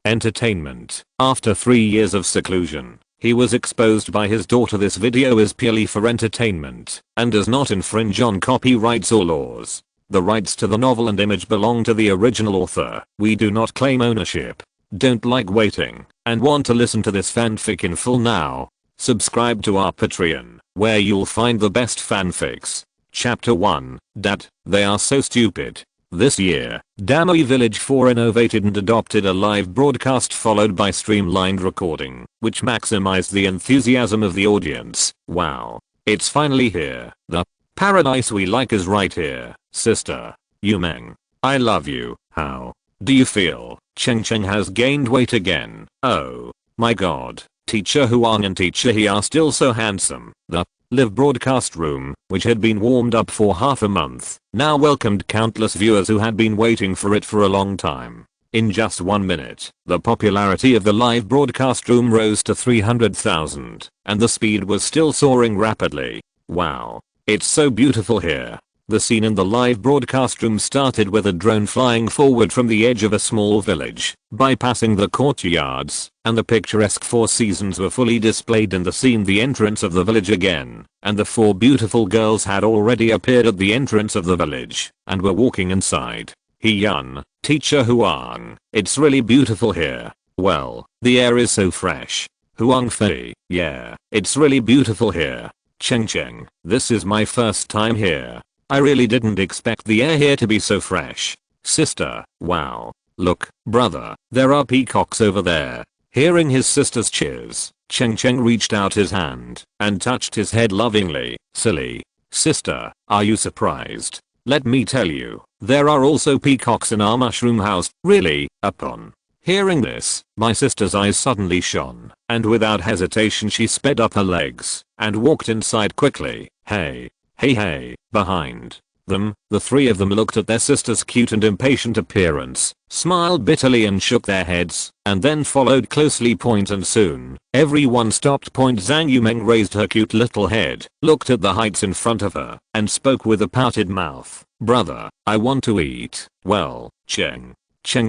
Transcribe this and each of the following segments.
entertainment. After 3 years of seclusion, he was exposed by his daughter. This video is purely for entertainment and does not infringe on copyrights or laws. The rights to the novel and image belong to the original author. We do not claim ownership. Don't like waiting and want to listen to this fanfic in full now? Subscribe to our Patreon, where you'll find the best fanfics. Chapter 1. Dad, they are so stupid. This year, Damai Village 4 innovated and adopted a live broadcast followed by streamlined recording, which maximized the enthusiasm of the audience. Wow. It's finally here. The paradise we like is right here, sister. Yumeng. I love you. How do you feel? Cheng Cheng has gained weight again. Oh my god. Teacher Huang and Teacher He are still so handsome. The live broadcast room, which had been warmed up for half a month, now welcomed countless viewers who had been waiting for it for a long time. In just 1 minute, the popularity of the live broadcast room rose to 300,000, and the speed was still soaring rapidly. Wow. It's so beautiful here. The scene in the live broadcast room started with a drone flying forward from the edge of a small village, bypassing the courtyards, and the picturesque Four Seasons were fully displayed in the scene. The entrance of the village again, and the 4 beautiful girls had already appeared at the entrance of the village, and were walking inside. He-yun, Teacher Huang, it's really beautiful here. Well, the air is so fresh. Huang Fei, yeah, it's really beautiful here. Cheng Cheng, this is my first time here. I really didn't expect the air here to be so fresh. Sister, wow. Look, brother, there are peacocks over there. Hearing his sister's cheers, Cheng Cheng reached out his hand and touched his head lovingly. Silly. Sister, are you surprised? Let me tell you, there are also peacocks in our mushroom house. Really? Upon hearing this, my sister's eyes suddenly shone, and without hesitation she sped up her legs and walked inside quickly. Hey. Hey. Behind them, the 3 of them looked at their sister's cute and impatient appearance, smiled bitterly and shook their heads, and then followed closely. And soon, everyone stopped. Zhang Yumeng raised her cute little head, looked at the heights in front of her, and spoke with a pouted mouth. Brother, I want to eat. Well, Cheng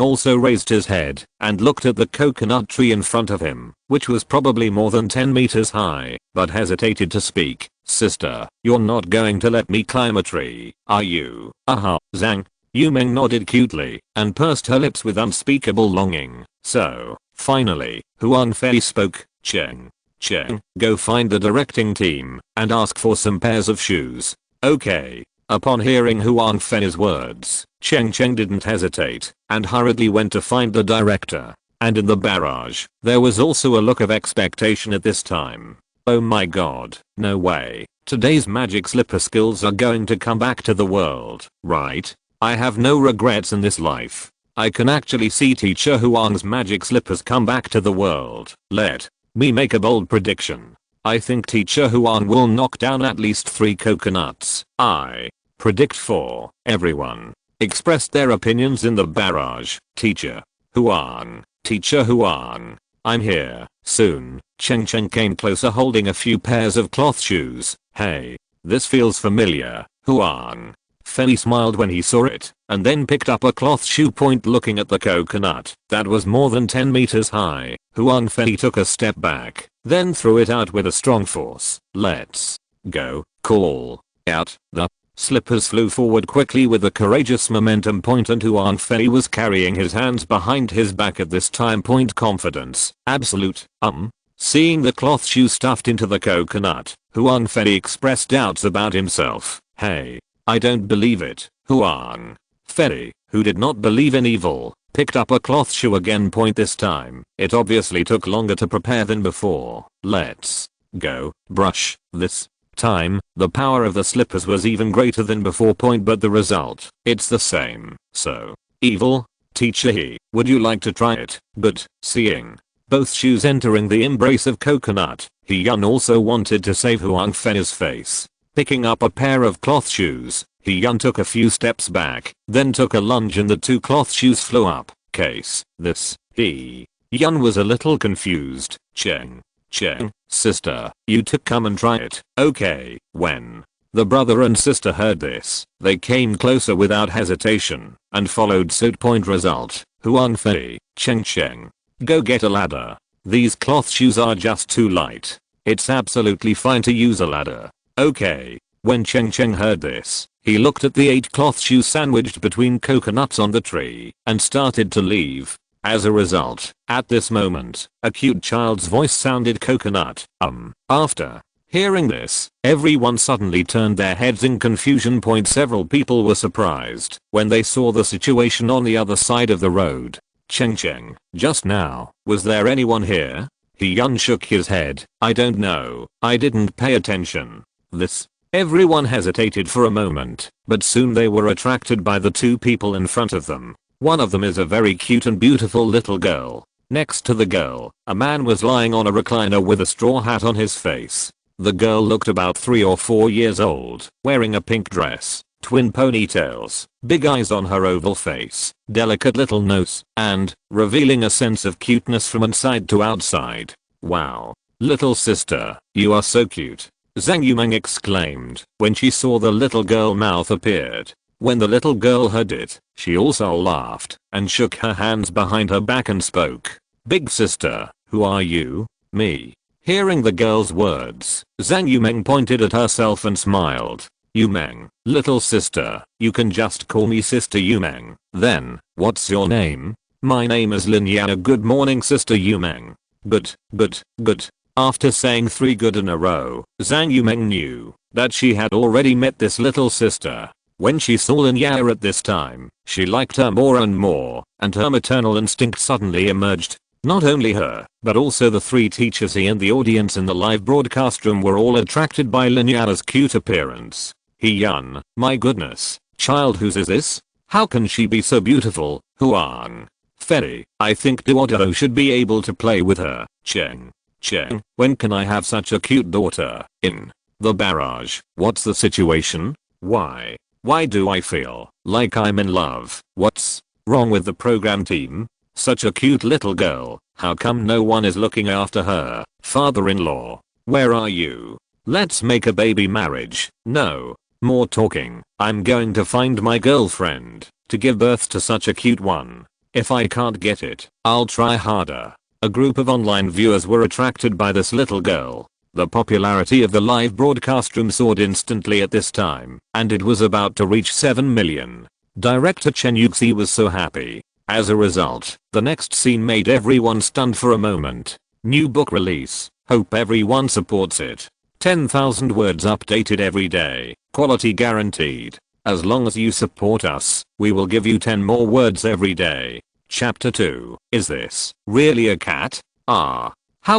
also raised his head and looked at the coconut tree in front of him, which was probably more than 10 meters high, but hesitated to speak. Sister, you're not going to let me climb a tree, are you? Zhang Yumeng nodded cutely and pursed her lips with unspeakable longing. So, finally, Huang Fei spoke. Cheng, go find the directing team and ask for some pairs of shoes. Okay. Upon hearing Huang Fei's words, Cheng didn't hesitate and hurriedly went to find the director. And in the barrage, there was also a look of expectation at this time. Oh my god, no way. Today's magic slipper skills are going to come back to the world, right? I have no regrets in this life. I can actually see Teacher Huang's magic slippers come back to the world. Let me make a bold prediction. I think Teacher Huang will knock down at least 3 coconuts. I predict 4. Everyone expressed their opinions in the barrage. Teacher Huang, I'm here. Soon, Cheng came closer holding a few pairs of cloth shoes. Hey, this feels familiar. Huang Fei smiled when he saw it, and then picked up a cloth shoe. Looking at the coconut that was more than 10 meters high, Huang Fei took a step back, then threw it out with a strong force. Let's go. Call out. The slippers flew forward quickly with a courageous momentum. And Huang Fei was carrying his hands behind his back at this time. Confidence. Absolute. Seeing the cloth shoe stuffed into the coconut, Huang Fei expressed doubts about himself. Hey, I don't believe it. Huang Fei, who did not believe in evil, picked up a cloth shoe again. This time, it obviously took longer to prepare than before. Let's go. Brush. This time, the power of the slippers was even greater than before. But the result, it's the same. So evil. Teacher He, would you like to try it? But seeing both shoes entering the embrace of coconut, He-yun also wanted to save Huang Fei's face. Picking up a pair of cloth shoes, He-yun took a few steps back, then took a lunge and the 2 cloth shoes flew up. Case. This. He-yun was a little confused. Cheng, sister, you to come and try it. Okay. When the brother and sister heard this, they came closer without hesitation and followed suit. Result. Huang Fei, Cheng, Go get a ladder. These cloth shoes are just too light. It's absolutely fine to use a ladder. Okay. When Cheng Cheng heard this, he looked at the 8 cloth shoes sandwiched between coconuts on the tree and started to leave. As a result, at this moment, a cute child's voice sounded coconut. After hearing this, everyone suddenly turned their heads in confusion. Several people were surprised when they saw the situation on the other side of the road. Cheng Cheng, just now, was there anyone here? He Yun shook his head. I don't know, I didn't pay attention. This. Everyone hesitated for a moment, but soon they were attracted by the 2 people in front of them. One of them is a very cute and beautiful little girl. Next to the girl, a man was lying on a recliner with a straw hat on his face. The girl looked about 3 or 4 years old, wearing a pink dress, twin ponytails, big eyes on her oval face, delicate little nose, and revealing a sense of cuteness from inside to outside. Wow. Little sister, you are so cute. Zhang Yumeng exclaimed when she saw the little girl mouth appeared. When the little girl heard it, she also laughed and shook her hands behind her back and spoke. Big sister, who are you? Me. Hearing the girl's words, Zhang Yumeng pointed at herself and smiled. Yumeng, little sister, you can just call me Sister Yumeng. Then, what's your name? My name is Lin Yana. Good morning Sister Yumeng. Good. After saying 3 good in a row, Zhang Yumeng knew that she had already met this little sister. When she saw Lin Yana at this time, she liked her more and more, and her maternal instinct suddenly emerged. Not only her, but also the 3 teachers and the audience in the live broadcast room were all attracted by Lin Yana's cute appearance. Yun, my goodness, child, whose is this? How can she be so beautiful? Huang Fei, I think Duodoro should be able to play with her. Cheng, when can I have such a cute daughter? In the barrage, what's the situation? Why do I feel like I'm in love? What's wrong with the program team? Such a cute little girl, how come no one is looking after her? Father-in-law, where are you? Let's make a baby marriage. No more talking. I'm going to find my girlfriend to give birth to such a cute one. If I can't get it, I'll try harder. A group of online viewers were attracted by this little girl. The popularity of the live broadcast room soared instantly at this time, and it was about to reach 7 million. Director Chen Yuxi was so happy. As a result, the next scene made everyone stunned for a moment. New book release. Hope everyone supports it. 10,000 words updated every day. Quality guaranteed. As long as you support us, we will give you 10 more words every day. Chapter 2. Is this really a cat? How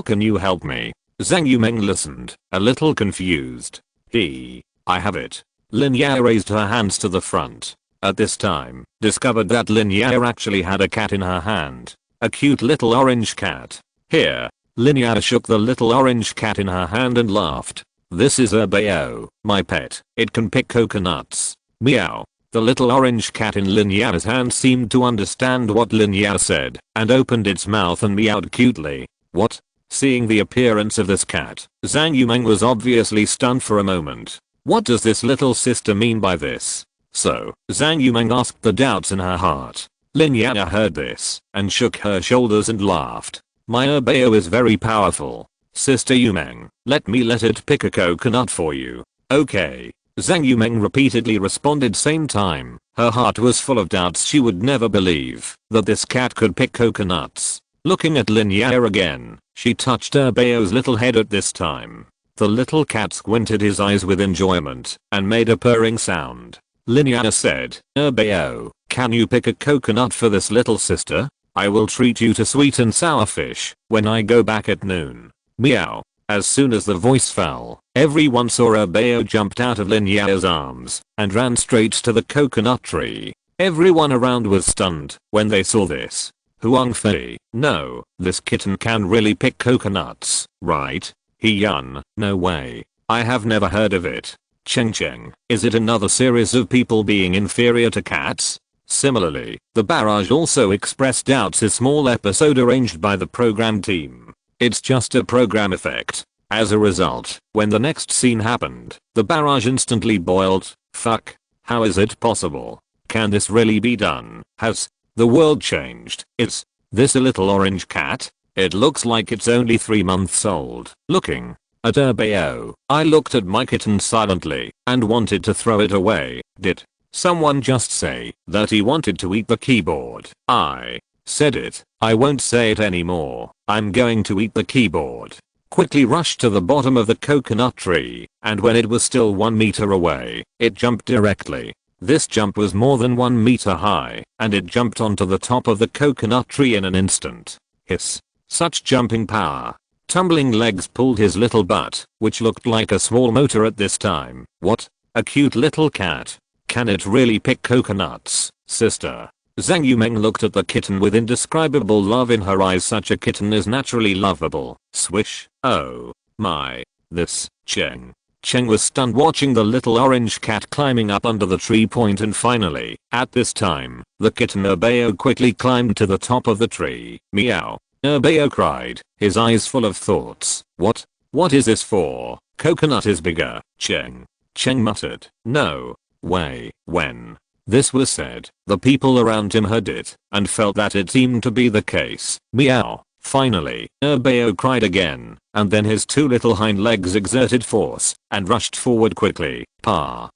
can you help me? Zhang Yumeng listened, a little confused. I have it. Lin Ya raised her hands to the front. At this time, discovered that Lin Ya actually had a cat in her hand. A cute little orange cat. Here. Lin Ya shook the little orange cat in her hand and laughed. This is Bao, my pet. It can pick coconuts. Meow. The little orange cat in Lin Ya's hand seemed to understand what Lin Ya said and opened its mouth and meowed cutely. What? Seeing the appearance of this cat, Zhang Yumeng was obviously stunned for a moment. What does this little sister mean by this? So, Zhang Yumeng asked the doubts in her heart. Lin Ya heard this and shook her shoulders and laughed. My Bao is very powerful. Sister Yumeng, let it pick a coconut for you. Okay. Zhang Yumeng repeatedly responded same time. Her heart was full of doubts. She would never believe that this cat could pick coconuts. Looking at Lin Ya again, she touched Bao's little head at this time. The little cat squinted his eyes with enjoyment and made a purring sound. Lin Ya said, Bao, can you pick a coconut for this little sister? I will treat you to sweet and sour fish when I go back at noon. Meow. As soon as the voice fell, everyone saw Bao jumped out of Lin Ya's arms and ran straight to the coconut tree. Everyone around was stunned when they saw this. Huang Fei, no, this kitten can really pick coconuts, right? Yun, no way. I have never heard of it. Cheng, is it another series of people being inferior to cats? Similarly, the barrage also expressed doubts. A small episode arranged by the program team. It's just a program effect. As a result, when the next scene happened, the barrage instantly boiled. Fuck. How is it possible? Can this really be done? Has the world changed? Is This a little orange cat? It looks like it's only 3 months old. Looking at Urbeo, I looked at my kitten silently and wanted to throw it away. Did someone just say that he wanted to eat the keyboard? I said it. I won't say it anymore. I'm going to eat the keyboard. Quickly rushed to the bottom of the coconut tree, and when it was still 1 meter away, it jumped directly. This jump was more than 1 meter high, and it jumped onto the top of the coconut tree in an instant. Hiss. Such jumping power. Tumbling legs pulled his little butt, which looked like a small motor at this time. What? A cute little cat. Can it really pick coconuts, sister? Zhang Yumeng looked at the kitten with indescribable love in her eyes. Such a kitten is naturally lovable. Swish. Oh my. This. Cheng was stunned watching the little orange cat climbing up under the tree point, and finally, at this time, the kitten Urbeo quickly climbed to the top of the tree. Meow. Urbeo cried, his eyes full of thoughts. What? What is this for? Coconut is bigger. Cheng muttered. No way. When this was said, the people around him heard it and felt that it seemed to be the case. Meow. Finally, Urbeo cried again, and then his 2 little hind legs exerted force and rushed forward quickly.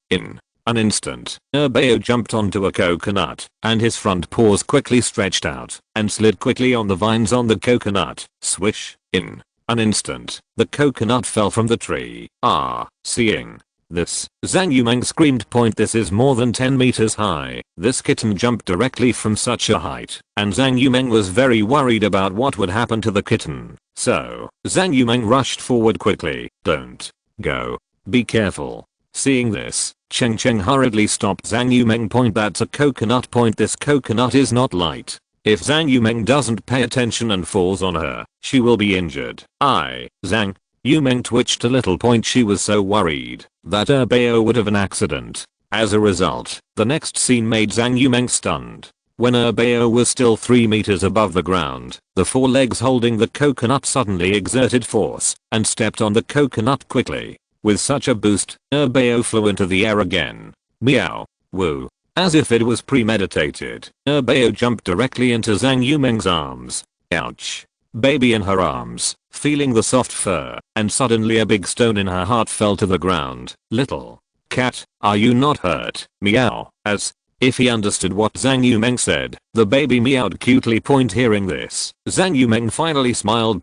In an instant, Urbeo jumped onto a coconut, and his front paws quickly stretched out and slid quickly on the vines on the coconut. Swish. In an instant, the coconut fell from the tree. Seeing this, Zhang Yumeng screamed. This is more than 10 meters high. This kitten jumped directly from such a height, and Zhang Yumeng was very worried about what would happen to the kitten. So, Zhang Yumeng rushed forward quickly. Don't go. Be careful. Seeing this, Cheng hurriedly stopped Zhang Yumeng. That's a coconut. This coconut is not light. If Zhang Yumeng doesn't pay attention and falls on her, she will be injured. Zhang Yumeng twitched a little. She was so worried that Urbeo would have an accident. As a result, the next scene made Zhang Yumeng stunned. When Urbeo was still 3 meters above the ground, the 4 legs holding the coconut suddenly exerted force and stepped on the coconut quickly. With such a boost, Urbeo flew into the air again. Meow. Woo. As if it was premeditated, Urbeo jumped directly into Zhang Yumeng's arms. Ouch. Baby in her arms, feeling the soft fur, and suddenly a big stone in her heart fell to the ground. Little cat, are you not hurt? Meow. As if he understood what Zhang Yumeng said, the baby meowed cutely. Hearing this, Zhang Yumeng finally smiled.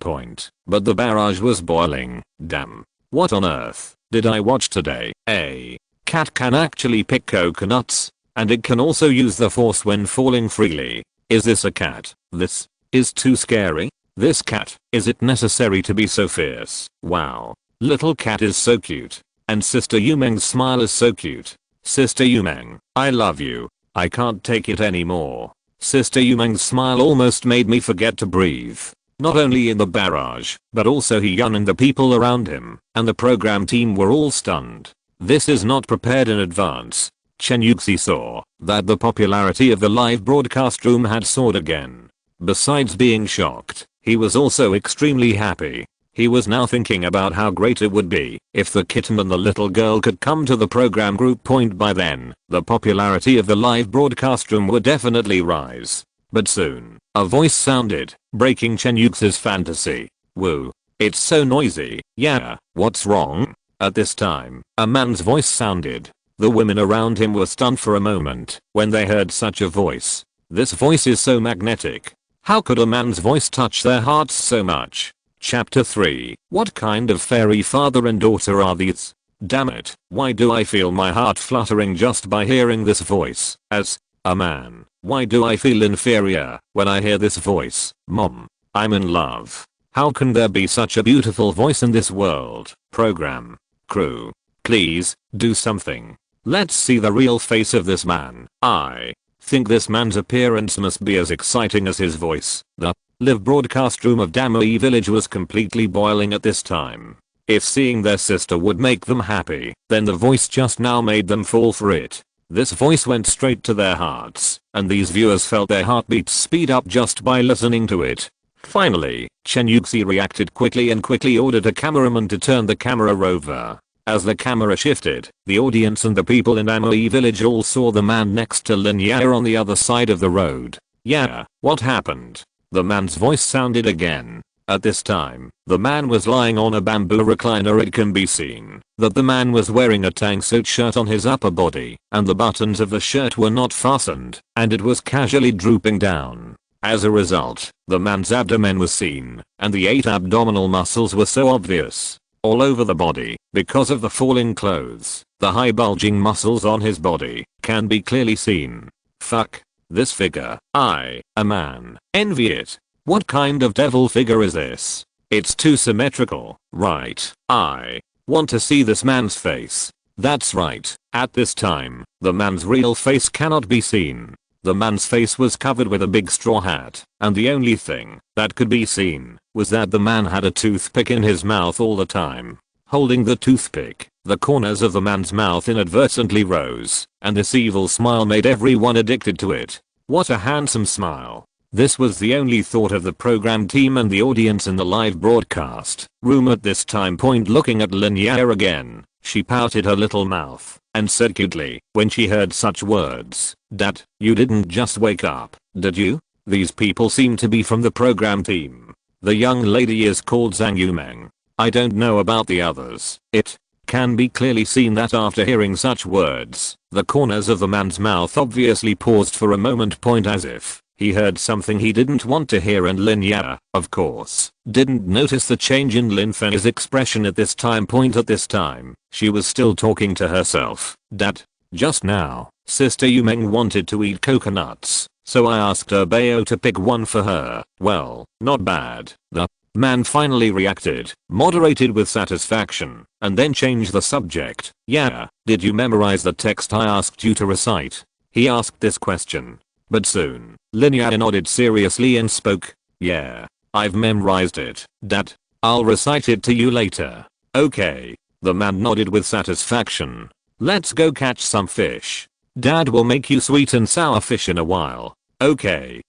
But the barrage was boiling. Damn. What on earth did I watch today? A cat can actually pick coconuts, and it can also use the force when falling freely. Is this a cat? This is too scary. This cat, is it necessary to be so fierce? Wow. Little cat is so cute. And Sister Yumeng's smile is so cute. Sister Yumeng, I love you. I can't take it anymore. Sister Yumeng's smile almost made me forget to breathe. Not only in the barrage, but also Hyun and the people around him, and the program team were all stunned. This is not prepared in advance. Chen Yuxi saw that the popularity of the live broadcast room had soared again. Besides being shocked, he was also extremely happy. He was now thinking about how great it would be if the kitten and the little girl could come to the program group. By then, the popularity of the live broadcast room would definitely rise. But soon, a voice sounded, breaking Chen Yuxi's fantasy. Woo. It's so noisy. Yeah, what's wrong? At this time, a man's voice sounded. The women around him were stunned for a moment when they heard such a voice. This voice is so magnetic. How could a man's voice touch their hearts so much? Chapter 3. What kind of fairy father and daughter are these? Damn it, why do I feel my heart fluttering just by hearing this voice? As a man, why do I feel inferior when I hear this voice? Mom, I'm in love. How can there be such a beautiful voice in this world? Program crew, please, do something. Let's see the real face of this man. I think this man's appearance must be as exciting as his voice. The live broadcast room of Damui village was completely boiling at this time. If seeing their sister would make them happy, then the voice just now made them fall for it. This voice went straight to their hearts, and these viewers felt their heartbeats speed up just by listening to it. Finally, Chen Yuxi reacted quickly and quickly ordered a cameraman to turn the camera over. As the camera shifted, the audience and the people in Amoi village all saw the man next to Lin Yao on the other side of the road. Yeah, what happened? The man's voice sounded again. At this time, the man was lying on a bamboo recliner. It can be seen that the man was wearing a tank suit shirt on his upper body, and the buttons of the shirt were not fastened, and it was casually drooping down. As a result, the man's abdomen was seen, and the 8 abdominal muscles were so obvious all over the body because of the falling clothes. The high bulging muscles on his body can be clearly seen. Fuck this figure. A man. Envy it. What kind of devil figure is this? It's too symmetrical, right? I want to see this man's face. That's right. At this time, the man's real face cannot be seen. The man's face was covered with a big straw hat, and the only thing that could be seen was that the man had a toothpick in his mouth all the time. Holding the toothpick, the corners of the man's mouth inadvertently rose, and this evil smile made everyone addicted to it. What a handsome smile. This was the only thought of the program team and the audience in the live broadcast room at this time point. Looking at Lin Fei again, she pouted her little mouth and said cutely when she heard such words, "Dad, you didn't just wake up, did you?" These people seem to be from the program team. The young lady is called Zhang Yumeng. I don't know about the others. It can be clearly seen that after hearing such words, the corners of the man's mouth obviously paused for a moment point as if he heard something he didn't want to hear, and Lin Fei, of course, didn't notice the change in Lin Fei's expression at this time point. At this time, she was still talking to herself. "Dad, just now, Sister Yumeng wanted to eat coconuts, so I asked Bao to pick one for her. Well, not bad." The man finally reacted, moderated with satisfaction, and then changed the subject. "Yeah, did you memorize the text I asked you to recite?" He asked this question. But soon, Lin Fei nodded seriously and spoke. "Yeah, I've memorized it, Dad. I'll recite it to you later." "Okay." The man nodded with satisfaction. "Let's go catch some fish. Dad will make you sweet and sour fish in a while." Okay.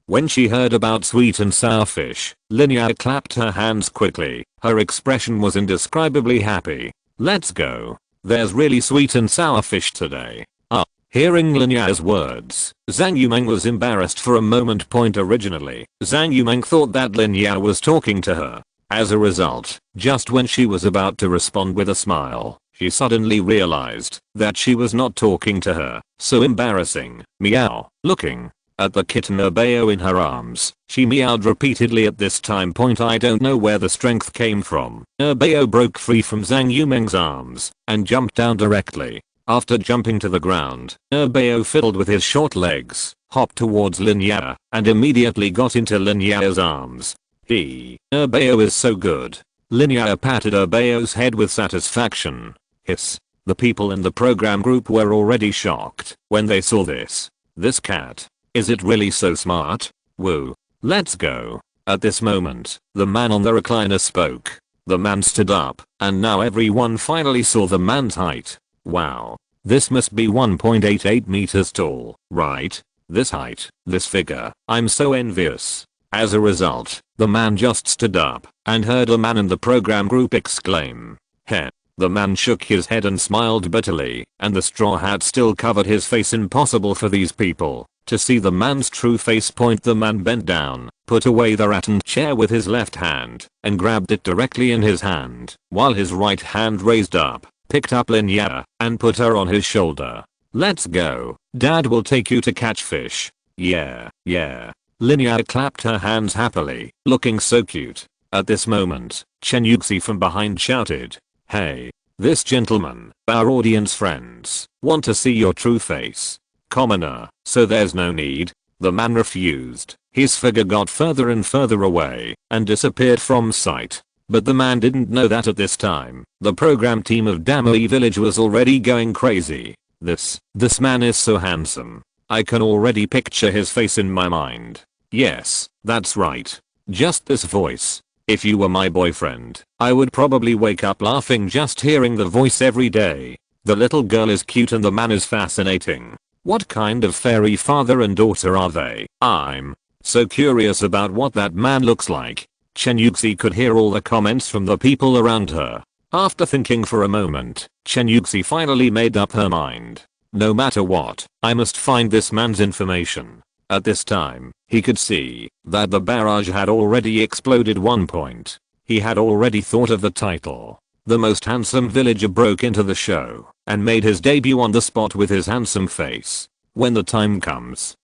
When she heard about sweet and sour fish, Lin Fei clapped her hands quickly. Her expression was indescribably happy. "Let's go. There's really sweet and sour fish today." Hearing Lin Fei's words, Zhang Yumeng was embarrassed for a moment point. Originally, Zhang Yumeng thought that Lin Fei was talking to her. As a result, just when she was about to respond with a smile, she suddenly realized that she was not talking to her. So embarrassing. Meow. Looking at the kitten Bao in her arms, she meowed repeatedly at this time point. I don't know where the strength came from. Bao broke free from Zhang Yumeng's arms and jumped down directly. After jumping to the ground, Bao fiddled with his short legs, hopped towards Lin Fei, and immediately got into Lin Fei's arms. Bao is so good. Lin Fei patted Bao's head with satisfaction. Hiss. The people in the program group were already shocked when they saw this. This cat. Is it really so smart? Woo. Let's go. At this moment, the man on the recliner spoke. The man stood up, and now everyone finally saw the man's height. Wow. This must be 1.88 meters tall, right? This height, this figure, I'm so envious. As a result, the man just stood up and heard a man in the program group exclaim. Heh. The man shook his head and smiled bitterly, and the straw hat still covered his face. Impossible for these people to see the man's true face point. The man bent down, put away the rattan chair with his left hand, and grabbed it directly in his hand, while his right hand raised up, picked up Lin Fei, and put her on his shoulder. "Let's go. Dad will take you to catch fish." Yeah. Lin Fei clapped her hands happily, looking so cute. At this moment, Chen Yuxi from behind shouted, "Hey, this gentleman, our audience friends, want to see your true face." "Commoner, so there's no need." The man refused. His figure got further and further away and disappeared from sight. But the man didn't know that at this time, the program team of Damoi Village was already going crazy. This man is so handsome. I can already picture his face in my mind. Yes, that's right. Just this voice. If you were my boyfriend, I would probably wake up laughing just hearing the voice every day. The little girl is cute and the man is fascinating. What kind of fairy father and daughter are they? I'm so curious about what that man looks like. Chen Yuxi could hear all the comments from the people around her. After thinking for a moment, Chen Yuxi finally made up her mind. No matter what, I must find this man's information. At this time, he could see that the barrage had already exploded 1 point. He had already thought of the title. The most handsome villager broke into the show and made his debut on the spot with his handsome face. When the time comes,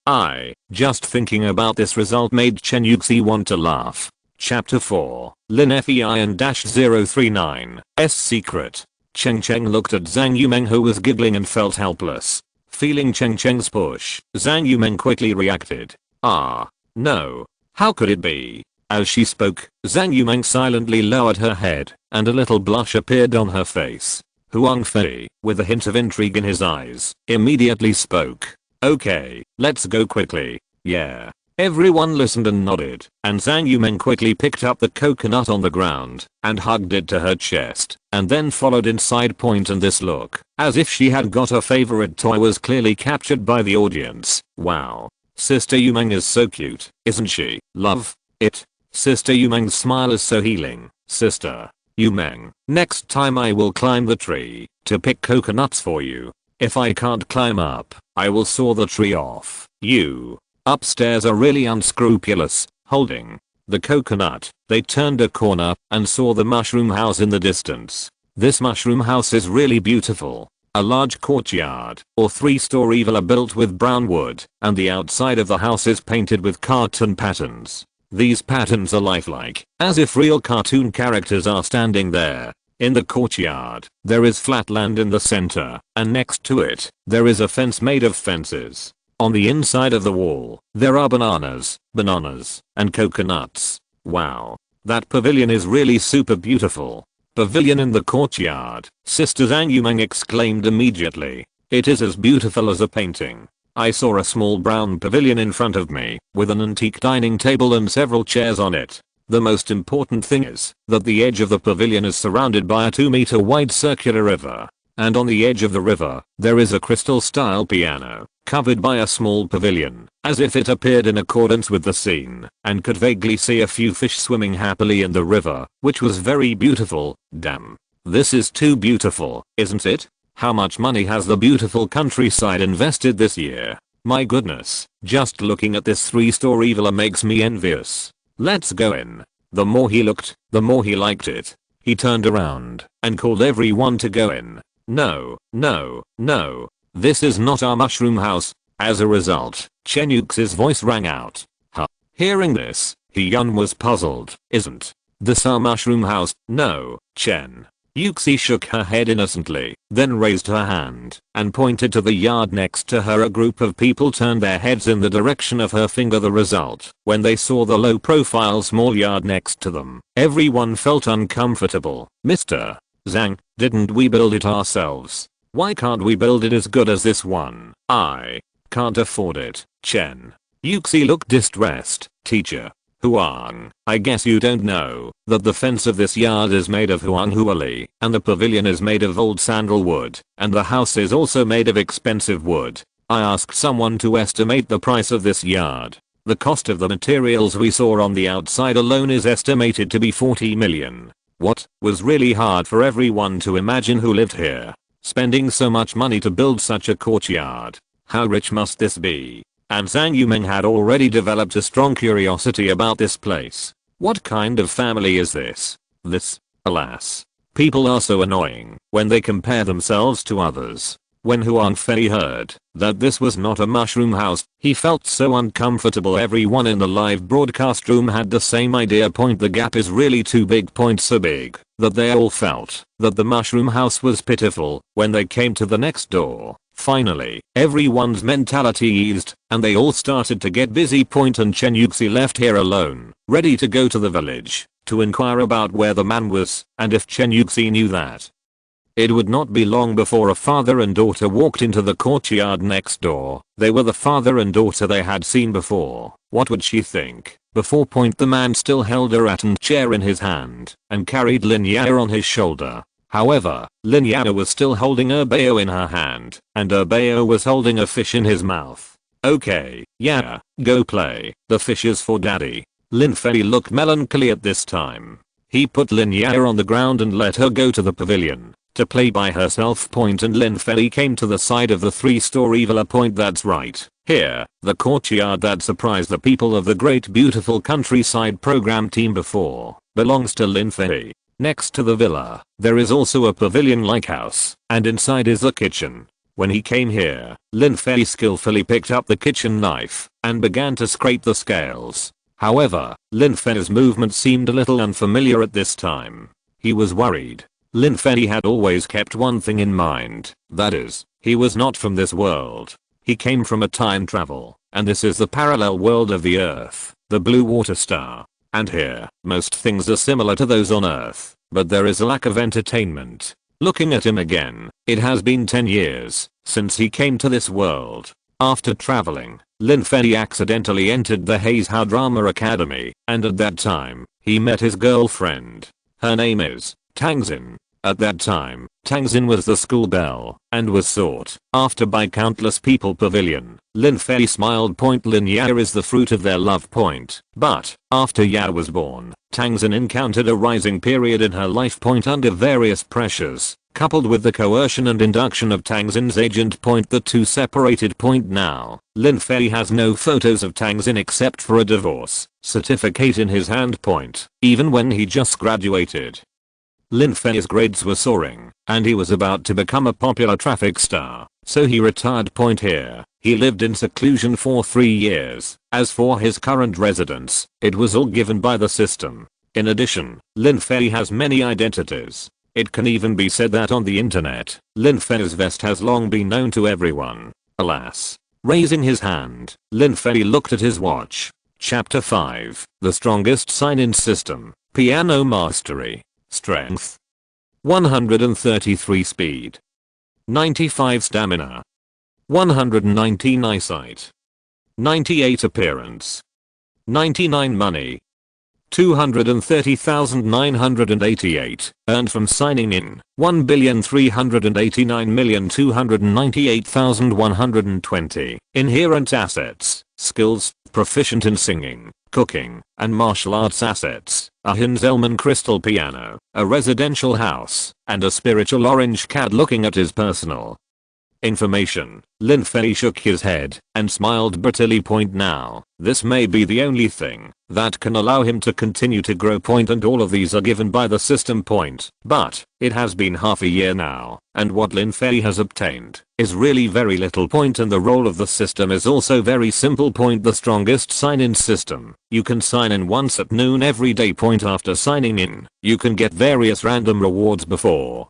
just thinking about this result made Chen Yuxi want to laugh. Chapter 4, Lin Fei and -039's secret. Cheng Cheng looked at Zhang Yumeng who was giggling and felt helpless. Feeling Cheng Cheng's push, Zhang Yumeng quickly reacted. No. How could it be? As she spoke, Zhang Yumeng silently lowered her head, and a little blush appeared on her face. Huang Fei, with a hint of intrigue in his eyes, immediately spoke. Okay, let's go quickly. Yeah. Everyone listened and nodded, and Zhang Yumeng quickly picked up the coconut on the ground and hugged it to her chest, and then followed inside point, and this look, as if she had got a favorite toy, was clearly captured by the audience. Wow. Sister Yumeng is so cute, isn't she? Love it. Sister Yumeng's smile is so healing. Sister Yumeng, next time I will climb the tree to pick coconuts for you. If I can't climb up, I will saw the tree off. You upstairs are really unscrupulous. Holding the coconut, they turned a corner and saw the mushroom house in the distance. This mushroom house is really beautiful. A large courtyard or 3-story villa built with brown wood, and the outside of the house is painted with cartoon patterns. These patterns are lifelike, as if real cartoon characters are standing there. In the courtyard, there is flat land in the center, and next to it, there is a fence made of fences. On the inside of the wall, there are bananas, and coconuts. Wow. That pavilion is really super beautiful. Pavilion in the courtyard, Sister Zhang Yumeng exclaimed immediately. It is as beautiful as a painting. I saw a small brown pavilion in front of me, with an antique dining table and several chairs on it. The most important thing is that the edge of the pavilion is surrounded by a 2-meter wide circular river. And on the edge of the river, there is a crystal-style piano, covered by a small pavilion, as if it appeared in accordance with the scene, and could vaguely see a few fish swimming happily in the river, which was very beautiful. Damn. This is too beautiful, isn't it? How much money has the beautiful countryside invested this year? My goodness, just looking at this 3-story villa makes me envious. Let's go in. The more he looked, the more he liked it. He turned around and called everyone to go in. No. This is not our mushroom house. As a result, Chen Yuxi's voice rang out. Huh. Hearing this, Hyun was puzzled. Isn't this our mushroom house? No, Chen. Yuxi shook her head innocently, then raised her hand and pointed to the yard next to her. A group of people turned their heads in the direction of her finger. The result, when they saw the low-profile small yard next to them, everyone felt uncomfortable. Mr. Zhang, didn't we build it ourselves? Why can't we build it as good as this one? I can't afford it, Chen. Yuxi looked distressed. Teacher Huang, I guess you don't know that the fence of this yard is made of huanghuali, and the pavilion is made of old sandalwood, and the house is also made of expensive wood. I asked someone to estimate the price of this yard. The cost of the materials we saw on the outside alone is estimated to be 40 million. What? Was really hard for everyone to imagine who lived here. Spending so much money to build such a courtyard. How rich must this be? And Zhang Yumeng had already developed a strong curiosity about this place. What kind of family is this? This, alas. People are so annoying when they compare themselves to others. When Huang Fei heard that this was not a mushroom house, he felt so uncomfortable. Everyone in the live broadcast room had the same idea. The gap is really too big. So big that they all felt that the mushroom house was pitiful. When they came to the next door, finally, everyone's mentality eased, and they all started to get busy. And Chen Yuxi left here alone, ready to go to the village, to inquire about where the man was, and if Chen Yuxi knew that. It would not be long before a father and daughter walked into the courtyard next door. They were the father and daughter they had seen before. What would she think? Before the man still held a rattan chair in his hand, and carried Lin Yao on his shoulder. However, Lin Yao was still holding Bao in her hand, and Bao was holding a fish in his mouth. Okay, yeah, go play. The fish is for daddy. Lin Fei looked melancholy at this time. He put Lin Yao on the ground and let her go to the pavilion to play by herself. And Lin Fei came to the side of the 3-story villa. That's right. Here, the courtyard that surprised the people of the Great Beautiful Countryside program team before, belongs to Lin Fei. Next to the villa, there is also a pavilion-like house, and inside is the kitchen. When he came here, Lin Fei skillfully picked up the kitchen knife and began to scrape the scales. However, Lin Fei's movement seemed a little unfamiliar at this time. He was worried. Lin Fei had always kept one thing in mind, that is, he was not from this world. He came from a time travel, and this is the parallel world of the Earth, the Blue Water Star. And here, most things are similar to those on Earth, but there is a lack of entertainment. Looking at him again, it has been 10 years since he came to this world. After traveling, Lin Fei accidentally entered the Hazehou Drama Academy, and at that time, he met his girlfriend. Her name is Tangxin. At that time, Tangxin was the school belle, and was sought after by countless people. Pavilion. Lin Fei smiled. Lin Ya is the fruit of their love. But, after Ya was born, Tangxin encountered a rising period in her life. Under various pressures, coupled with the coercion and induction of Tangxin's agent. The two separated. Now, Lin Fei has no photos of Tangxin except for a divorce certificate in his hand. Even when he just graduated, Lin Fei's grades were soaring, and he was about to become a popular traffic star, so he retired. Here, he lived in seclusion for 3 years. As for his current residence, it was all given by the system. In addition, Lin Fei has many identities. It can even be said that on the internet, Lin Fei's vest has long been known to everyone. Alas. Raising his hand, Lin Fei looked at his watch. Chapter 5. The strongest sign-in system. Piano mastery. Strength 133, speed 95, stamina 119, eyesight 98, appearance 99, money 230,988, earned from signing in 1,389,298,120. Inherent assets, skills, proficient in singing, cooking, and martial arts. Assets, a Hinzelmann crystal piano, a residential house, and a spiritual orange cat. Looking at his personal information, Lin Fei shook his head and smiled bitterly. Now, this may be the only thing that can allow him to continue to grow. And all of these are given by the system. But, it has been half a year now, and what Lin Fei has obtained is really very little. And the role of the system is also very simple. The strongest sign-in system. You can sign in once at noon every day. After signing in, you can get various random rewards. Before,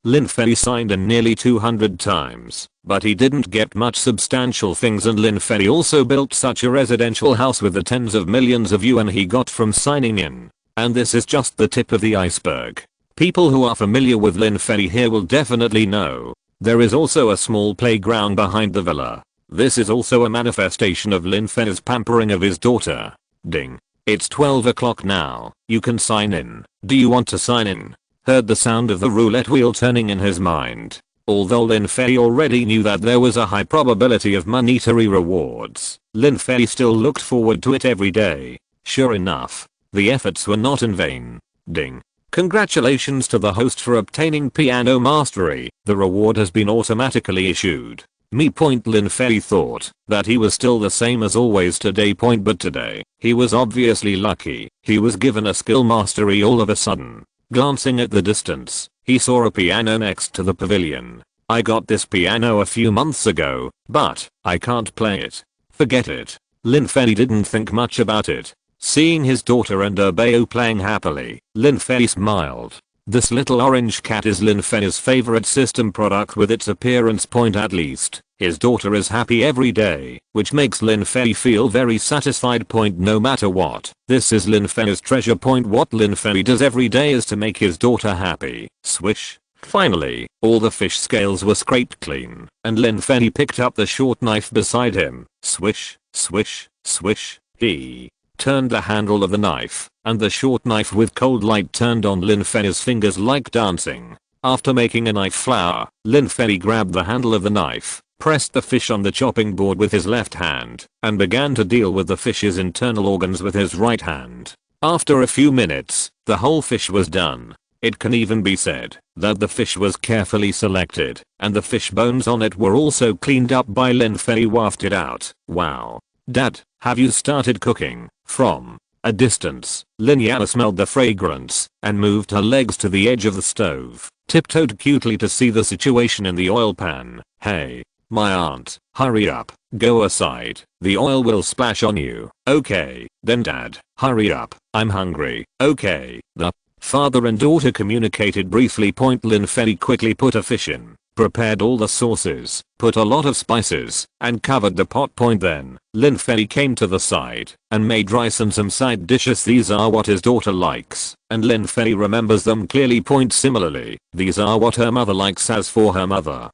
Lin Fei signed in nearly 200 times, but he didn't get much substantial things. And Lin Fei also built such a residential house with the tens of millions of yuan he got from signing in. And this is just the tip of the iceberg. People who are familiar with Lin Fei here will definitely know. There is also a small playground behind the villa. This is also a manifestation of Lin Fei's pampering of his daughter. Ding. It's 12 o'clock now. You can sign in. Do you want to sign in? Heard the sound of the roulette wheel turning in his mind. Although Lin Fei already knew that there was a high probability of monetary rewards, Lin Fei still looked forward to it every day. Sure enough, the efforts were not in vain. Ding. Congratulations to the host for obtaining piano mastery. The reward has been automatically issued. Lin Fei thought that he was still the same as always today. But today, he was obviously lucky. He was given a skill mastery all of a sudden. Glancing at the distance, he saw a piano next to the pavilion. I got this piano a few months ago, but I can't play it. Forget it. Lin Fei didn't think much about it. Seeing his daughter and Bao playing happily, Lin Fei smiled. This little orange cat is Lin Fei's favorite system product with its appearance. At least, his daughter is happy every day, which makes Lin Fei feel very satisfied. No matter what, this is Lin Fei's treasure. What Lin Fei does every day is to make his daughter happy. Swish. Finally, all the fish scales were scraped clean, and Lin Fei picked up the short knife beside him. Swish, swish, swish. He turned the handle of the knife, and the short knife with cold light turned on Lin Fei's fingers like dancing. After making a knife flower, Lin Fei grabbed the handle of the knife, pressed the fish on the chopping board with his left hand, and began to deal with the fish's internal organs with his right hand. After a few minutes, the whole fish was done. It can even be said that the fish was carefully selected, and the fish bones on it were also cleaned up by Lin Fei wafted out. Wow. Dad, have you started cooking? From a distance, Lin Yana smelled the fragrance and moved her legs to the edge of the stove, tiptoed cutely to see the situation in the oil pan. Hey, my aunt, hurry up, go aside, the oil will splash on you. Okay, then dad, hurry up, I'm hungry. Okay, the father and daughter communicated briefly. Lin Fei quickly put a fish in, prepared all the sauces, put a lot of spices, and covered the pot. Then, Lin Fei came to the side and made rice and some side dishes. These are what his daughter likes, and Lin Fei remembers them clearly. Similarly, these are what her mother likes. As for her mother,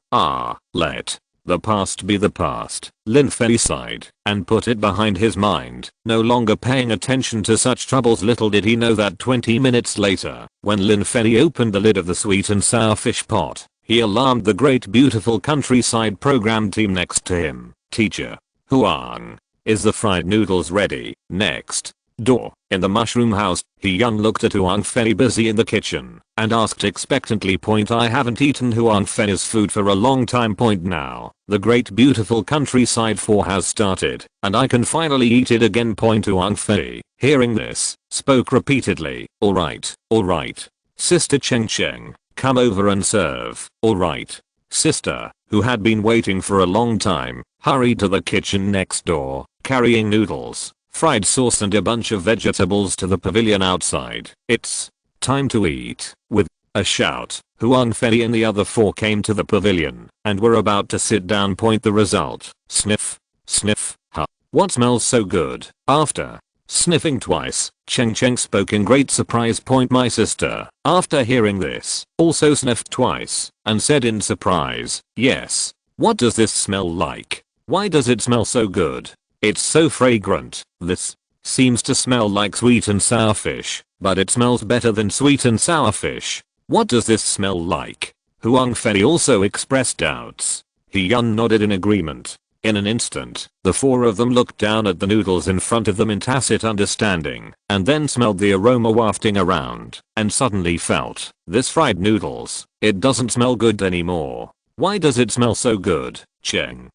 let the past be the past. Lin Fei sighed and put it behind his mind, no longer paying attention to such troubles. Little did he know that 20 minutes later, when Lin Fei opened the lid of the sweet and sour fish pot, he alarmed the great beautiful countryside program team next to him. Teacher, Huang, is the fried noodles ready? Next door, in the mushroom house, Huang looked at Huang Fei busy in the kitchen and asked expectantly. I haven't eaten Huang Fei's food for a long time. Now, the great beautiful countryside 4 has started and I can finally eat it again. Huang Fei, hearing this, spoke repeatedly. Alright, Sister Cheng, come over and serve. Alright. Sister, who had been waiting for a long time, hurried to the kitchen next door, carrying noodles, fried sauce and a bunch of vegetables to the pavilion outside. It's time to eat. With a shout, Huang Fei and the other 4 came to the pavilion and were about to sit down. The result. Sniff. Sniff. Huh. What smells so good? After sniffing twice, Cheng spoke in great surprise. My sister, after hearing this, also sniffed twice and said in surprise, yes. What does this smell like? Why does it smell so good? It's so fragrant. This seems to smell like sweet and sour fish, but it smells better than sweet and sour fish. What does this smell like? Huang Fei also expressed doubts. Huang nodded in agreement. In an instant, the 4 of them looked down at the noodles in front of them in tacit understanding, and then smelled the aroma wafting around, and suddenly felt, this fried noodles, it doesn't smell good anymore. Why does it smell so good? Cheng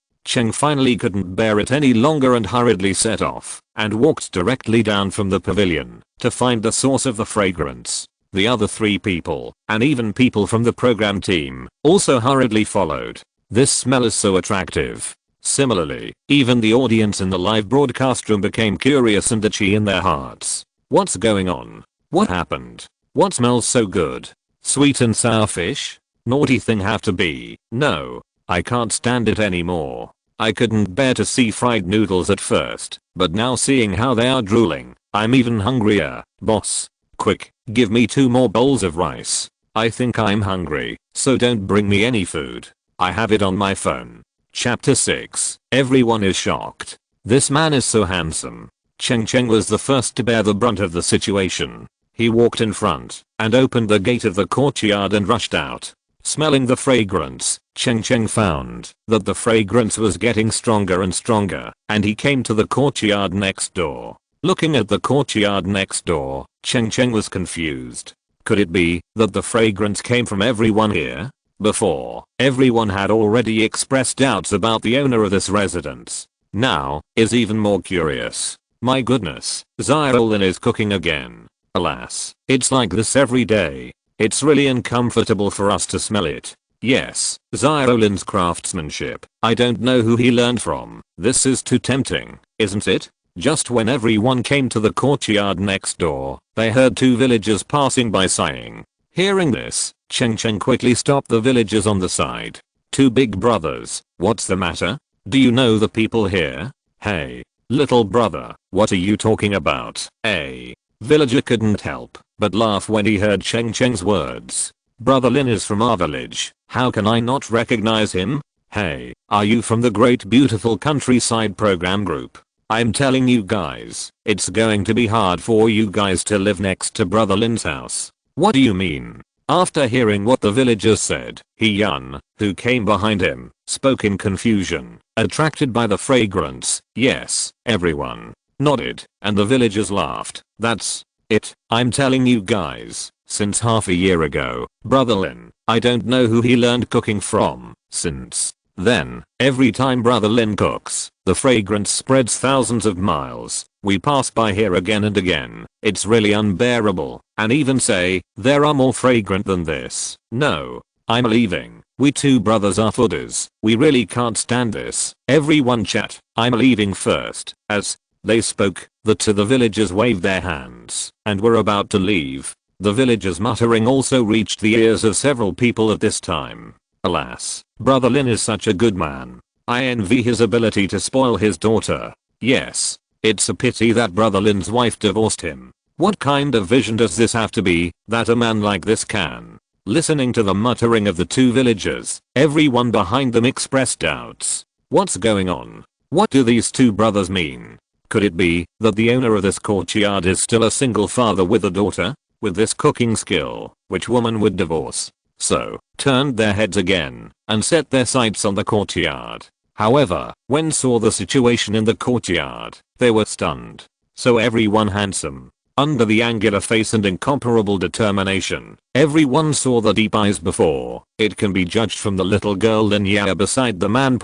finally couldn't bear it any longer and hurriedly set off and walked directly down from the pavilion to find the source of the fragrance. The other 3 people, and even people from the program team, also hurriedly followed. This smell is so attractive. Similarly, even the audience in the live broadcast room became curious and itchy in their hearts. What's going on? What happened? What smells so good? Sweet and sour fish? Naughty thing have to be. No, I can't stand it anymore. I couldn't bear to see fried noodles at first, but now seeing how they are drooling, I'm even hungrier. Boss, quick, give me 2 more bowls of rice. I think I'm hungry, so don't bring me any food. I have it on my phone. Chapter 6. Everyone is shocked. This man is so handsome. Cheng was the first to bear the brunt of the situation. He walked in front and opened the gate of the courtyard and rushed out. Smelling the fragrance, Cheng found that the fragrance was getting stronger and stronger, and he came to the courtyard next door. Looking at the courtyard next door, Cheng was confused. Could it be that the fragrance came from everyone here? Before, everyone had already expressed doubts about the owner of this residence. Now, is even more curious. My goodness, Xiaolin is cooking again. Alas, it's like this every day. It's really uncomfortable for us to smell it. Yes, Xiaolin's craftsmanship. I don't know who he learned from. This is too tempting, isn't it? Just when everyone came to the courtyard next door, they heard 2 villagers passing by sighing. Hearing this, Cheng quickly stopped the villagers on the side. 2 big brothers, what's the matter? Do you know the people here? Hey, little brother, what are you talking about? A villager couldn't help but laugh when he heard Cheng's words. Brother Lin is from our village, how can I not recognize him? Hey, are you from the great beautiful countryside program group? I'm telling you guys, it's going to be hard for you guys to live next to Brother Lin's house. What do you mean? After hearing what the villagers said, Huang, who came behind him, spoke in confusion, attracted by the fragrance. Yes, everyone nodded, and the villagers laughed. That's it, I'm telling you guys, since half a year ago. Brother Lin, I don't know who he learned cooking from. Since then, every time Brother Lin cooks, the fragrance spreads thousands of miles. We pass by here again and again. It's really unbearable. And even say, there are more fragrant than this. No. I'm leaving. We two brothers are foodies. We really can't stand this. Everyone chat. I'm leaving first. As they spoke, the villagers waved their hands and were about to leave. The villagers' muttering also reached the ears of several people at this time. Alas, Brother Lin is such a good man. I envy his ability to spoil his daughter. Yes, it's a pity that Brother Lin's wife divorced him. What kind of vision does this have to be, that a man like this can? Listening to the muttering of the two villagers, everyone behind them expressed doubts. What's going on? What do these two brothers mean? Could it be that the owner of this courtyard is still a single father with a daughter? With this cooking skill, which woman would divorce? So, turned their heads again, and set their sights on the courtyard. However, when saw the situation in the courtyard, they were stunned. So everyone handsome, under the angular face and incomparable determination, everyone saw the deep eyes before. It can be judged from the little girl Lin Yao beside the man.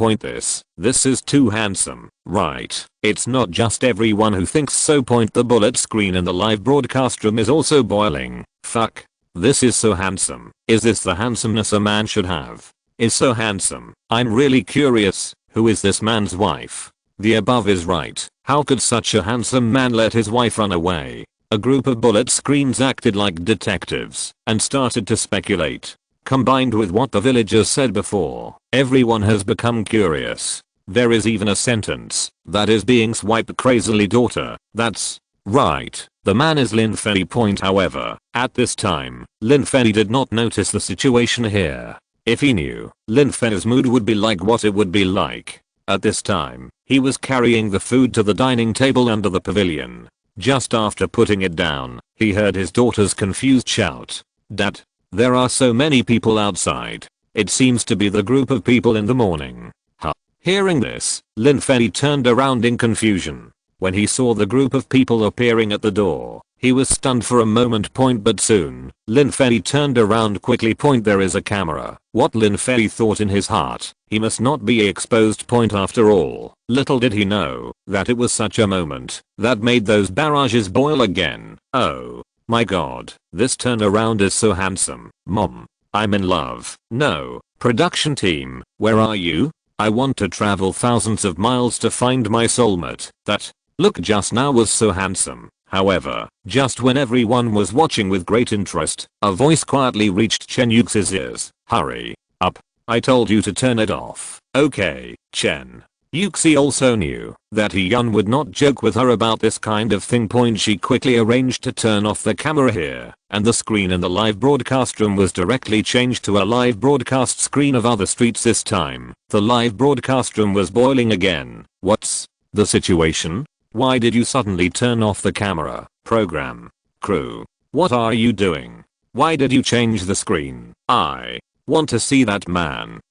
This is too handsome, right? It's not just everyone who thinks so. The bullet screen in the live broadcast room is also boiling. Fuck. This is so handsome. Is this the handsomeness a man should have? Is so handsome. I'm really curious, who is this man's wife? The above is right. How could such a handsome man let his wife run away? A group of bullet screens acted like detectives and started to speculate. Combined with what the villagers said before, everyone has become curious. There is even a sentence that is being swiped crazily. Daughter, that's right. The man is Lin Fei. However, at this time, Lin Fei did not notice the situation here. If he knew, Lin Fei's mood would be like what it would be like. At this time, he was carrying the food to the dining table under the pavilion. Just after putting it down, he heard his daughter's confused shout. Dad, there are so many people outside. It seems to be the group of people in the morning. Huh. Hearing this, Lin Fei turned around in confusion. When he saw the group of people appearing at the door, he was stunned for a moment. But soon, Lin Fei turned around quickly. There is a camera. What Lin Fei thought in his heart, he must not be exposed. After all, little did he know that it was such a moment that made those barrages boil again. Oh my god, this turnaround is so handsome. Mom, I'm in love. No, production team, where are you? I want to travel thousands of miles to find my soulmate. That look just now was so handsome. However, just when everyone was watching with great interest, a voice quietly reached Chen Yuxi's ears. Hurry up. I told you to turn it off. Okay, Chen. Yuxi also knew that Yun would not joke with her about this kind of thing. She quickly arranged to turn off the camera here, and the screen in the live broadcast room was directly changed to a live broadcast screen of other streets. This time, the live broadcast room was boiling again. What's the situation? Why did you suddenly turn off the camera? Program crew, what are you doing? Why did you change the screen? I want to see that man.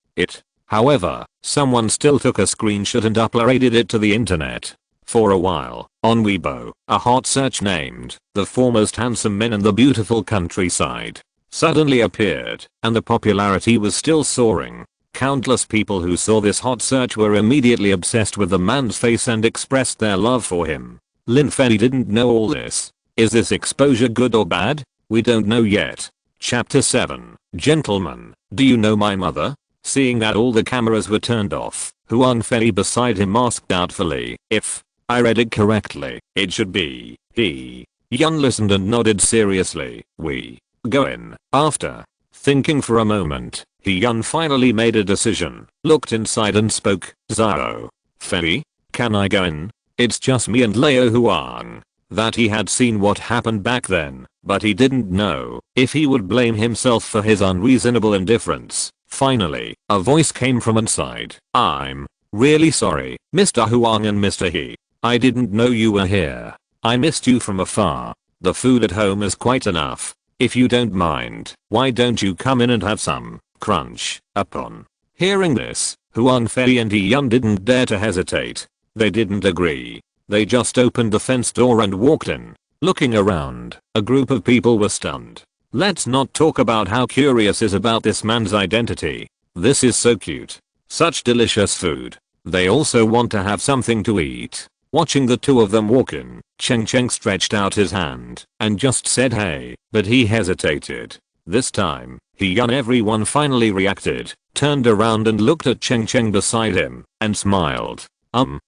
However, someone still took a screenshot and uploaded it to the internet. For a while, on Weibo, a hot search named "the foremost handsome men in the beautiful countryside" suddenly appeared, and the popularity was still soaring. Countless people who saw this hot search were immediately obsessed with the man's face and expressed their love for him. Lin Fei didn't know all this. Is this exposure good or bad? We don't know yet. Chapter 7. Gentlemen, do you know my mother? Seeing that all the cameras were turned off, Huang Fei beside him asked doubtfully. If I read it correctly, it should be he. Yun listened and nodded seriously. We go in. After thinking for a moment, Yun finally made a decision, looked inside and spoke. Zhao Fei, can I go in? It's just me and Leo Huang. That he had seen what happened back then, but he didn't know if he would blame himself for his unreasonable indifference. Finally, a voice came from inside. I'm really sorry, Mr. Huang and Mr. He. I didn't know you were here. I missed you from afar. The food at home is quite enough. If you don't mind, why don't you come in and have some? Crunch. Upon hearing this, Huang Fei and Yun didn't dare to hesitate. They didn't agree. They just opened the fence door and walked in. Looking around, a group of people were stunned. Let's not talk about how curious is about this man's identity. This is so cute. Such delicious food. They also want to have something to eat. Watching the two of them walk in, Cheng Cheng stretched out his hand and just said hey, but he hesitated. This time, everyone finally reacted, turned around and looked at Cheng Cheng beside him, and smiled.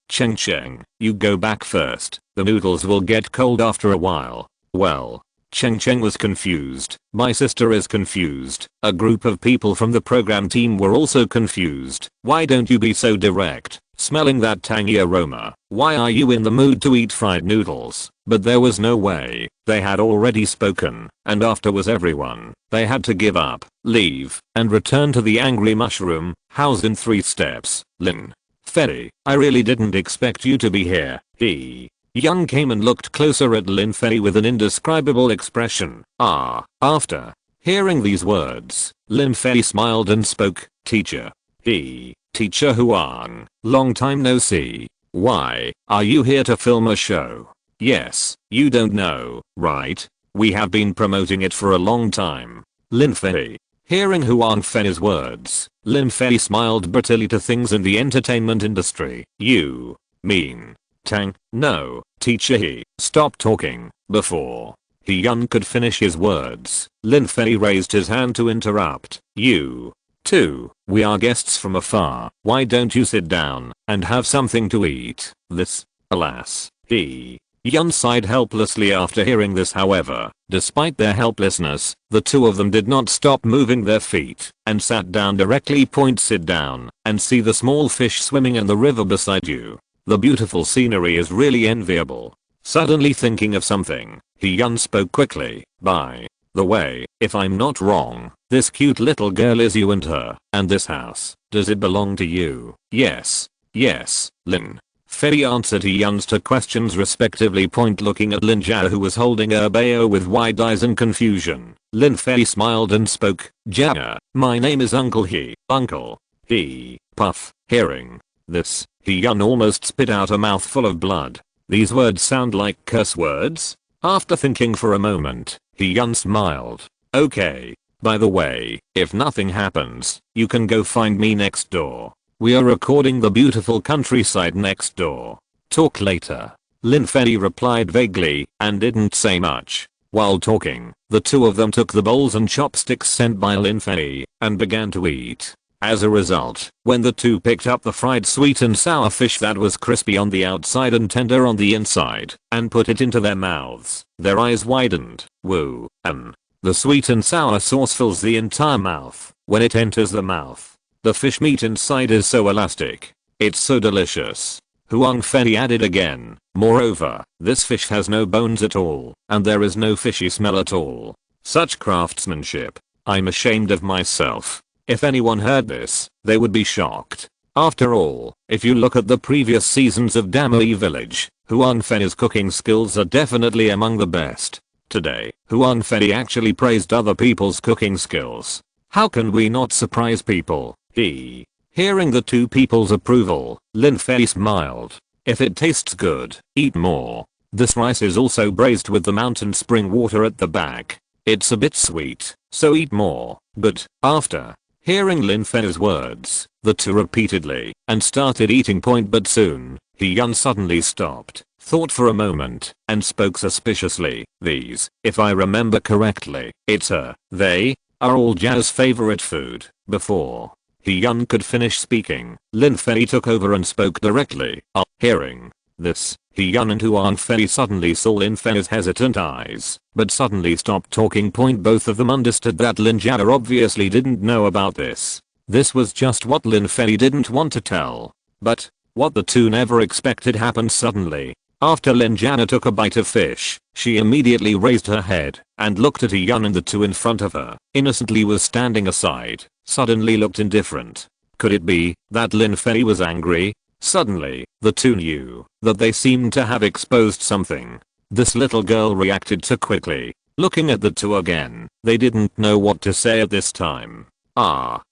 Cheng Cheng, you go back first, the noodles will get cold after a while. Well, Cheng Cheng was confused, my sister is confused, a group of people from the program team were also confused. Why don't you be so direct? Smelling that tangy aroma, why are you in the mood to eat fried noodles? But there was no way, they had already spoken, and after was everyone. They had to give up, leave, and return to the angry mushroom, housed in 3 steps. Lin Fei, I really didn't expect you to be here. He Young came and looked closer at Lin Fei with an indescribable expression. After hearing these words, Lin Fei smiled and spoke, teacher. Teacher Huang, long time no see. Why, are you here to film a show? Yes, you don't know, right? We have been promoting it for a long time. Lin Fei. Hearing Huang Fei's words, Lin Fei smiled bitterly to things in the entertainment industry. You mean Tang? No, teacher stop talking. Before Yun could finish his words, Lin Fei raised his hand to interrupt. You two, we are guests from afar. Why don't you sit down and have something to eat? This, alas, Yun sighed helplessly after hearing this. However, despite their helplessness, the two of them did not stop moving their feet and sat down directly. Sit down and see the small fish swimming in the river beside you. The beautiful scenery is really enviable. Suddenly thinking of something, Yun spoke quickly. By the way, if I'm not wrong, this cute little girl is you and her, and this house, does it belong to you? Yes. Yes, Lin Fei answered Yun's 2 questions respectively. Looking at Lin Jia, who was holding a bao with wide eyes in confusion, Lin Fei smiled and spoke. Jia, my name is Uncle He. Uncle. Puff. Hearing this, Yun almost spit out a mouthful of blood. These words sound like curse words? After thinking for a moment, Yun smiled. Okay. By the way, if nothing happens, you can go find me next door. We are recording the beautiful countryside next door. Talk later. Lin Fei replied vaguely and didn't say much. While talking, the two of them took the bowls and chopsticks sent by Lin Fei and began to eat. As a result, when the two picked up the fried sweet and sour fish that was crispy on the outside and tender on the inside and put it into their mouths, their eyes widened. Woo. The sweet and sour sauce fills the entire mouth. When it enters the mouth, the fish meat inside is so elastic. It's so delicious. Huang Fei added again. Moreover, this fish has no bones at all, and there is no fishy smell at all. Such craftsmanship. I'm ashamed of myself. If anyone heard this, they would be shocked. After all, if you look at the previous seasons of Damoi Village, Huang Fei's cooking skills are definitely among the best. Today, Huang Fei actually praised other people's cooking skills. How can we not surprise people? Hearing the two people's approval, Lin Fei smiled. If it tastes good, eat more. This rice is also braised with the mountain spring water at the back. It's a bit sweet, so eat more. But, after hearing Lin Fei's words, the two repeatedly and started eating. But soon, Yun suddenly stopped, thought for a moment, and spoke suspiciously. These, if I remember correctly, they are all Jia's favorite food. Before Yun could finish speaking, Lin Fei took over and spoke directly. Hearing this, Yun and Huang Fei suddenly saw Lin Fei's hesitant eyes, but suddenly stopped talking. Both of them understood that Lin Jia obviously didn't know about this. This was just what Lin Fei didn't want to tell. But what the two never expected happened suddenly. After Lin Jia took a bite of fish, she immediately raised her head and looked at Yun, and the two in front of her innocently was standing aside, suddenly looked indifferent. Could it be that Lin Fei was angry? Suddenly, the two knew that they seemed to have exposed something. This little girl reacted too quickly. Looking at the two again, they didn't know what to say at this time.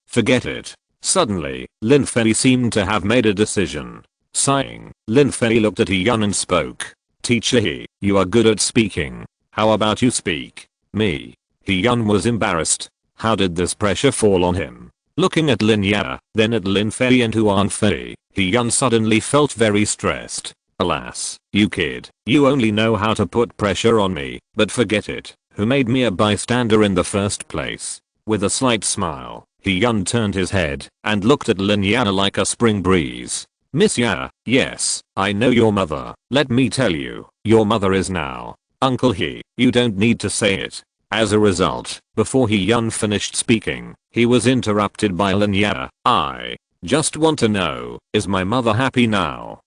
Forget it. Suddenly, Lin Fei seemed to have made a decision. Sighing, Lin Fei looked at Yun and spoke. Teacher you are good at speaking. How about you speak? Me. Yun was embarrassed. How did this pressure fall on him? Looking at Lin Ya, then at Lin Fei and Huan Fei, Yun suddenly felt very stressed. Alas, you kid, you only know how to put pressure on me, but forget it. Who made me a bystander in the first place? With a slight smile, Yun turned his head and looked at Lin Ya like a spring breeze. Miss Ya, yes, I know your mother. Let me tell you, your mother is now Uncle He. You don't need to say it. As a result, before Yun finished speaking, he was interrupted by Lin Ya. I just want to know, is my mother happy now?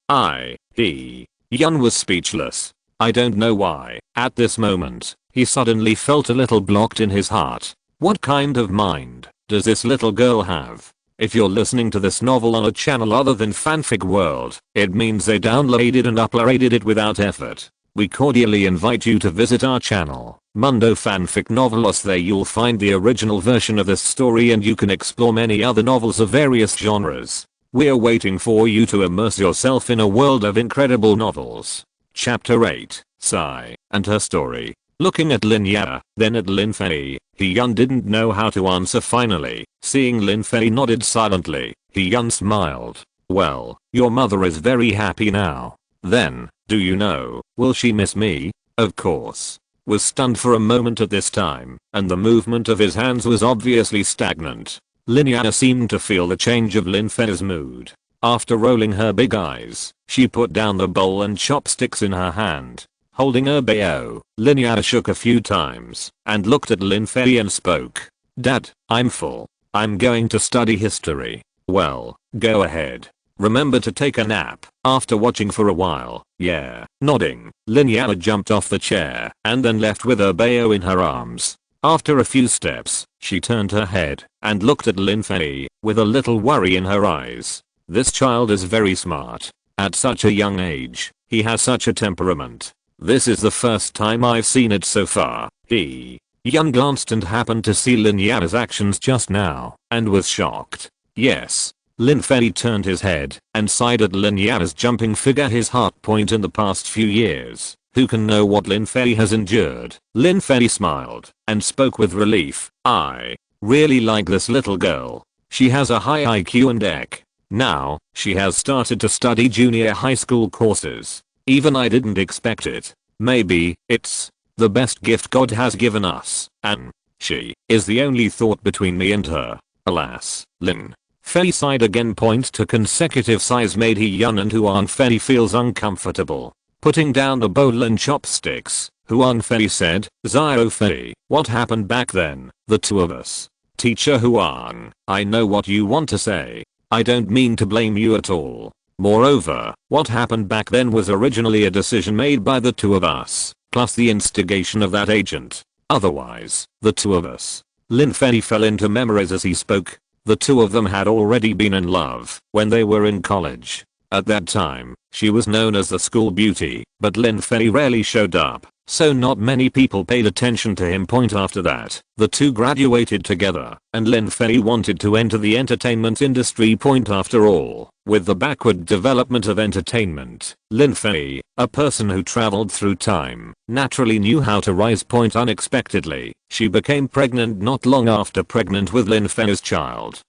Yun was speechless. I don't know why. At this moment, he suddenly felt a little blocked in his heart. What kind of mind does this little girl have? If you're listening to this novel on a channel other than Fanfic World, it means they downloaded and uploaded it without effort. We cordially invite you to visit our channel, Mundo Fanfic Novelos. There you'll find the original version of this story and you can explore many other novels of various genres. We're waiting for you to immerse yourself in a world of incredible novels. Chapter 8, Sai and her story. Looking at Lin Ya, then at Lin Fei, Yun didn't know how to answer. Finally, seeing Lin Fei nodded silently, Yun smiled. Well, your mother is very happy now. Then, do you know, will she miss me? Of course. Was stunned for a moment at this time, and the movement of his hands was obviously stagnant. Lin Ya seemed to feel the change of Lin Fei's mood. After rolling her big eyes, she put down the bowl and chopsticks in her hand. Holding her bao, Lin Ya shook a few times, and looked at Lin Fei and spoke. Dad, I'm full. I'm going to study history. Well, go ahead. Remember to take a nap. After watching for a while, yeah, nodding, Lin Ya jumped off the chair and then left with her bao in her arms. After a few steps, she turned her head and looked at Lin Fei with a little worry in her eyes. This child is very smart. At such a young age, he has such a temperament. This is the first time I've seen it so far. Yun glanced and happened to see Lin Ya's actions just now and was shocked. Yes. Lin Fei turned his head and sighed at Lin Ya's jumping figure, his heart point in the past few years. Who can know what Lin Fei has endured? Lin Fei smiled and spoke with relief. I really like this little girl. She has a high IQ and EQ. Now, she has started to study junior high school courses. Even I didn't expect it. Maybe it's the best gift God has given us, and she is the only thought between me and her. Alas, Lin Fei sighed again. Point to consecutive sighs made Yun and Huan Fei feels uncomfortable. Putting down the bowl and chopsticks, Huan Fei said, Xiao Fei, what happened back then? The two of us. Teacher Huan, I know what you want to say. I don't mean to blame you at all. Moreover, what happened back then was originally a decision made by the two of us, plus the instigation of that agent. Otherwise, the two of us. Lin Fei fell into memories as he spoke. The two of them had already been in love when they were in college. At that time, she was known as the school beauty, but Lin Fei rarely showed up, so not many people paid attention to him. Point after that, the two graduated together, and Lin Fei wanted to enter the entertainment industry. Point after all, with the backward development of entertainment, Lin Fei, a person who traveled through time, naturally knew how to rise. Point unexpectedly, she became pregnant not long after, pregnant with Lin Fei's child.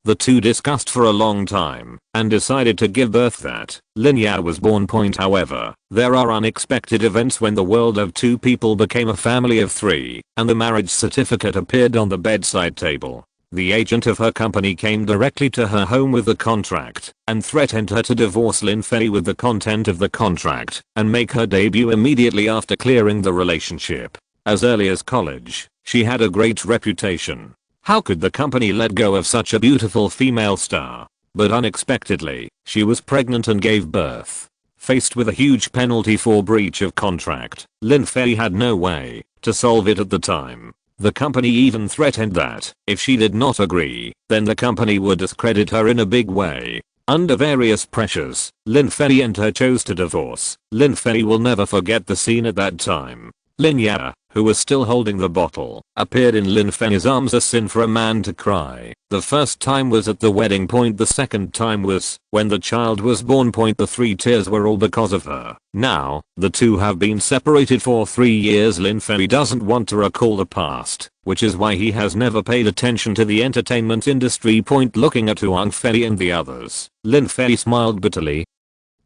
The two discussed for a long time and decided to give birth. That Lin Ya was born. Point however, there are unexpected events when the world of two people became a family of three, and the marriage certificate appeared on the bedside table. The agent of her company came directly to her home with the contract and threatened her to divorce Lin Fei with the content of the contract and make her debut immediately after clearing the relationship. As early as college, she had a great reputation. How could the company let go of such a beautiful female star? But unexpectedly, she was pregnant and gave birth. Faced with a huge penalty for breach of contract, Lin Fei had no way to solve it at the time. The company even threatened that if she did not agree, then the company would discredit her in a big way. Under various pressures, Lin Fei and her chose to divorce. Lin Fei will never forget the scene at that time. Lin Ya, who was still holding the bottle, appeared in Lin Fei's arms, a sin for a man to cry. The first time was at the wedding. The second time was when the child was born. The 3 tears were all because of her. Now, the two have been separated for 3 years. Lin Fei doesn't want to recall the past, which is why he has never paid attention to the entertainment industry. Looking at Huang Fei and the others, Lin Fei smiled bitterly,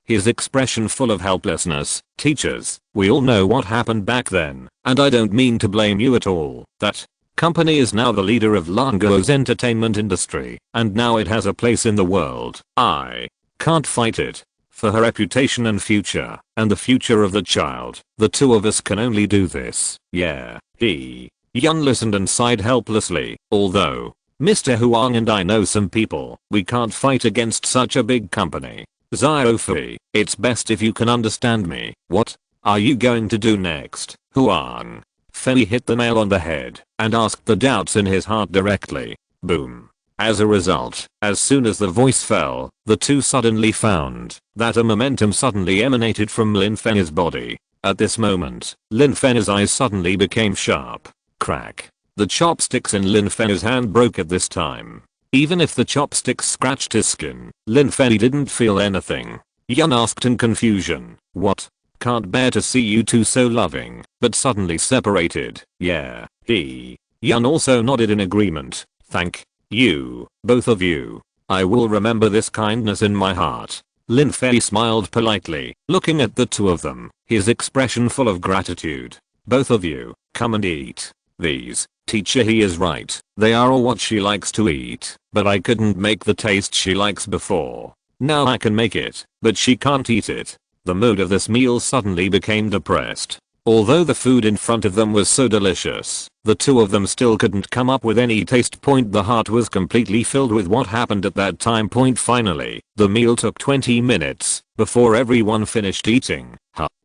his expression full of helplessness. Teachers, we all know what happened back then, and I don't mean to blame you at all. That company is now the leader of Languo's entertainment industry, and now it has a place in the world. I can't fight it. For her reputation and future, and the future of the child, the two of us can only do this. Yeah. Yun listened and sighed helplessly. Although, Mr. Huang and I know some people, we can't fight against such a big company. SYNOPSIS, it's best if you can understand me. What are you going to do next? Huang Fei hit the nail on the head and asked the doubts in his heart directly. Boom. As a result, as soon as the voice fell, the two suddenly found that a momentum suddenly emanated from Lin Fei's body. At this moment, Lin Fei's eyes suddenly became sharp. Crack. The chopsticks in Lin Fei's hand broke at this time. Even if the chopsticks scratched his skin, Lin Fei didn't feel anything. Yun asked in confusion, what? Can't bear to see you two so loving, but suddenly separated. Yeah. Yun also nodded in agreement. Thank you, both of you. I will remember this kindness in my heart. Lin Fei smiled politely, looking at the two of them, his expression full of gratitude. Both of you, come and eat these. Teacher, he is right. They are all what she likes to eat, but I couldn't make the taste she likes before. Now I can make it, but she can't eat it. The mood of this meal suddenly became depressed. Although the food in front of them was so delicious, the two of them still couldn't come up with any taste. The heart was completely filled with what happened at that time. Finally, the meal took 20 minutes before everyone finished eating.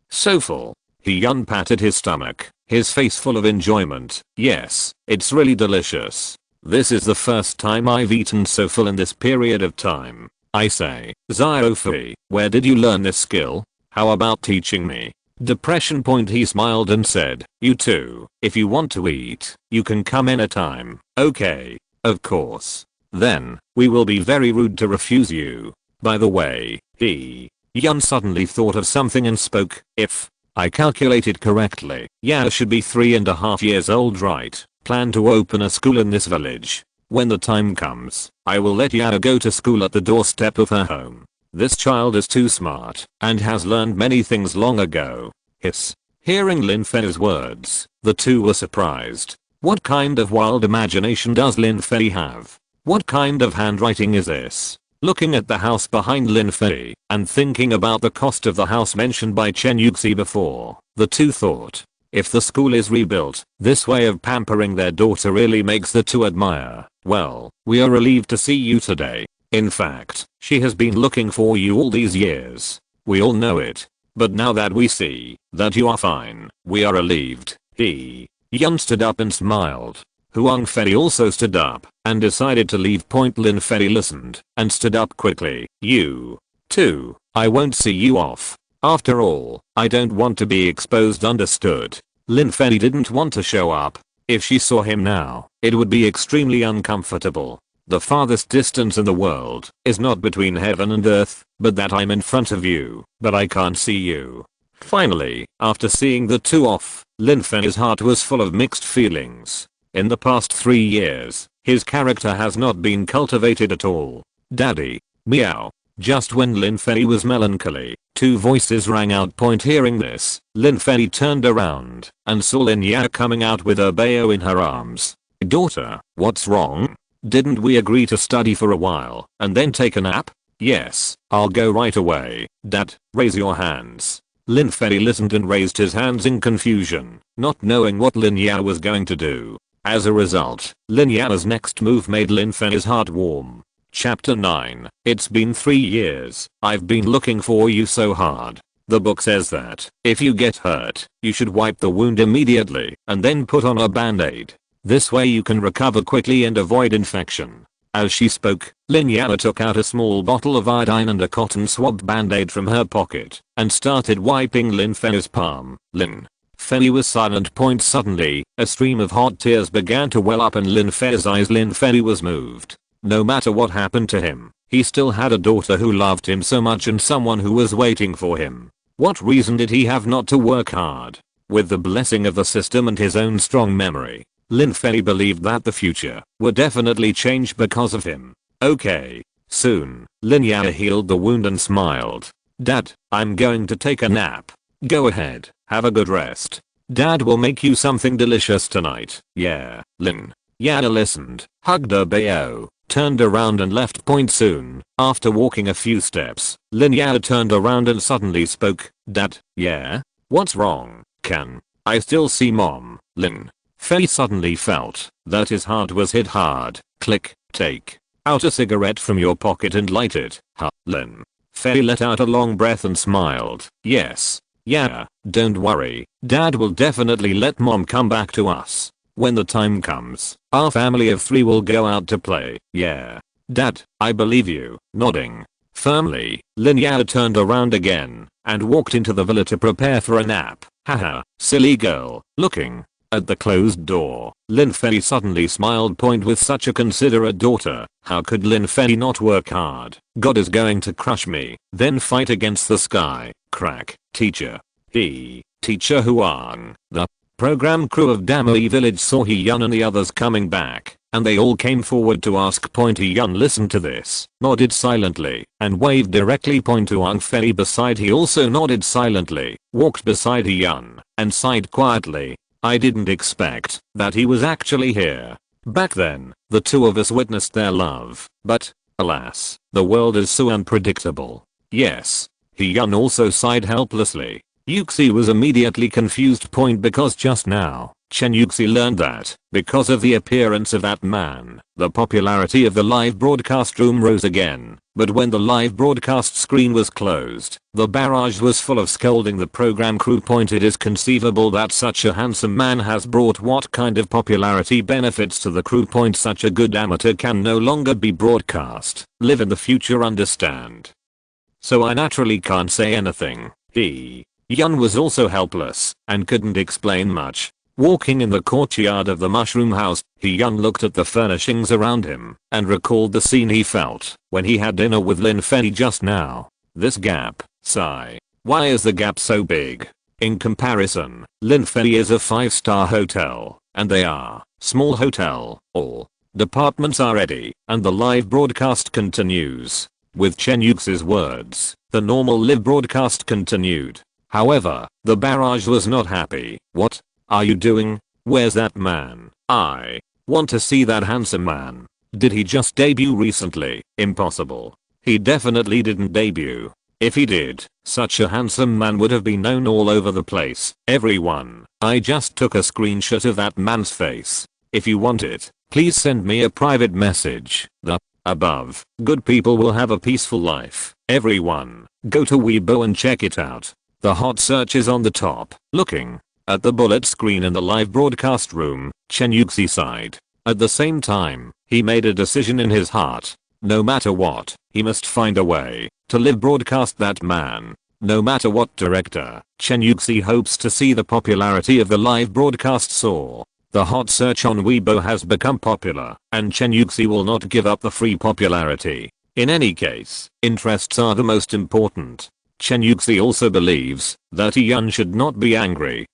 So full. Yun patted his stomach, his face full of enjoyment. Yes, it's really delicious. This is the first time I've eaten so full in this period of time. I say, SYNOPSIS, where did you learn this skill? How about teaching me? Depression. He smiled and said, you too, if you want to eat, you can come anytime. Okay, of course. Then, we will be very rude to refuse you. By the way, Yun suddenly thought of something and spoke, if I calculated correctly, Ya should be 3.5 years old, right? Plan to open a school in this village. When the time comes, I will let Ya go to school at the doorstep of her home. This child is too smart and has learned many things long ago. Hiss. Hearing Lin Fei's words, the two were surprised. What kind of wild imagination does Lin Fei have? What kind of handwriting is this? Looking at the house behind Lin Fei and thinking about the cost of the house mentioned by Chen Yuxi before, the two thought, if the school is rebuilt, this way of pampering their daughter really makes the two admire. Well, we are relieved to see you today. In fact, she has been looking for you all these years. We all know it. But now that we see that you are fine, we are relieved. Yun stood up and smiled. Huang Fei also stood up and decided to leave. Lin Fei listened and stood up quickly. You too, I won't see you off. After all, I don't want to be exposed, understood? Lin Fei didn't want to show up. If she saw him now, it would be extremely uncomfortable. The farthest distance in the world is not between heaven and earth, but that I'm in front of you, but I can't see you. Finally, after seeing the two off, Lin Fei's heart was full of mixed feelings. In the past 3 years, his character has not been cultivated at all. Daddy, meow. Just when Lin Fei was melancholy, two voices rang out. Hearing this, Lin Fei turned around and saw Lin Ya coming out with her bao in her arms. Daughter, what's wrong? Didn't we agree to study for a while and then take a nap? Yes, I'll go right away. Dad, raise your hands. Lin Fei listened and raised his hands in confusion, not knowing what Lin Ya was going to do. As a result, Lin Ya's next move made Lin Fei's heart warm. Chapter 9. It's been 3 years. I've been looking for you so hard. The book says that if you get hurt, you should wipe the wound immediately and then put on a band-aid. This way you can recover quickly and avoid infection. As she spoke, Lin Ya took out a small bottle of iodine and a cotton swab band-aid from her pocket and started wiping Lin Fei's palm. Lin Fei was silent. Suddenly, a stream of hot tears began to well up in Lin Fei's eyes. Lin Fei was moved. No matter what happened to him, he still had a daughter who loved him so much and someone who was waiting for him. What reason did he have not to work hard? With the blessing of the system and his own strong memory, Lin Fei believed that the future would definitely change because of him. Okay. Soon, Lin Yao healed the wound and smiled. Dad, I'm going to take a nap. Go ahead, have a good rest. Dad will make you something delicious tonight. Yeah, Lin Yao listened, hugged her Bao, turned around and left. Soon, after walking a few steps, Lin Yao turned around and suddenly spoke. Dad, yeah? What's wrong? Can I still see Mom? Lin Fei suddenly felt that his heart was hit hard. Click, take out a cigarette from your pocket and light it. Lin Fei let out a long breath and smiled. Yes. Yeah, don't worry. Dad will definitely let Mom come back to us. When the time comes, our family of 3 will go out to play. Yeah. Dad, I believe you. Nodding firmly, Lin Yao turned around again and walked into the villa to prepare for a nap. Haha, silly girl. Looking at the closed door, Lin Fei suddenly smiled. With such a considerate daughter, how could Lin Fei not work hard? God is going to crush me, then fight against the sky. Crack. Teacher. Teacher Huang. The program crew of Damoi village saw He Yun and the others coming back, and they all came forward to ask. He Yun listened to this, nodded silently, and waved directly. Huang Fei beside he also nodded silently, walked beside He Yun, and sighed quietly. I didn't expect that he was actually here. Back then, the two of us witnessed their love, but, alas, the world is so unpredictable. Yes. He Yun also sighed helplessly. Yuxi was immediately confused. Because just now, Chen Yuxi learned that, because of the appearance of that man, the popularity of the live broadcast room rose again. But when the live broadcast screen was closed, the barrage was full of scolding the program crew. It is conceivable that such a handsome man has brought what kind of popularity benefits to the crew. Such a good amateur can no longer be broadcast. Live in the future, understand? So I naturally can't say anything. He Yun was also helpless and couldn't explain much. Walking in the courtyard of the mushroom house, He Yun looked at the furnishings around him and recalled the scene he felt when he had dinner with Lin Fei just now. This gap, sigh. Why is the gap so big? In comparison, Lin Fei is a 5-star hotel, and they are small hotel. All departments are ready, and the live broadcast continues. With Chen Yuxi's words, the normal live broadcast continued. However, the barrage was not happy. What are you doing? Where's that man? I want to see that handsome man. Did he just debut recently? Impossible. He definitely didn't debut. If he did, such a handsome man would have been known all over the place. Everyone, I just took a screenshot of that man's face. If you want it, please send me a private message. The above. Good people will have a peaceful life. Everyone, go to Weibo and check it out. The hot search is on the top. Looking at the bullet screen in the live broadcast room, Chen Yuxi sighed. At the same time, he made a decision in his heart. No matter what, he must find a way to live broadcast that man. No matter what director, Chen Yuxi hopes to see the popularity of the live broadcast soar. The hot search on Weibo has become popular, and Chen Yuxi will not give up the free popularity. In any case, interests are the most important. Chen Yuxi also believes that He Yun should not be angry.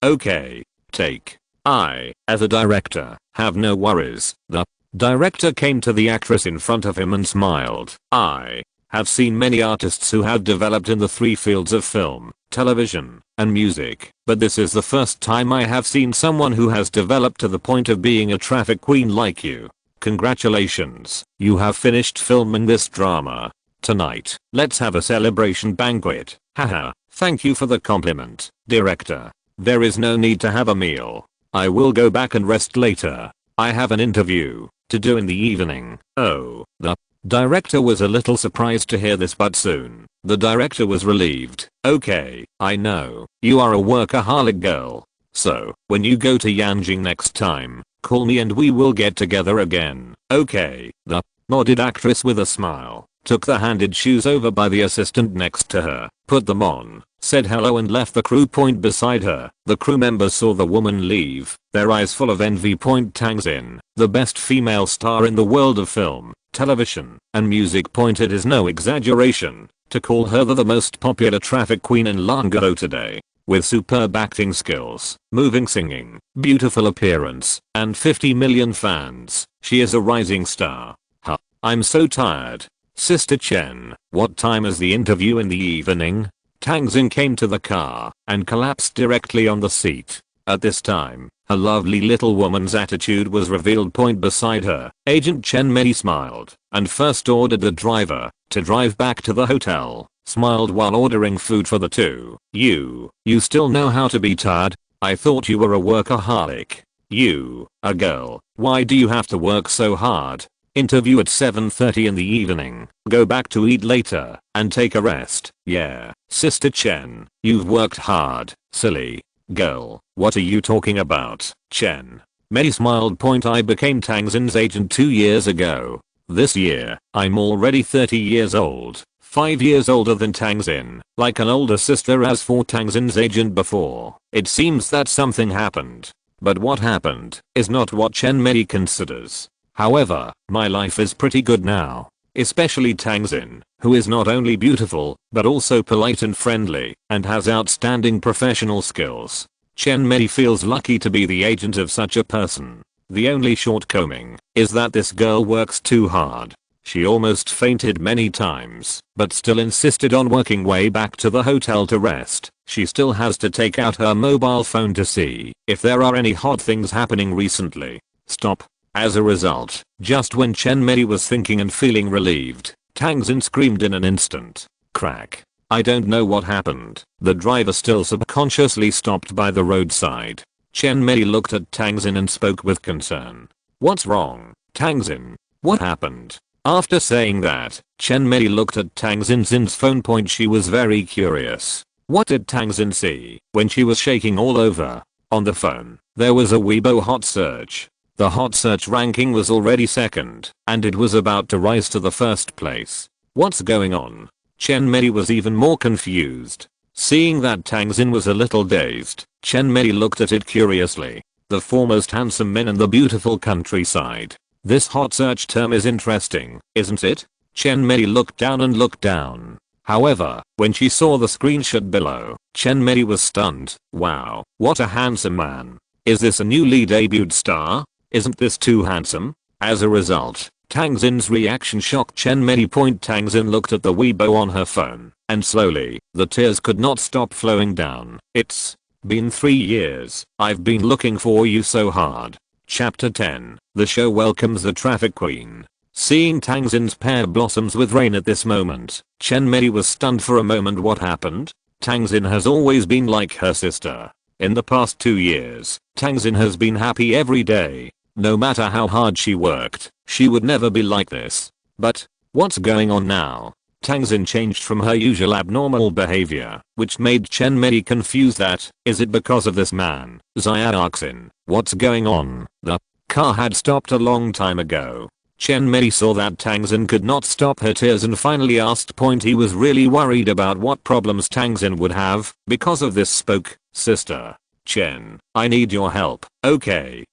Okay. Take. I, as a director, have no worries. The director came to the actress in front of him and smiled. I have seen many artists who have developed in the 3 fields of film, television, and music, but this is the first time I have seen someone who has developed to the point of being a traffic queen like you. Congratulations, you have finished filming this drama. Tonight, let's have a celebration banquet. Haha, thank you for the compliment, director. There is no need to have a meal. I will go back and rest later. I have an interview to do in the evening. Oh, the director was a little surprised to hear this, but soon, the director was relieved. Okay, I know, you are a workaholic girl. So, when you go to Yanjing next time, call me and we will get together again. Okay, the nodded actress with a smile took the handed shoes over by the assistant next to her, put them on, said hello and left the crew point beside her. The crew members saw the woman leave, their eyes full of envy. Tang Xin, the best female star in the world of film, television, and music. It is no exaggeration to call her the most popular traffic queen in Langaro today. With superb acting skills, moving singing, beautiful appearance, and 50 million fans, she is a rising star. Huh. I'm so tired. Sister Chen, what time is the interview in the evening? Tang Xin came to the car and collapsed directly on the seat. At this time, her lovely little woman's attitude was revealed. Beside her, Agent Chen Mei smiled and first ordered the driver to drive back to the hotel. Smiled while ordering food for the two. You still know how to be tired? I thought you were a workaholic. You, a girl, why do you have to work so hard? Interview at 7:30 in the evening. Go back to eat later and take a rest. Yeah, Sister Chen, you've worked hard, silly girl. What are you talking about, Chen? Mei smiled. I became Tang Xin's agent 2 years ago. This year, I'm already 30 years old. 5 years older than Tang Xin, like an older sister. As for Tang Xin's agent before, it seems that something happened. But what happened is not what Chen Mei considers. However, my life is pretty good now. Especially Tang Xin, who is not only beautiful, but also polite and friendly, and has outstanding professional skills. Chen Mei feels lucky to be the agent of such a person. The only shortcoming is that this girl works too hard. She almost fainted many times, but still insisted on working way back to the hotel to rest. She still has to take out her mobile phone to see if there are any hot things happening recently. Stop. As a result, just when Chen Mei was thinking and feeling relieved, Tang Xin screamed in an instant. Crack. I don't know what happened. The driver still subconsciously stopped by the roadside. Chen Mei looked at Tang Xin and spoke with concern. What's wrong, Tang Xin? What happened? After saying that, Chen Mei looked at Tang Xin's phone. She was very curious. What did Tang Xin see when she was shaking all over? On the phone, there was a Weibo hot search. The hot search ranking was already second, and it was about to rise to the first place. What's going on? Chen Mei was even more confused. Seeing that Tang Xin was a little dazed, Chen Mei looked at it curiously. The foremost handsome men in the beautiful countryside. This hot search term is interesting, isn't it? Chen Mei looked down and looked down. However, when she saw the screenshot below, Chen Mei was stunned. Wow, what a handsome man. Is this a newly debuted star? Isn't this too handsome? As a result, Tang Xin's reaction shocked Chen Mei. Tang Xin looked at the Weibo on her phone, and slowly, the tears could not stop flowing down. It's been 3 years. I've been looking for you so hard. Chapter 10. The show welcomes the traffic queen. Seeing Tang Xin's pear blossoms with rain at this moment, Chen Mei was stunned for a moment. What happened? Tang Xin has always been like her sister. In the past 2 years, Tang Xin has been happy every day. No matter how hard she worked, she would never be like this. But, what's going on now? Tang Xin changed from her usual abnormal behavior, which made Chen Mei confused. Is it because of this man, Xiaoxin? What's going on? The car had stopped a long time ago. Chen Mei saw that Tang Xin could not stop her tears and finally asked. He was really worried about what problems Tang Xin would have because of this. Spoke, sister Chen, I need your help. Okay.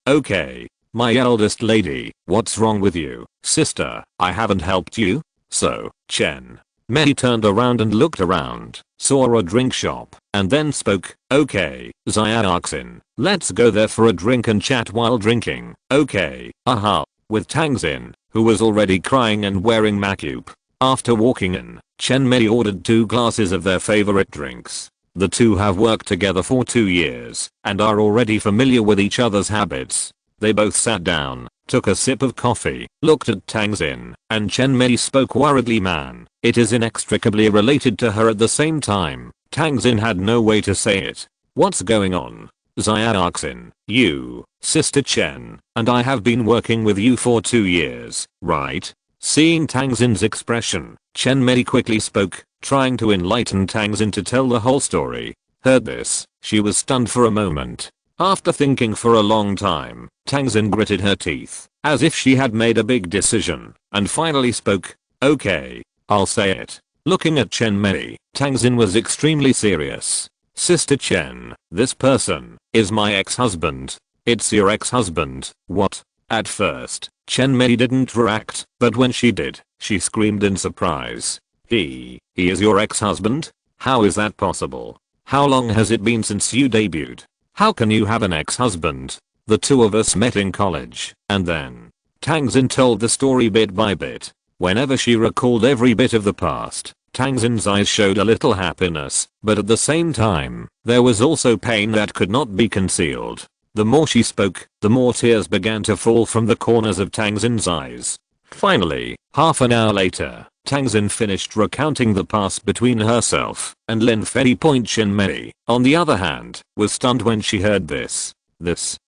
My eldest lady, what's wrong with you, sister? I haven't helped you? So, Chen Mei turned around and looked around, saw a drink shop, and then spoke. Okay, Xiaoxin, let's go there for a drink and chat while drinking. Okay, haha. With Tang Xin, who was already crying and wearing makeup. After walking in, Chen Mei ordered 2 glasses of their favorite drinks. The two have worked together for 2 years, and are already familiar with each other's habits. They both sat down, took a sip of coffee, looked at Tang Xin, and Chen Mei spoke worriedly. Man, it is inextricably related to her at the same time. Tang Xin had no way to say it. What's going on? Xiaoxin, you, sister Chen, and I have been working with you for 2 years, right? Seeing Tang Xin's expression, Chen Mei quickly spoke, trying to enlighten Tang Xin to tell the whole story. Heard this, she was stunned for a moment. After thinking for a long time, Tang Xin gritted her teeth, as if she had made a big decision, and finally spoke. Okay, I'll say it. Looking at Chen Mei, Tangzin was extremely serious. Sister Chen, this person is my ex-husband. It's your ex-husband. What? At first, Chen Mei didn't react, but when she did, she screamed in surprise. He is your ex-husband? How is that possible? How long has it been since you debuted? How can you have an ex-husband? The two of us met in college, and then. Tangzin told the story bit by bit. Whenever she recalled every bit of the past, Tangzin's eyes showed a little happiness, but at the same time, there was also pain that could not be concealed. The more she spoke, the more tears began to fall from the corners of Tangzin's eyes. Finally, half an hour later, Tangzin finished recounting the past between herself and Lin Fei. Chen Mei, on the other hand, was stunned when she heard this.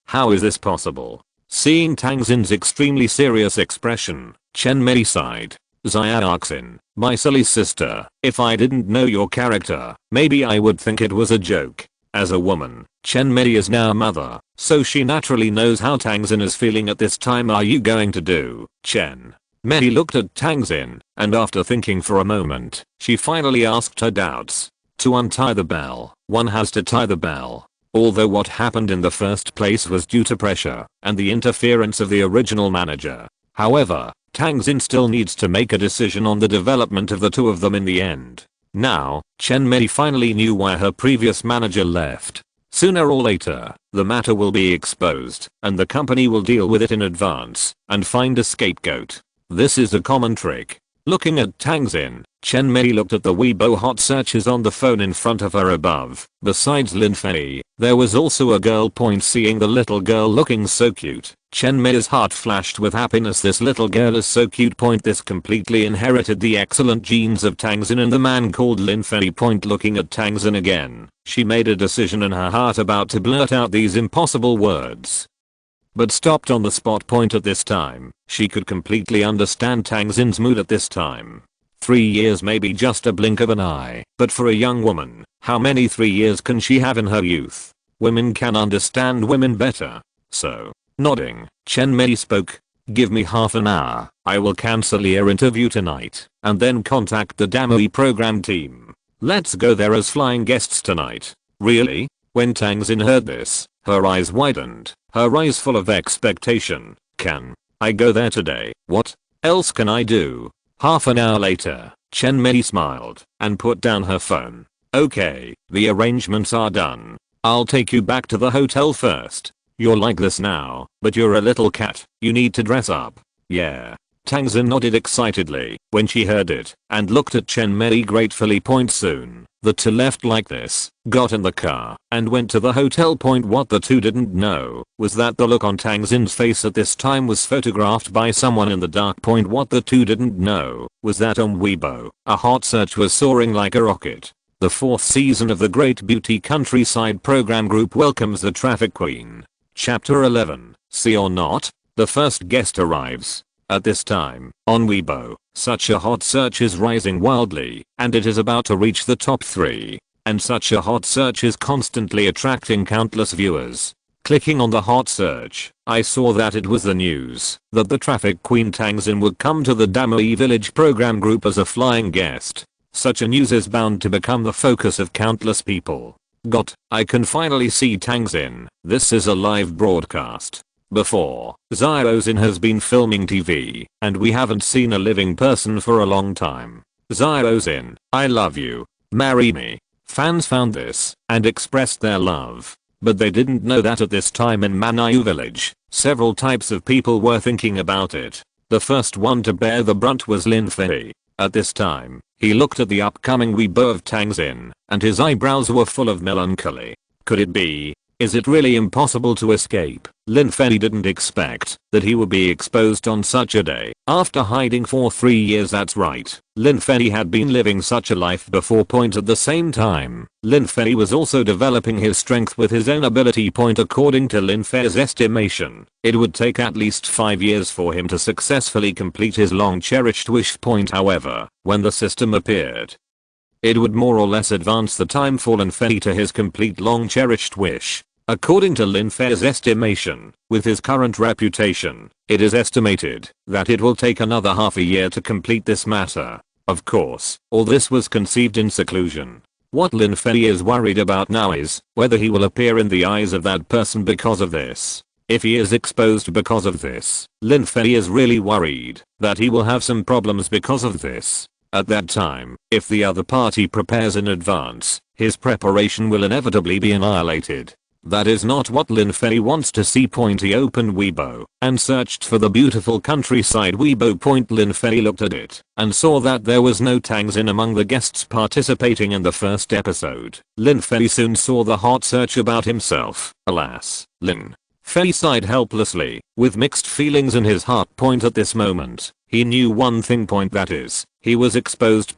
How is this possible? Seeing Tangzin's extremely serious expression, Chen Mei sighed. Xiaoxin, my silly sister, if I didn't know your character, maybe I would think it was a joke. As a woman, Chen Mei is now a mother, so she naturally knows how Tangzin is feeling at this time. Are you going to do? Chen Mei looked at Tangzin, and after thinking for a moment, she finally asked her doubts. To untie the bell, one has to tie the bell. Although what happened in the first place was due to pressure and the interference of the original manager. However, Tangzin still needs to make a decision on the development of the two of them in the end. Now, Chen Mei finally knew why her previous manager left. Sooner or later, the matter will be exposed, and the company will deal with it in advance and find a scapegoat. This is a common trick. Looking at Tangzin, Chen Mei looked at the Weibo hot searches on the phone in front of her above. Besides Lin Fei, there was also a girl. Seeing the little girl looking so cute, Chen Mei's heart flashed with happiness. This little girl is so cute. This completely inherited the excellent genes of Tangzin and the man called Lin Fei. Looking at Tangzin again, she made a decision in her heart about to blurt out these impossible words. But stopped on the spot. At this time, she could completely understand Tangzin's mood at this time. 3 years may be just a blink of an eye, but for a young woman, how many 3 years can she have in her youth? Women can understand women better. So, nodding, Chen Mei spoke. Give me half an hour, I will cancel your interview tonight, and then contact the Damui program team. Let's go there as flying guests tonight. Really? When Tangzin heard this, her eyes widened, her eyes full of expectation. Can I go there today? What else can I do? Half an hour later, Chen Mei smiled and put down her phone. Okay, the arrangements are done. I'll take you back to the hotel first. You're like this now, but you're a little cat. You need to dress up. Yeah. Tangzin nodded excitedly when she heard it and looked at Chen Mei gratefully. Soon, the two left like this, got in the car, and went to the hotel. What the two didn't know was that the look on Tangzin's face at this time was photographed by someone in the dark. What the two didn't know was that on Weibo, a hot search was soaring like a rocket. The 4th season of the Great Beauty Countryside program group welcomes the Traffic Queen. Chapter 11, See or Not? The first guest arrives. At this time, on Weibo, such a hot search is rising wildly, and it is about to reach the top 3. And such a hot search is constantly attracting countless viewers. Clicking on the hot search, I saw that it was the news that the Traffic Queen Tangzin would come to the Damui Village program group as a flying guest. Such a news is bound to become the focus of countless people. I can finally see Tangzin. This is a live broadcast. Before, Xiaoxin has been filming TV, and we haven't seen a living person for a long time. Xiaoxin, I love you. Marry me. Fans found this and expressed their love. But they didn't know that at this time in Manayu Village, several types of people were thinking about it. The first one to bear the brunt was Lin Fei. At this time, he looked at the upcoming Weibo of Tangzin, and his eyebrows were full of melancholy. Could it be? Is it really impossible to escape? Lin Fei didn't expect that he would be exposed on such a day. After hiding for 3 years, that's right. Lin Fei had been living such a life before. At the same time, Lin Fei was also developing his strength with his own ability. According to Lin Fei's estimation, it would take at least 5 years for him to successfully complete his long cherished wish. However, when the system appeared, it would more or less advance the time for Lin Fei to his complete long cherished wish. According to Lin Fei's estimation, with his current reputation, it is estimated that it will take another half a year to complete this matter. Of course, all this was conceived in seclusion. What Lin Fei is worried about now is whether he will appear in the eyes of that person because of this. If he is exposed because of this, Lin Fei is really worried that he will have some problems because of this. At that time, if the other party prepares in advance, his preparation will inevitably be annihilated. That is not what Lin Fei wants to see. He opened Weibo and searched for the beautiful countryside Weibo. Lin Fei looked at it and saw that there was no Tangxin among the guests participating in the first episode. Lin Fei soon saw the hot search about himself. Alas, Lin Fei sighed helplessly, with mixed feelings in his heart. At this moment, he knew one thing. That is, he was exposed.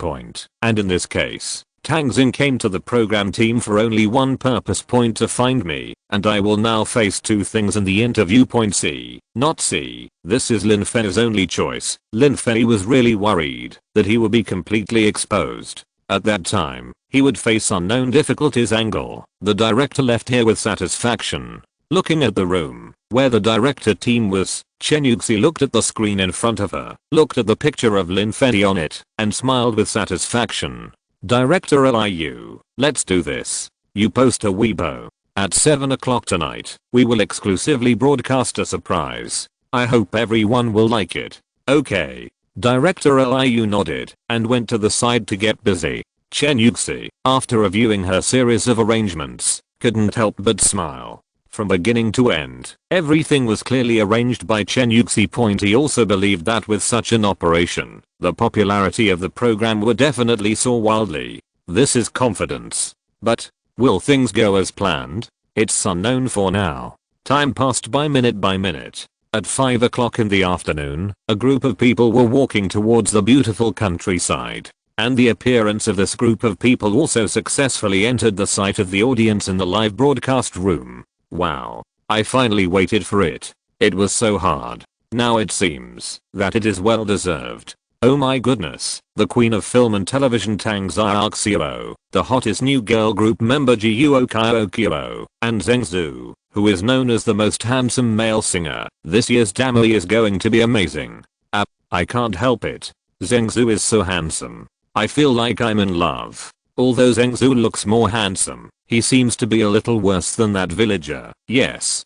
And in this case, Tangxin came to the program team for only one purpose. To find me, and I will now face two things in the interview. C, not C. This is Lin Fei's only choice. Lin Fei was really worried that he would be completely exposed. At that time, he would face unknown difficulties. Angle. The director left here with satisfaction. Looking at the room where the director team was, Chen Yuxi looked at the screen in front of her, looked at the picture of Lin Fei on it, and smiled with satisfaction. Director Liu, let's do this. You post a Weibo. At 7 o'clock tonight, we will exclusively broadcast a surprise. I hope everyone will like it. Okay. Director Liu nodded and went to the side to get busy. Chen Yuxi, after reviewing her series of arrangements, couldn't help but smile. From beginning to end, everything was clearly arranged by Chen Yuxi. He also believed that with such an operation, the popularity of the program would definitely soar wildly. This is confidence. But, will things go as planned? It's unknown for now. Time passed by minute. At 5 o'clock in the afternoon, a group of people were walking towards the beautiful countryside. And the appearance of this group of people also successfully entered the sight of the audience in the live broadcast room. Wow. I finally waited for it. It was so hard. Now it seems that it is well deserved. Oh my goodness, the queen of film and television Tang Xiaoxiao, the hottest new girl group member Jiuo Kaiokio, and Zheng Zhu, who is known as the most handsome male singer. This year's Damo is going to be amazing. I can't help it. Zheng Zhu is so handsome. I feel like I'm in love. Although Zheng Zhu looks more handsome, he seems to be a little worse than that villager. Yes.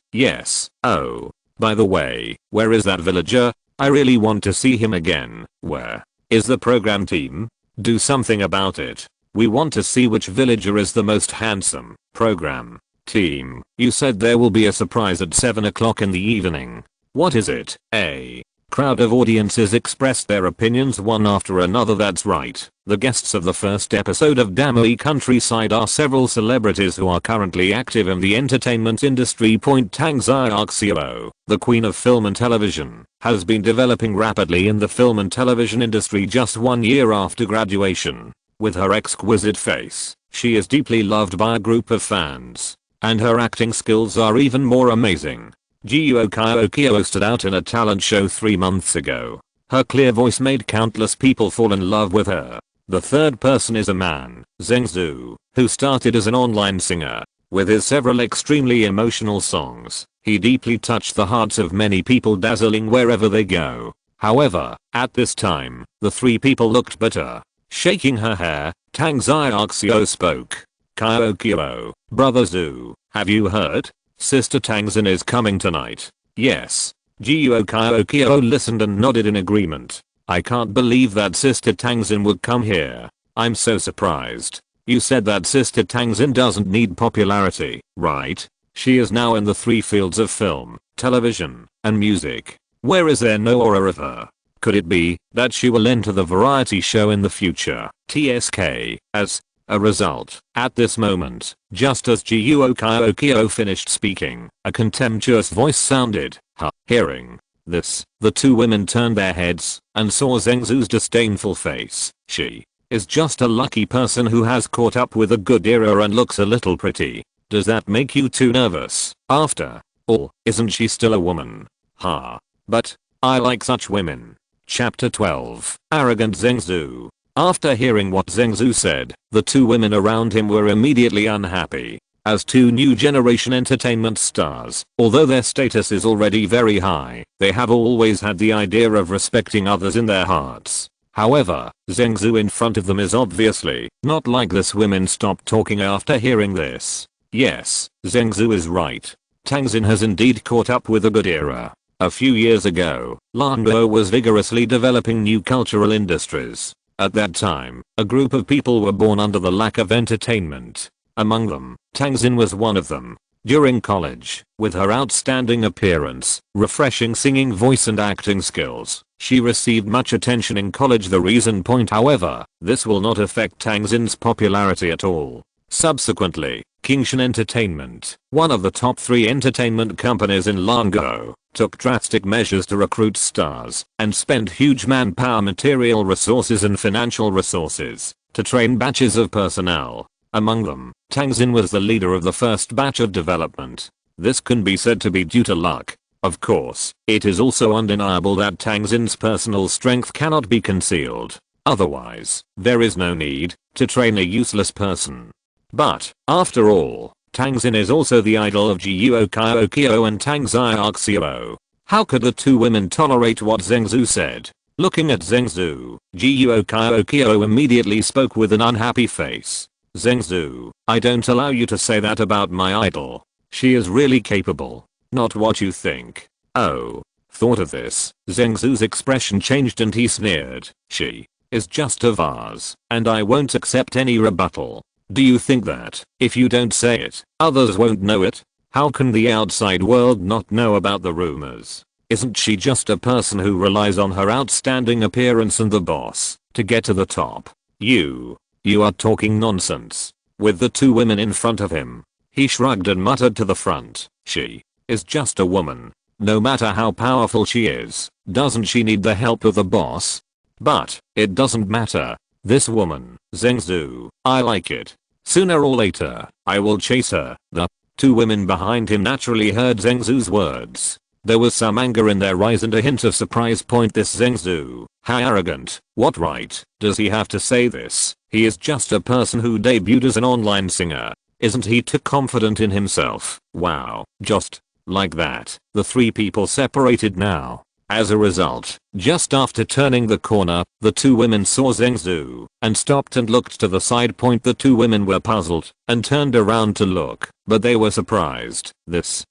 Oh. By the way, where is that villager? I really want to see him again. Where is the program team? Do something about it. We want to see which villager is the most handsome. Program team, you said there will be a surprise at 7 o'clock in the evening. What is it? A crowd of audiences expressed their opinions one after another. That's right. The guests of the first episode of Damoi Countryside are several celebrities who are currently active in the entertainment industry. Tang Xiaoxiao, the queen of film and television, has been developing rapidly in the film and television industry just 1 year after graduation. With her exquisite face, she is deeply loved by a group of fans. And her acting skills are even more amazing. Jiuo Kaiokio stood out in a talent show 3 months ago. Her clear voice made countless people fall in love with her. The third person is a man, Zheng Zhu, who started as an online singer. With his several extremely emotional songs, he deeply touched the hearts of many people, dazzling wherever they go. However, at this time, the three people looked better. Shaking her hair, Tang Xiaoxiao spoke. Kaiokio, brother Zhu, have you heard? Sister Tangxin is coming tonight. Yes. Jiuo Kaiokio listened and nodded in agreement. I can't believe that Sister Tangxin would come here. I'm so surprised. You said that Sister Tangxin doesn't need popularity, right? She is now in the 3 fields of film, television, and music. Where is there no aura of her? Could it be that she will enter the variety show in the future? TSK, as a result, at this moment, just as Jiuo Kaiokio finished speaking, a contemptuous voice sounded. Hearing this, the two women turned their heads and saw Zheng Zhu's disdainful face. She is just a lucky person who has caught up with a good era and looks a little pretty. Does that make you too nervous? After all, isn't she still a woman? But I like such women. Chapter 12. Arrogant Zheng Zhu. After hearing what Zheng Zhu said, the two women around him were immediately unhappy. As two new generation entertainment stars, although their status is already very high, they have always had the idea of respecting others in their hearts. However, Zhengzhu in front of them is obviously not like this. Women stopped talking after hearing this. Yes, Zhengzhu is right. Tang Xin has indeed caught up with a good era. A few years ago, Languo was vigorously developing new cultural industries. At that time, a group of people were born under the lack of entertainment. Among them, Tang Xin was one of them. During college, with her outstanding appearance, refreshing singing voice and acting skills, she received much attention in college. The reason point, however, this will not affect Tang Xin's popularity at all. Subsequently, Qingshan Entertainment, one of the top 3 entertainment companies in Languo, took drastic measures to recruit stars and spent huge manpower, material resources and financial resources to train batches of personnel. Among them, Tang Xin was the leader of the first batch of development. This can be said to be due to luck. Of course, it is also undeniable that Tang Xin's personal strength cannot be concealed. Otherwise, there is no need to train a useless person. But, after all, Tang Xin is also the idol of Jiuo Kaiokio and Tang Xiaoxiao. How could the two women tolerate what Zhengzhu said? Looking at Zhengzhu, Jiuo Kaiokio immediately spoke with an unhappy face. Zhengzhu, I don't allow you to say that about my idol. She is really capable. Not what you think. Oh. Thought of this, Zhengzhu's expression changed and he sneered. She is just a vase, and I won't accept any rebuttal. Do you think that, if you don't say it, others won't know it? How can the outside world not know about the rumors? Isn't she just a person who relies on her outstanding appearance and the boss to get to the top? You are talking nonsense. With the two women in front of him, he shrugged and muttered to the front. She is just a woman. No matter how powerful she is, doesn't she need the help of the boss? But, it doesn't matter. This woman, Zhengzhu, I like it. Sooner or later, I will chase her. The two women behind him naturally heard Zhengzhu's words. There was some anger in their eyes and a hint of surprise. This Zhengzhu, how arrogant. What right does he have to say this? He is just a person who debuted as an online singer. Isn't he too confident in himself? Wow, just like that, the three people separated now. As a result, just after turning the corner, the two women saw Zhengzhu and stopped and looked to the side. The two women were puzzled and turned around to look, but they were surprised. This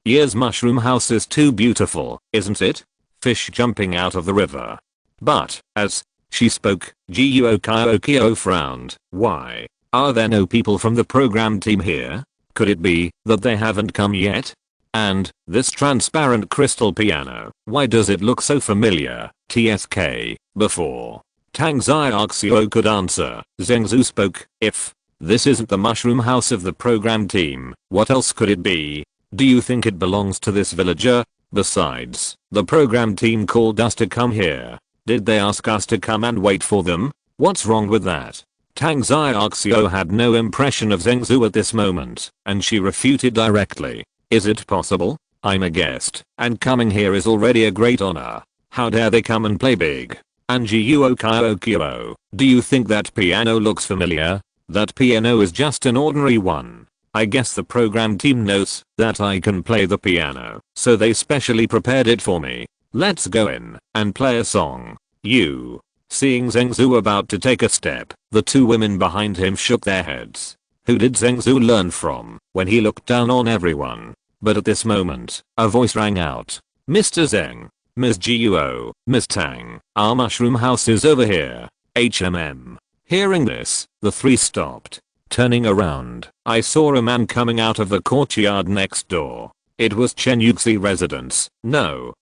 year's mushroom house is too beautiful, isn't it? Fish jumping out of the river. But, as she spoke, Jiuo Kaiokio frowned. Why? Are there no people from the program team here? Could it be that they haven't come yet? And, this transparent crystal piano, why does it look so familiar? TSK, before Tang Xiaoxiao could answer, Zhengzhu spoke. If this isn't the mushroom house of the program team, what else could it be? Do you think it belongs to this villager? Besides, the program team called us to come here. Did they ask us to come and wait for them? What's wrong with that? Tang Xiaoxiao had no impression of Zhengzhu at this moment, and she refuted directly. Is it possible? I'm a guest, and coming here is already a great honor. How dare they come and play big? And Jiuo Kaiokio, do you think that piano looks familiar? That piano is just an ordinary one. I guess the program team knows that I can play the piano, so they specially prepared it for me. Let's go in and play a song. You. Seeing Zhengzhu about to take a step, the two women behind him shook their heads. Who did Zhengzhu learn from when he looked down on everyone? But at this moment, a voice rang out. Mr. Zheng, Ms. Jiuo, Ms. Tang, our mushroom house is over here. HMM. Hearing this, the three stopped. Turning around, I saw a man coming out of the courtyard next door. It was Chen Yuxi residence. No,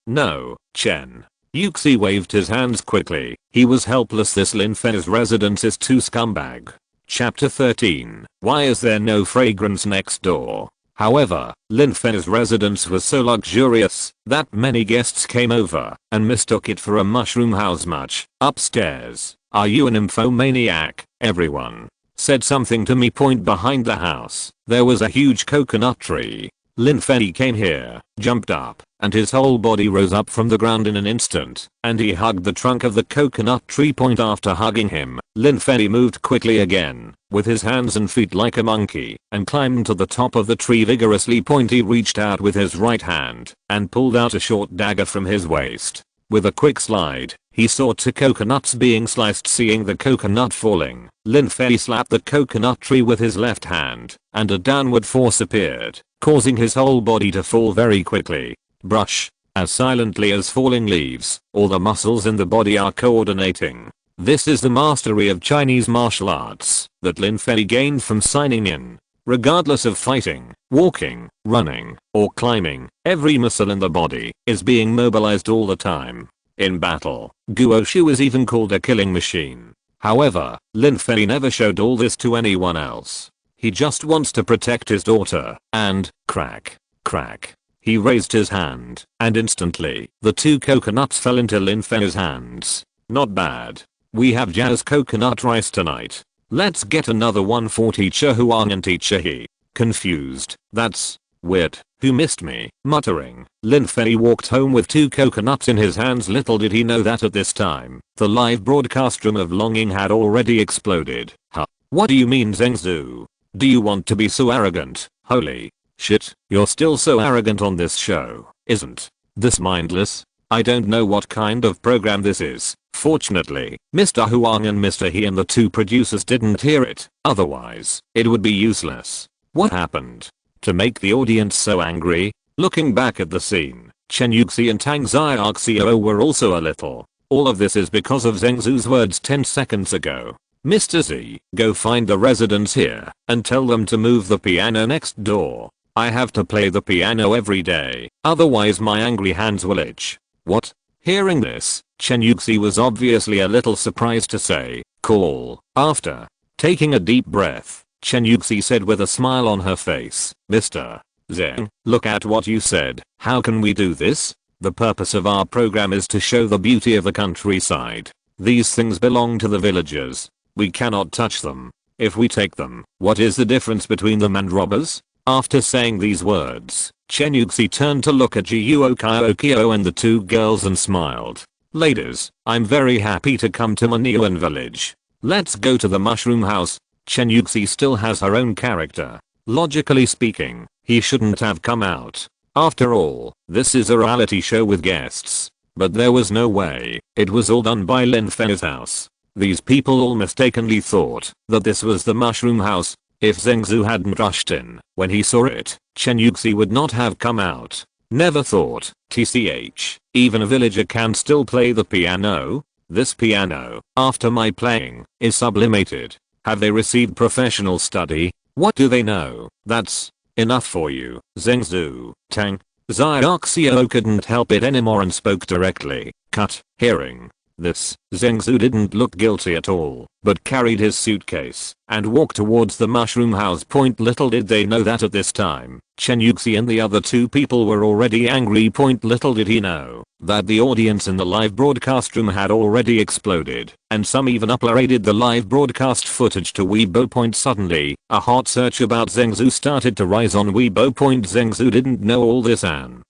Chen. Yuxi waved his hands quickly. He was helpless. This Lin Fei's residence is too scumbag. Chapter 13. Why is there no fragrance next door? However, Lin Fei's residence was so luxurious that many guests came over and mistook it for a mushroom house. Much upstairs. Are you an infomaniac? Everyone said something to me. Behind the house, there was a huge coconut tree. Lin Fei came here, jumped up, and his whole body rose up from the ground in an instant, and he hugged the trunk of the coconut tree. After hugging him, Lin Fei moved quickly again, with his hands and feet like a monkey, and climbed to the top of the tree vigorously. He reached out with his right hand, and pulled out a short dagger from his waist. With a quick slide, he saw 2 coconuts being sliced. Seeing the coconut falling, Lin Fei slapped the coconut tree with his left hand, and a downward force appeared, causing his whole body to fall very quickly. Brush. As silently as falling leaves, all the muscles in the body are coordinating. This is the mastery of Chinese martial arts that Lin Fei gained from signing in. Regardless of fighting, walking, running, or climbing, every muscle in the body is being mobilized all the time. In battle, Guo Shu is even called a killing machine. However, Lin Fei never showed all this to anyone else. He just wants to protect his daughter, and crack, crack. He raised his hand, and instantly, the 2 coconuts fell into Lin Fei's hands. Not bad. We have Jiao's coconut rice tonight. Let's get another one for Teacher Huang and Teacher He. Confused. That's weird. Who missed me? Muttering, Lin Fei walked home with 2 coconuts in his hands. Little did he know that at this time, the live broadcast room of longing had already exploded. Huh? What do you mean, Zhengzhou? Do you want to be so arrogant? Holy shit, you're still so arrogant on this show, isn't this mindless? I don't know what kind of program this is. Fortunately, Mr. Huang and Mr. He and the 2 producers didn't hear it, otherwise, it would be useless. What happened to make the audience so angry? Looking back at the scene, Chen Yuxi and Tang Xiaoxiao were also a little. All of this is because of Zhengzhu's words 10 seconds ago. Mr. Z, go find the residents here and tell them to move the piano next door. I have to play the piano every day, otherwise my angry hands will itch. What? Hearing this, Chen Yuxi was obviously a little surprised to say, cool. After taking a deep breath, Chen Yuxi said with a smile on her face, Mr. Zheng, look at what you said. How can we do this? The purpose of our program is to show the beauty of the countryside. These things belong to the villagers. We cannot touch them. If we take them, what is the difference between them and robbers? After saying these words, Chen Yuxi turned to look at Jiuo Kaokio and the 2 girls and smiled. Ladies, I'm very happy to come to Maniuan village. Let's go to the mushroom house. Chen Yuxi still has her own character. Logically speaking, he shouldn't have come out. After all, this is a reality show with guests. But there was no way. It was all done by Lin Fei's house. These people all mistakenly thought that this was the mushroom house. If Zhengzhou hadn't rushed in when he saw it, Chen Yuxi would not have come out. Never thought. TCH, even a villager can still play the piano? This piano, after my playing, is sublimated. Have they received professional study? What do they know? That's enough for you, Zhengzhou. Tang Xiaoxiao couldn't help it anymore and spoke directly. Cut. Hearing this, Zhengzhou didn't look guilty at all, but carried his suitcase and walked towards the mushroom house. Little did they know that at this time, Chen Yuxi and the other 2 people were already angry. Little did he know that the audience in the live broadcast room had already exploded, and some even uploaded the live broadcast footage to Weibo. Suddenly, a hot search about Zhengzhou started to rise on Weibo. Zhengzhou didn't know all this, and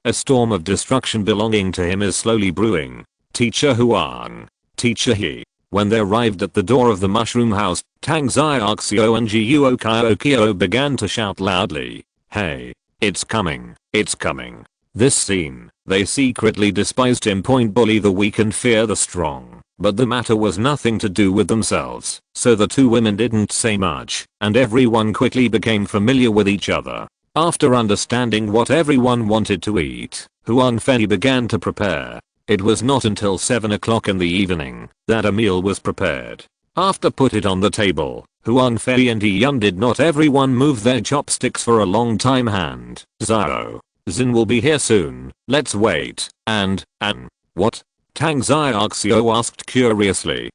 a storm of destruction belonging to him is slowly brewing. Teacher Huang, Teacher He. When they arrived at the door of the mushroom house, Tang Xiaoxiao and Jiuo Kaokio began to shout loudly, hey, it's coming, it's coming. This scene, they secretly despised him. Bully the weak and fear the strong. But the matter was nothing to do with themselves, so the 2 women didn't say much, and everyone quickly became familiar with each other. After understanding what everyone wanted to eat, Huang Fei began to prepare. It was not until 7 o'clock in the evening that a meal was prepared. After put it on the table, Huang Fei and Yun did not everyone move their chopsticks for a long time. And Zhao Xin will be here soon. Let's wait. And what? Tang Xiaoxiao asked curiously.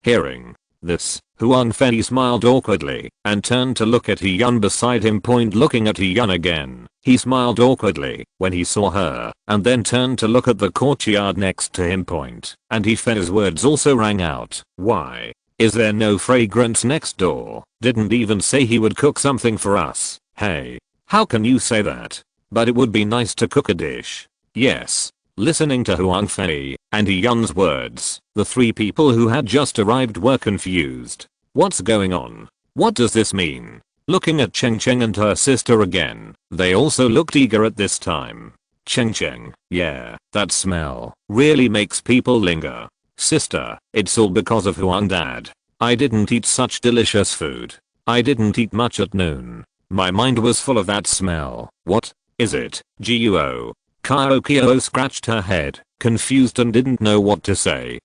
Hearing this, Huang Fei smiled awkwardly and turned to look at Yun beside him. Looking at Yun again, he smiled awkwardly when he saw her, and then turned to look at the courtyard next to him. And Fei's words also rang out. Why is there no fragrance next door? Didn't even say he would cook something for us. Hey, how can you say that? But it would be nice to cook a dish. Yes. Listening to Huang Fei and Yun's words, the 3 people who had just arrived were confused. What's going on? What does this mean? Looking at Cheng Cheng and her sister again, they also looked eager at this time. Cheng Cheng, yeah, that smell really makes people linger. Sister, it's all because of Huang Dad. I didn't eat such delicious food. I didn't eat much at noon. My mind was full of that smell. What is it? Guo. Kyo scratched her head, confused and didn't know what to say.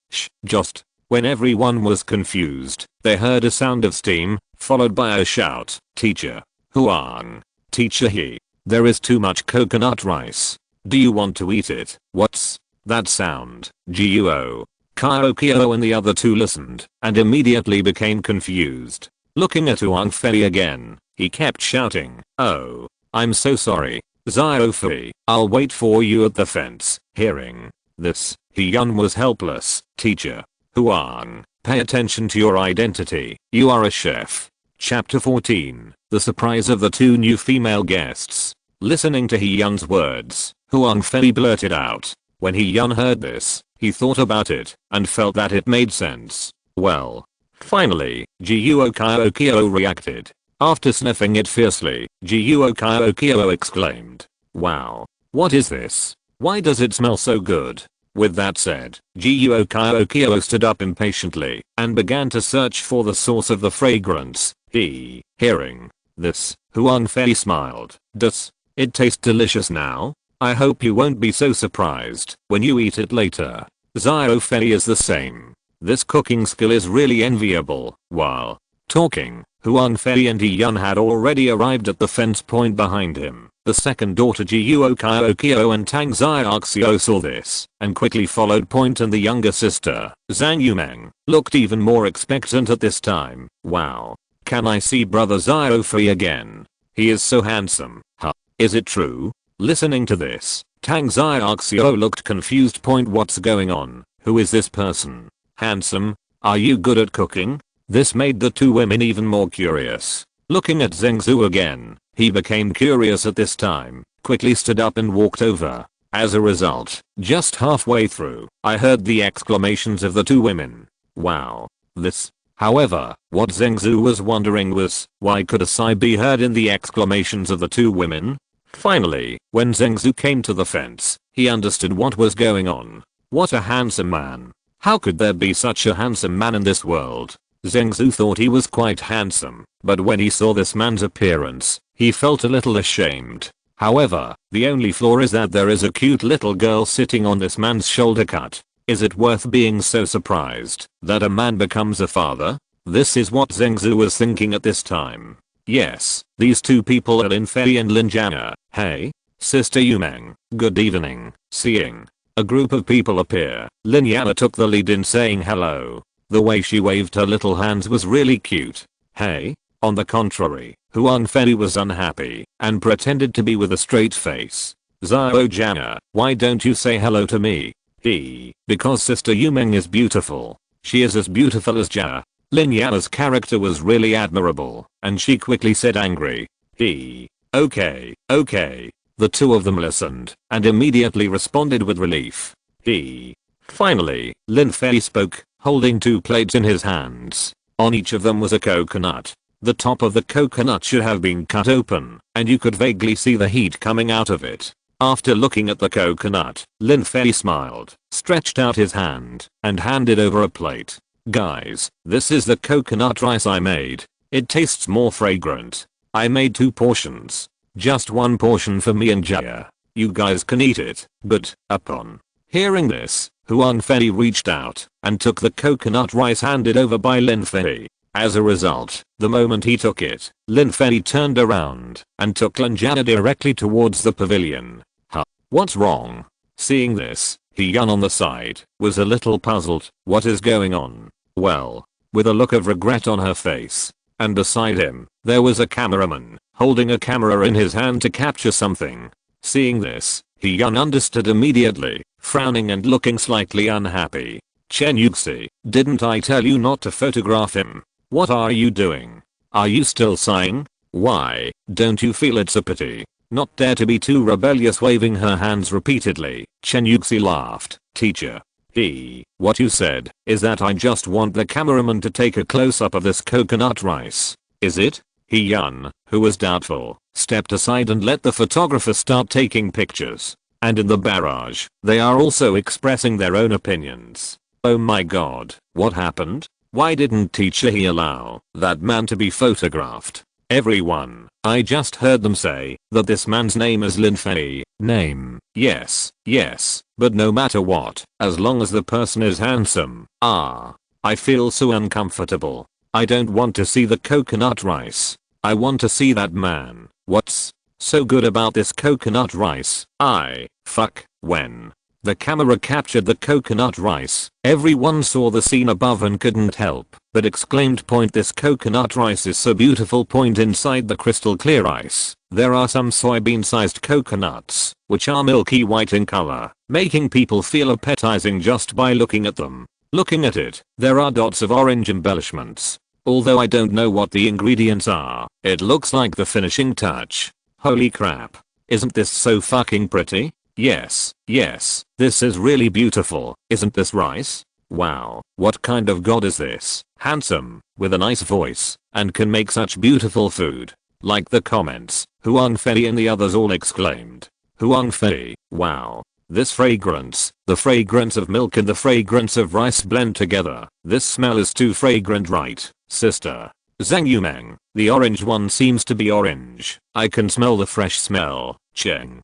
Just. When everyone was confused, they heard a sound of steam, followed by a shout. Teacher. Huang. Teacher he. There is too much coconut rice. Do you want to eat it? What's that sound? Guo. Kyo and the other two listened, and immediately became confused. Looking at Lin Fei again, he kept shouting, "Oh, I'm so sorry, Fei. I'll wait for you at the fence." Hearing this, Hyun was helpless. Teacher. Huang, pay attention to your identity. You are a chef. Chapter 14. The surprise of the two new female guests. Listening to Hyun's words, Lin Fei blurted out. When Hyun heard this, he thought about it and felt that it made sense. Well, finally, Guo Kyo reacted. After sniffing it fiercely, Guo Kyo exclaimed, "Wow, what is this? Why does it smell so good?" With that said, Guo Kyo stood up impatiently and began to search for the source of the fragrance. Hearing this, Lin Fei smiled. "Does it taste delicious now? I hope you won't be so surprised when you eat it later." Fei is the same. This cooking skill is really enviable. While talking, Lin Fei and Hyun had already arrived at the fence point behind him. The second daughter Guo Kyo and Tang Xiaoxio saw this and quickly followed point, and the younger sister, Zhang Yumeng, looked even more expectant at this time. "Wow. Can I see brother Fei again? He is so handsome." Huh? Is it true? Listening to this, Tang Xiaoxio looked confused. What's going on? Who is this person? Handsome? Are you good at cooking? This made the two women even more curious. Looking at Zhengzhu again, he became curious at this time, quickly stood up and walked over. As a result, just halfway through, I heard the exclamations of the two women. Wow. This. However, what Zhengzhu was wondering was, why could a sigh be heard in the exclamations of the two women? Finally, when Zhengzhu came to the fence, he understood what was going on. What a handsome man. How could there be such a handsome man in this world? Zhengzhu thought he was quite handsome, but when he saw this man's appearance, he felt a little ashamed. However, the only flaw is that there is a cute little girl sitting on this man's shoulder cut. Is it worth being so surprised that a man becomes a father? This is what Zhengzhu was thinking at this time. Yes, these two people are Lin Fei and Lin Jia. Hey, Sister Yumeng, good evening. Seeing a group of people appear, Lin Yana took the lead in saying hello. The way she waved her little hands was really cute. Hey? On the contrary, Lin Fei was unhappy and pretended to be with a straight face. Zhao Jia, why don't you say hello to me? Because Sister Yumeng is beautiful. She is as beautiful as Jia. Lin Yana's character was really admirable, and she quickly said angry. Okay. The two of them listened and immediately responded with relief. Finally, Lin Fei spoke, holding two plates in his hands. On each of them was a coconut. The top of the coconut should have been cut open, and you could vaguely see the heat coming out of it. After looking at the coconut, Lin Fei smiled, stretched out his hand, and handed over a plate. Guys, this is the coconut rice I made. It tastes more fragrant. I made 2 portions. Just 1 portion for me and Jaya. You guys can eat it, but, upon hearing this, Lin Fei reached out and took the coconut rice handed over by Lin Fei. As a result, the moment he took it, Lin Fei turned around and took Lin Jia directly towards the pavilion. Huh? What's wrong? Seeing this, Hyun on the side was a little puzzled. What is going on? Well, with a look of regret on her face, and beside him, there was a cameraman, holding a camera in his hand to capture something. Seeing this, Hyun understood immediately, frowning and looking slightly unhappy. Chen Yuxi, didn't I tell you not to photograph him? What are you doing? Are you still sighing? Why, don't you feel it's a pity? Not dare to be too rebellious, waving her hands repeatedly. Chen Yuxi laughed. Teacher. What you said is that I just want the cameraman to take a close-up of this coconut rice. Is it? Hyun, who was doubtful, stepped aside and let the photographer start taking pictures. And in the barrage, they are also expressing their own opinions. Oh my god, what happened? Why didn't teacher he allow that man to be photographed? Everyone, I just heard them say that this man's name is Lin Fei. Name, yes, but no matter what, as long as the person is handsome. I feel so uncomfortable. I don't want to see the coconut rice. I want to see that man. What's so good about this coconut rice? When the camera captured the coconut rice, everyone saw the scene above and couldn't help but exclaimed, point, this coconut rice is so beautiful. Point, inside the crystal clear ice, there are some soybean sized coconuts, which are milky white in color, making people feel appetizing just by looking at them. Looking at it, there are dots of orange embellishments. Although I don't know what the ingredients are, it looks like the finishing touch. Holy crap. Isn't this so fucking pretty? Yes, this is really beautiful. Isn't this rice? Wow, what kind of god is this? Handsome, with a nice voice, and can make such beautiful food. Like the comments, Huang Fei and the others all exclaimed. Huang Fei, wow. This fragrance, the fragrance of milk and the fragrance of rice blend together. This smell is too fragrant, right, sister? Zhang Yumeng, the orange one seems to be orange. I can smell the fresh smell. Cheng,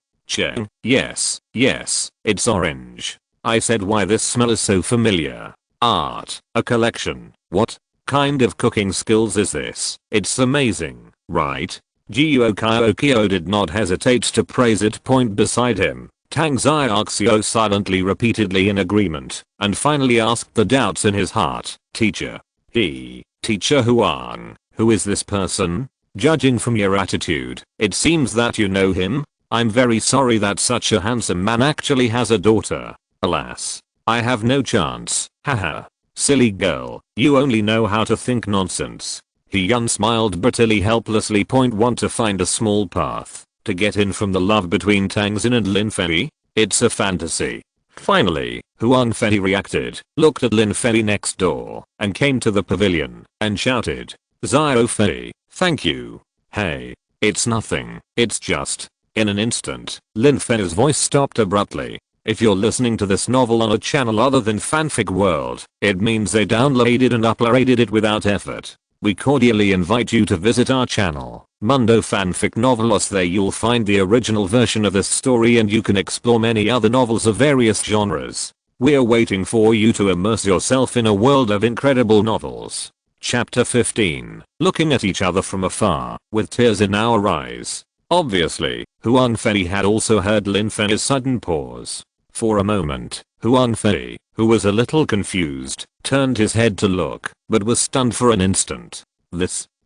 yes, it's orange. I said, why this smell is so familiar. Art, a collection. What kind of cooking skills is this? It's amazing, right? Jiuo Kyo did not hesitate to praise it. Point, beside him, Tang Xiaoxiu silently repeatedly in agreement, and finally asked the doubts in his heart, teacher. Teacher Huang, who is this person? Judging from your attitude, it seems that you know him. I'm very sorry that such a handsome man actually has a daughter. Alas, I have no chance. Haha. Silly girl, you only know how to think nonsense. He smiled bitterly helplessly. Point, want to find a small path to get in from the love between Tang Xin and Lin Fei? It's a fantasy. Finally, Huang Fei reacted, looked at Lin Fei next door, and came to the pavilion, and shouted, Xiao Fei, thank you. Hey, it's nothing, it's just. In an instant, Lin Fei's voice stopped abruptly. If you're listening to this novel on a channel other than Fanfic World, it means they downloaded and uploaded it without effort. We cordially invite you to visit our channel, Mundo Fanfic Novelos. There you'll find the original version of this story and you can explore many other novels of various genres. We're waiting for you to immerse yourself in a world of incredible novels. Chapter 15. Looking at each other from afar, with tears in our eyes. Obviously, Huang Fei had also heard Lin Fei's sudden pause. For a moment, Huang Fei, who was a little confused, turned his head to look, but was stunned for an instant.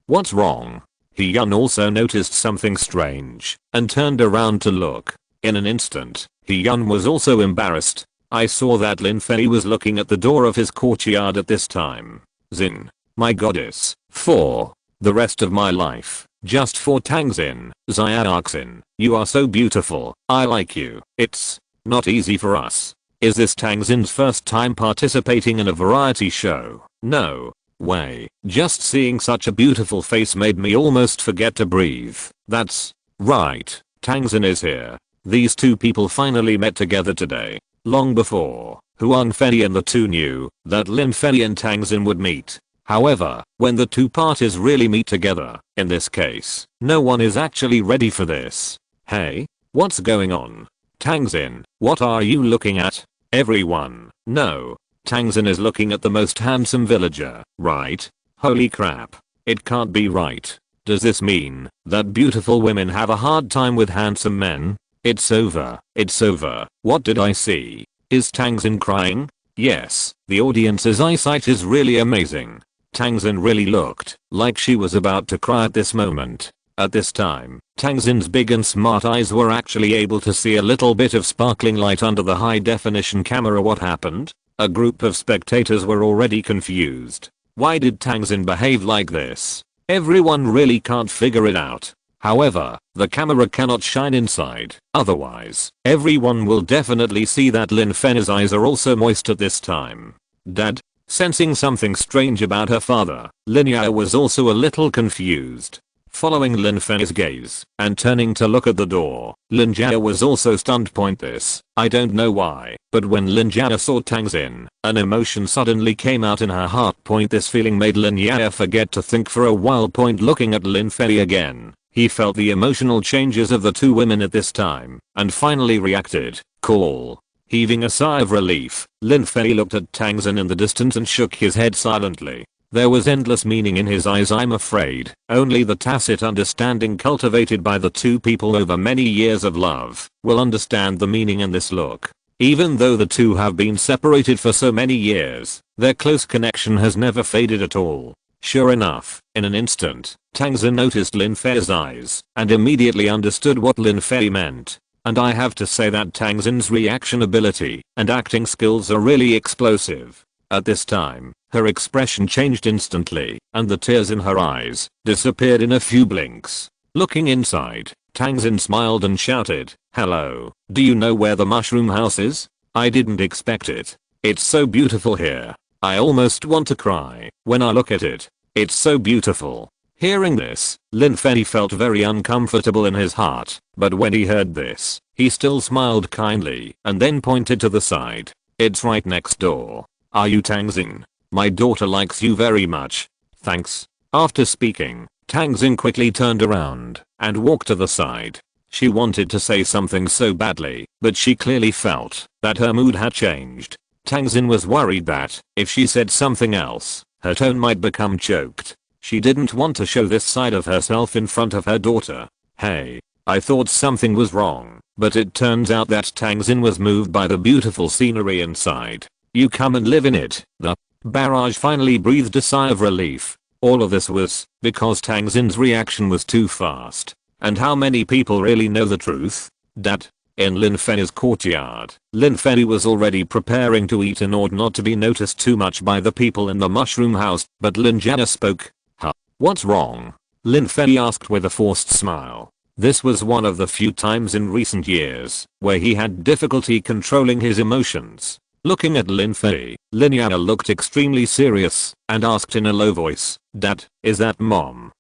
What's wrong? He also noticed something strange, and turned around to look. In an instant, He was also embarrassed. I saw that Lin Fei was looking at the door of his courtyard at this time. Xin, my goddess, for the rest of my life. Just for Tang Xin, Xiaoxin, you are so beautiful, I like you. It's not easy for us. Is this Tang Xin's first time participating in a variety show? No way. Just seeing such a beautiful face made me almost forget to breathe. That's right, Tang Xin is here. These two people finally met together today. Long before Huang Fei and the two knew that Lin Fei and Tang Xin would meet. However, when the two parties really meet together, in this case, no one is actually ready for this. Hey, what's going on? Tang Xin, what are you looking at? Everyone, no. Tang Xin is looking at the most handsome villager, right? Holy crap. It can't be right. Does this mean that beautiful women have a hard time with handsome men? It's over. It's over. What did I see? Is Tang Xin crying? Yes, the audience's eyesight is really amazing. Tang Xin really looked like she was about to cry at this moment. At this time, Tang Xin's big and smart eyes were actually able to see a little bit of sparkling light under the high definition camera. What happened? A group of spectators were already confused. Why did Tang Xin behave like this? Everyone really can't figure it out. However, the camera cannot shine inside, otherwise, everyone will definitely see that Lin Fei's eyes are also moist at this time. Dad? Sensing something strange about her father, Lin Yao was also a little confused. following Lin Fei's gaze and turning to look at the door. Lin Jia was also stunned. This, I don't know why, but when Lin Jia saw Tang Xin, an emotion suddenly came out in her heart. This feeling made Lin Jia forget to think for a while. Looking at Lin Fei again, he felt the emotional changes of the two women at this time and finally reacted. Cool. Heaving a sigh of relief, Lin Fei looked at Tang Xin in the distance and shook his head silently. There was endless meaning in his eyes. I'm afraid only the tacit understanding cultivated by the two people over many years of love will understand the meaning in this look. Even though the two have been separated for so many years, their close connection has never faded at all. Sure enough, in an instant, Tang Xin noticed Lin Fei's eyes and immediately understood what Lin Fei meant. And I have to say that Tang Xin's reaction ability and acting skills are really explosive. At this time, her expression changed instantly, and the tears in her eyes disappeared in a few blinks. Looking inside, Tang Xin smiled and shouted, "Hello, do you know where the mushroom house is? I didn't expect it. It's so beautiful here. I almost want to cry when I look at it. It's so beautiful." Hearing this, Lin Fei felt very uncomfortable in his heart, but when he heard this, he still smiled kindly and then pointed to the side. "It's right next door. Are you Tang Xin? My daughter likes you very much. Thanks." After speaking, Tang Xin quickly turned around and walked to the side. She wanted to say something so badly, but she clearly felt that her mood had changed. Tang Xin was worried that if she said something else, her tone might become choked. She didn't want to show this side of herself in front of her daughter. "Hey, I thought something was wrong, but it turns out that Tang Xin was moved by the beautiful scenery inside. You come and live in it." The barrage finally breathed a sigh of relief. All of this was because Tang Xin's reaction was too fast. And how many people really know the truth? That in Lin Fei's courtyard, Lin Fei was already preparing to eat in order not to be noticed too much by the people in the mushroom house, but Lin Jia spoke. "Huh? What's wrong?" Lin Fei asked with a forced smile. This was one of the few times in recent years where he had difficulty controlling his emotions. Looking at Lin Fei, Lin Jia looked extremely serious and asked in a low voice, "Dad, is that mom?"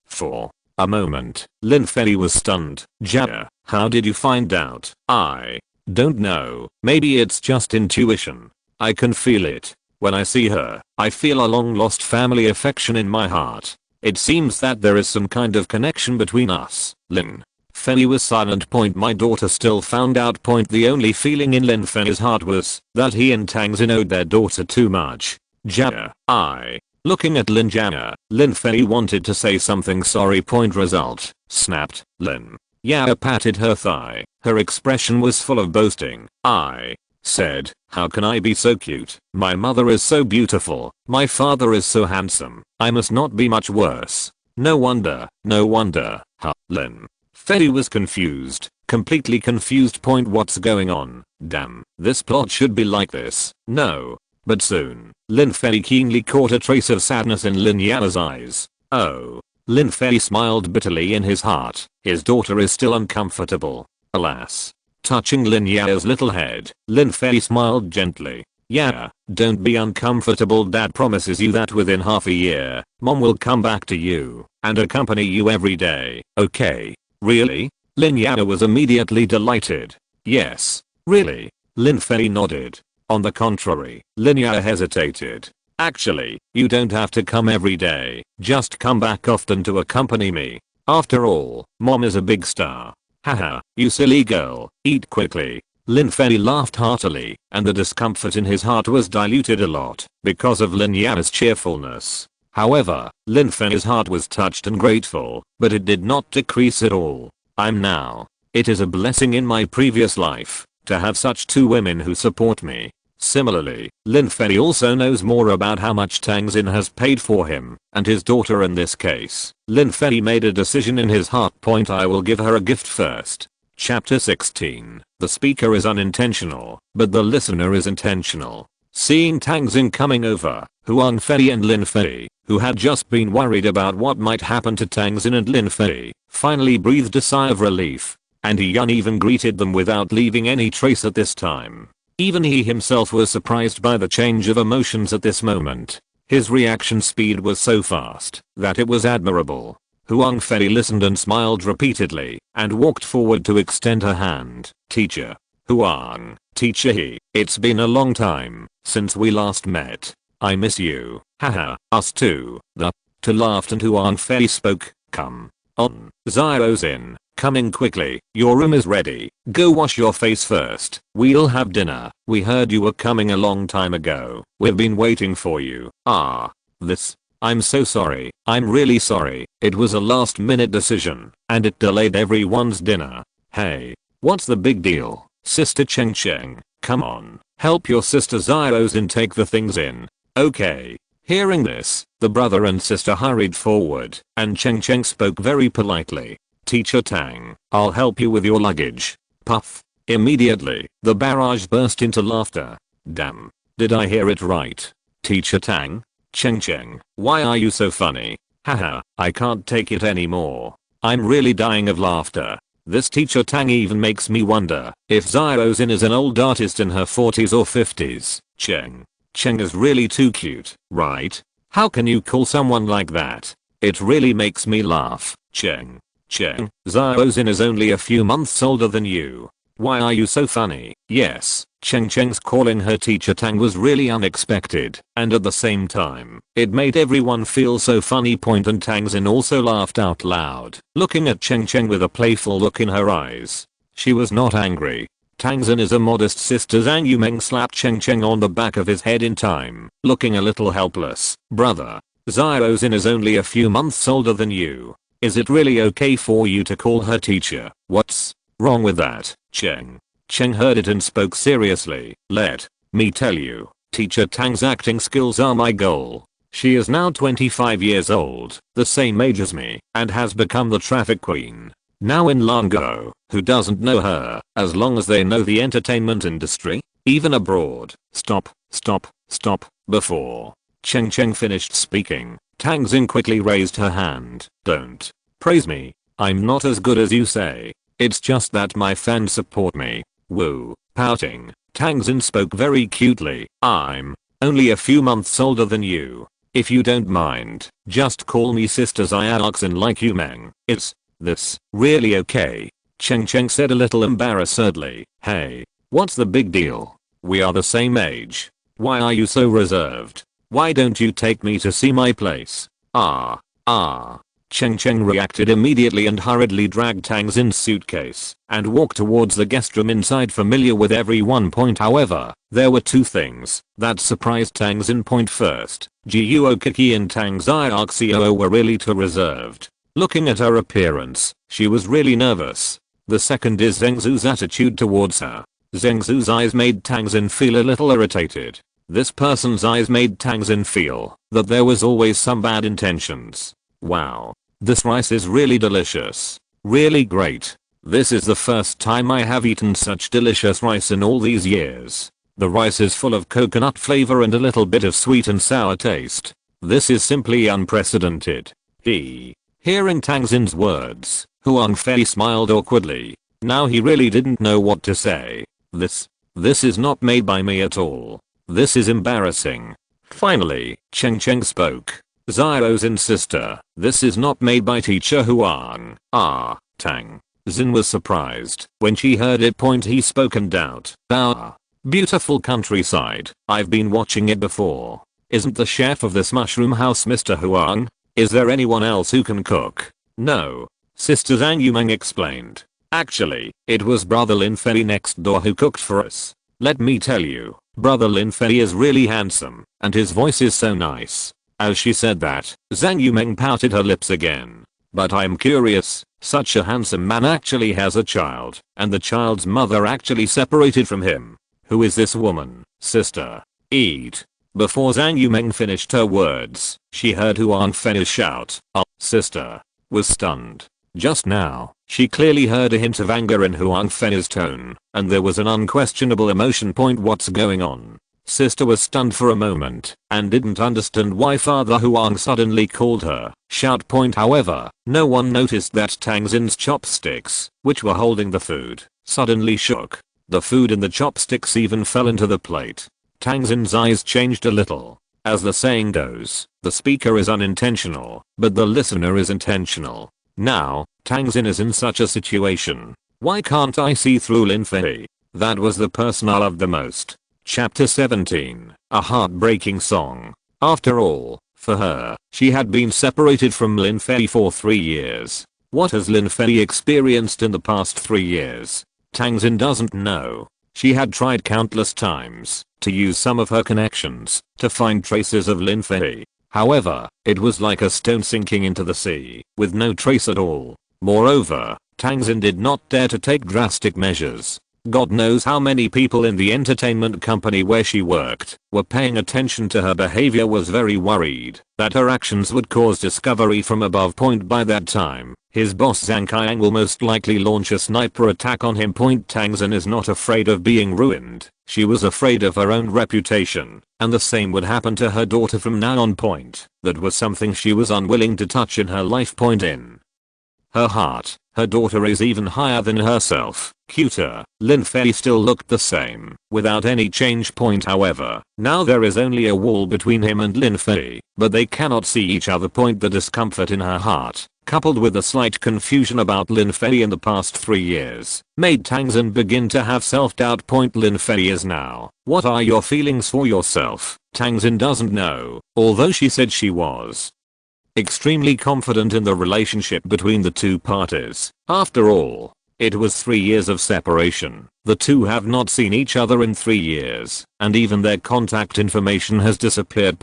For a moment, Lin Fei was stunned. "Jia, how did you find out?" "I don't know, maybe it's just intuition. I can feel it. When I see her, I feel a long lost family affection in my heart. It seems that there is some kind of connection between us." Lin Fei was silent. My daughter still found out. The only feeling in Lin Fei's heart was that he and Tang Xin owed their daughter too much. "Jia, Looking at Lin Jia, Lin Fei wanted to say something. "Sorry." Result, snapped. Lin Jia patted her thigh. Her expression was full of boasting. "I said, how can I be so cute? My mother is so beautiful. My father is so handsome. I must not be much worse. No wonder, no wonder." Lin Fei was confused, completely confused. What's going on? Damn, this plot should be like this. No. But soon, Lin Fei keenly caught a trace of sadness in Lin Yao's eyes. "Oh." Lin Fei smiled bitterly in his heart. His daughter is still uncomfortable. Alas. Touching Lin Yao's little head, Lin Fei smiled gently. "Yeah, don't be uncomfortable. Dad promises you that within half a year, Mom will come back to you and accompany you every day, okay?" "Really?" Lin Yao was immediately delighted. "Yes, really." Lin Fei nodded. On the contrary, Lin Yao hesitated. "Actually, you don't have to come every day, just come back often to accompany me. After all, Mom is a big star." "Haha, you silly girl, eat quickly." Lin Fei laughed heartily, and the discomfort in his heart was diluted a lot because of Lin Yao's cheerfulness. However, Lin Fei's heart was touched and grateful, but it did not decrease at all. It is a blessing in my previous life to have such two women who support me. Similarly, Lin Fei also knows more about how much Tang Xin has paid for him and his daughter in this case. Lin Fei made a decision in his heart. I will give her a gift first. Chapter 16. The speaker is unintentional, but the listener is intentional. Seeing Tang Xin coming over, Huang Fei and Lin Fei, who had just been worried about what might happen to Tang Xin and Lin Fei, finally breathed a sigh of relief. And he even greeted them without leaving any trace at this time. Even he himself was surprised by the change of emotions at this moment. His reaction speed was so fast that it was admirable. Huang Fei listened and smiled repeatedly and walked forward to extend her hand. Teacher. Huang, teacher he, it's been a long time since we last met. I miss you. Haha, us too. The two laughed and Huang Fei spoke. Come on, Zin, coming quickly. Your room is ready. Go wash your face first. We'll have dinner. We heard you were coming a long time ago. We've been waiting for you. This. I'm so sorry. I'm really sorry. It was a last minute decision and it delayed everyone's dinner. Hey, what's the big deal? Sister Cheng Cheng, come on. Help your sister Zin take the things in. Okay. Hearing this, the brother and sister hurried forward and Cheng Cheng spoke very politely. Teacher Tang, I'll help you with your luggage. Puff. Immediately, the barrage burst into laughter. Damn. Did I hear it right? Teacher Tang? Cheng Cheng, why are you so funny? Haha, I can't take it anymore. I'm really dying of laughter. This teacher Tang even makes me wonder if Zin is an old artist in her 40s or 50s. Cheng is really too cute, right? How can you call someone like that? It really makes me laugh. Cheng, Zin is only a few months older than you. Why are you so funny? Yes, Cheng Cheng's calling her teacher Tang was really unexpected, and at the same time, it made everyone feel so funny. And Tang Xin also laughed out loud, looking at Cheng Cheng with a playful look in her eyes. She was not angry. Tang Xin is a modest sister. Zhang Yumeng slapped Cheng Cheng on the back of his head in time, looking a little helpless. Brother, Zin is only a few months older than you. Is it really okay for you to call her teacher? What's wrong with that? Cheng heard it and spoke seriously. Let me tell you, teacher Tang's acting skills are my goal. She is now 25 years old, the same age as me, and has become the traffic queen. Now in Lango, who doesn't know her, as long as they know the entertainment industry, even abroad. Stop. Before Cheng finished speaking, Tang Xin quickly raised her hand. Don't praise me. I'm not as good as you say. It's just that my fans support me. Woo. Pouting, Tang Xin spoke very cutely. I'm only a few months older than you. If you don't mind, just call me Sister Xiaoxin like Yumeng. Is this really okay? Cheng said a little embarrassedly. Hey, what's the big deal? We are the same age. Why are you so reserved? Why don't you take me to see my place? Cheng reacted immediately and hurriedly dragged Tang Xin's suitcase and walked towards the guest room inside, familiar with everyone. However, there were two things that surprised Tang Xin. First, Jiuo Kiki and Tang Xiaoxiao were really too reserved. Looking at her appearance, she was really nervous. The second is Zheng Zu's attitude towards her. Zheng Zu's eyes made Tang Xin feel a little irritated. This person's eyes made Tang Xin feel that there was always some bad intentions. Wow. This rice is really delicious. Really great. This is the first time I have eaten such delicious rice in all these years. The rice is full of coconut flavor and a little bit of sweet and sour taste. This is simply unprecedented. Hearing Tang Xin's words, Huang Fei smiled awkwardly. Now he really didn't know what to say. This is not made by me at all. This is embarrassing. Finally, Cheng spoke. Zion's sister, this is not made by teacher Huang. Tang Xin was surprised when she heard it. He spoke in doubt. Beautiful countryside. I've been watching it before. Isn't the chef of this mushroom house Mr. Huang? Is there anyone else who can cook? No. Sister Zhang Yumeng explained. Actually, it was brother Lin Fei next door who cooked for us. Let me tell you, brother Lin Fei is really handsome, and his voice is so nice. As she said that, Zhang Yumeng pouted her lips again. But I'm curious, such a handsome man actually has a child, and the child's mother actually separated from him. Who is this woman? Sister. Eat. Before Zhang Yumeng finished her words, she heard Huang Fei shout, sister. Was stunned. Just now, she clearly heard a hint of anger in Huang Fei's tone, and there was an unquestionable emotion. What's going on? Sister was stunned for a moment and didn't understand why Father Huang suddenly called her shout. However, no one noticed that Tang Xin's chopsticks, which were holding the food, suddenly shook. The food in the chopsticks even fell into the plate. Tang Xin's eyes changed a little. As the saying goes, the speaker is unintentional, but the listener is intentional. Now, Tang Xin is in such a situation. Why can't I see through Lin Fei? That was the person I loved the most. Chapter 17, a heartbreaking song. After all, for her, she had been separated from Lin Fei for 3 years. What has Lin Fei experienced in the past 3 years? Tang Xin doesn't know. She had tried countless times to use some of her connections to find traces of Lin Fei. However, it was like a stone sinking into the sea, with no trace at all. Moreover, Tang Xin did not dare to take drastic measures. God knows how many people in the entertainment company where she worked were paying attention to her behavior, was very worried that her actions would cause discovery from above. By that time, his boss Zhang Qiang will most likely launch a sniper attack on him. Tang Xin is not afraid of being ruined. She was afraid of her own reputation, and the same would happen to her daughter from now on. That was something she was unwilling to touch in her life. In her heart, her daughter is even higher than herself, cuter. Lin Fei still looked the same, without any change. However, now there is only a wall between him and Lin Fei, but they cannot see each other. The discomfort in her heart, coupled with a slight confusion about Lin Fei in the past 3 years, made Tang Xin begin to have self-doubt. Lin Fei is now. What are your feelings for yourself? Tang Xin doesn't know, although she said she was extremely confident in the relationship between the two parties. After all, it was 3 years of separation. The two have not seen each other in 3 years, and even their contact information has disappeared.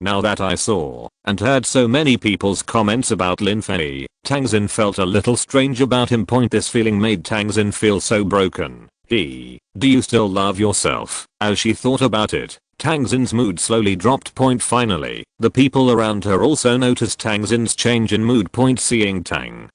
Now that I saw and heard so many people's comments about Lin Fei, Tang Xin felt a little strange about him. This feeling made Tang Xin feel so broken. Do you still love yourself? As she thought about it, Tang Xin's mood slowly dropped. Finally, the people around her also noticed Tang Xin's change in mood. Seeing Tang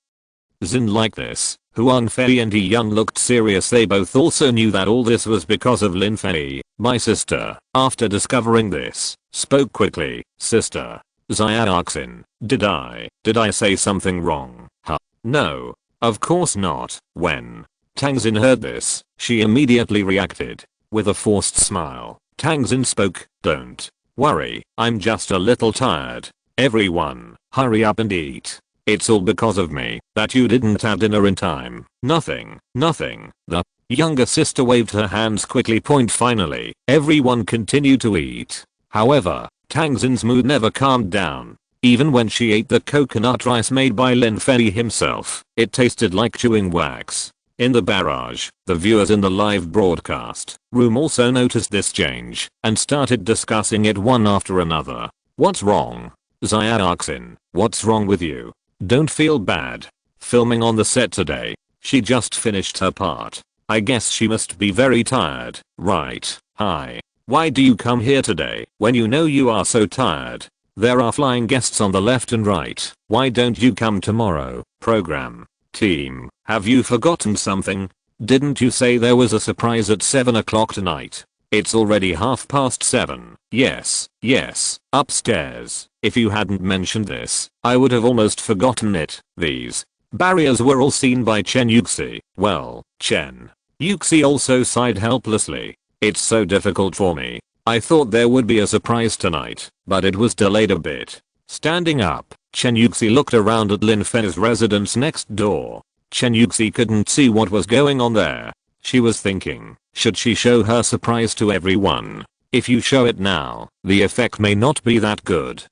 Xin like this, Huang Fei and Yi Yun looked serious. They both also knew that all this was because of Lin Fei. My sister, after discovering this, spoke quickly. Sister, Xiaoxin, did I say something wrong? Huh? No, of course not. When Tang Xin heard this, she immediately reacted. With a forced smile, Tang Xin spoke, don't worry, I'm just a little tired. Everyone, hurry up and eat. It's all because of me that you didn't have dinner in time. Nothing. The younger sister waved her hands quickly. Finally, everyone continued to eat. However, Tang Xin's mood never calmed down. Even when she ate the coconut rice made by Lin Fei himself, it tasted like chewing wax. In the barrage, the viewers in the live broadcast room also noticed this change and started discussing it one after another. What's wrong? Xiaoxin, what's wrong with you? Don't feel bad. Filming on the set today. She just finished her part. I guess she must be very tired, right? Hi. Why do you come here today when you know you are so tired? There are flying guests on the left and right. Why don't you come tomorrow? Program team, have you forgotten something? Didn't you say there was a surprise at 7 o'clock tonight? It's already 7:30. Yes, upstairs. If you hadn't mentioned this, I would have almost forgotten it. These barriers were all seen by Chen Yuxi. Well, Chen Yuxi also sighed helplessly. It's so difficult for me. I thought there would be a surprise tonight, but it was delayed a bit. Standing up, Chen Yuxi looked around at Lin Fei's residence next door. Chen Yuxi couldn't see what was going on there. She was thinking, should she show her surprise to everyone? If you show it now, the effect may not be that good.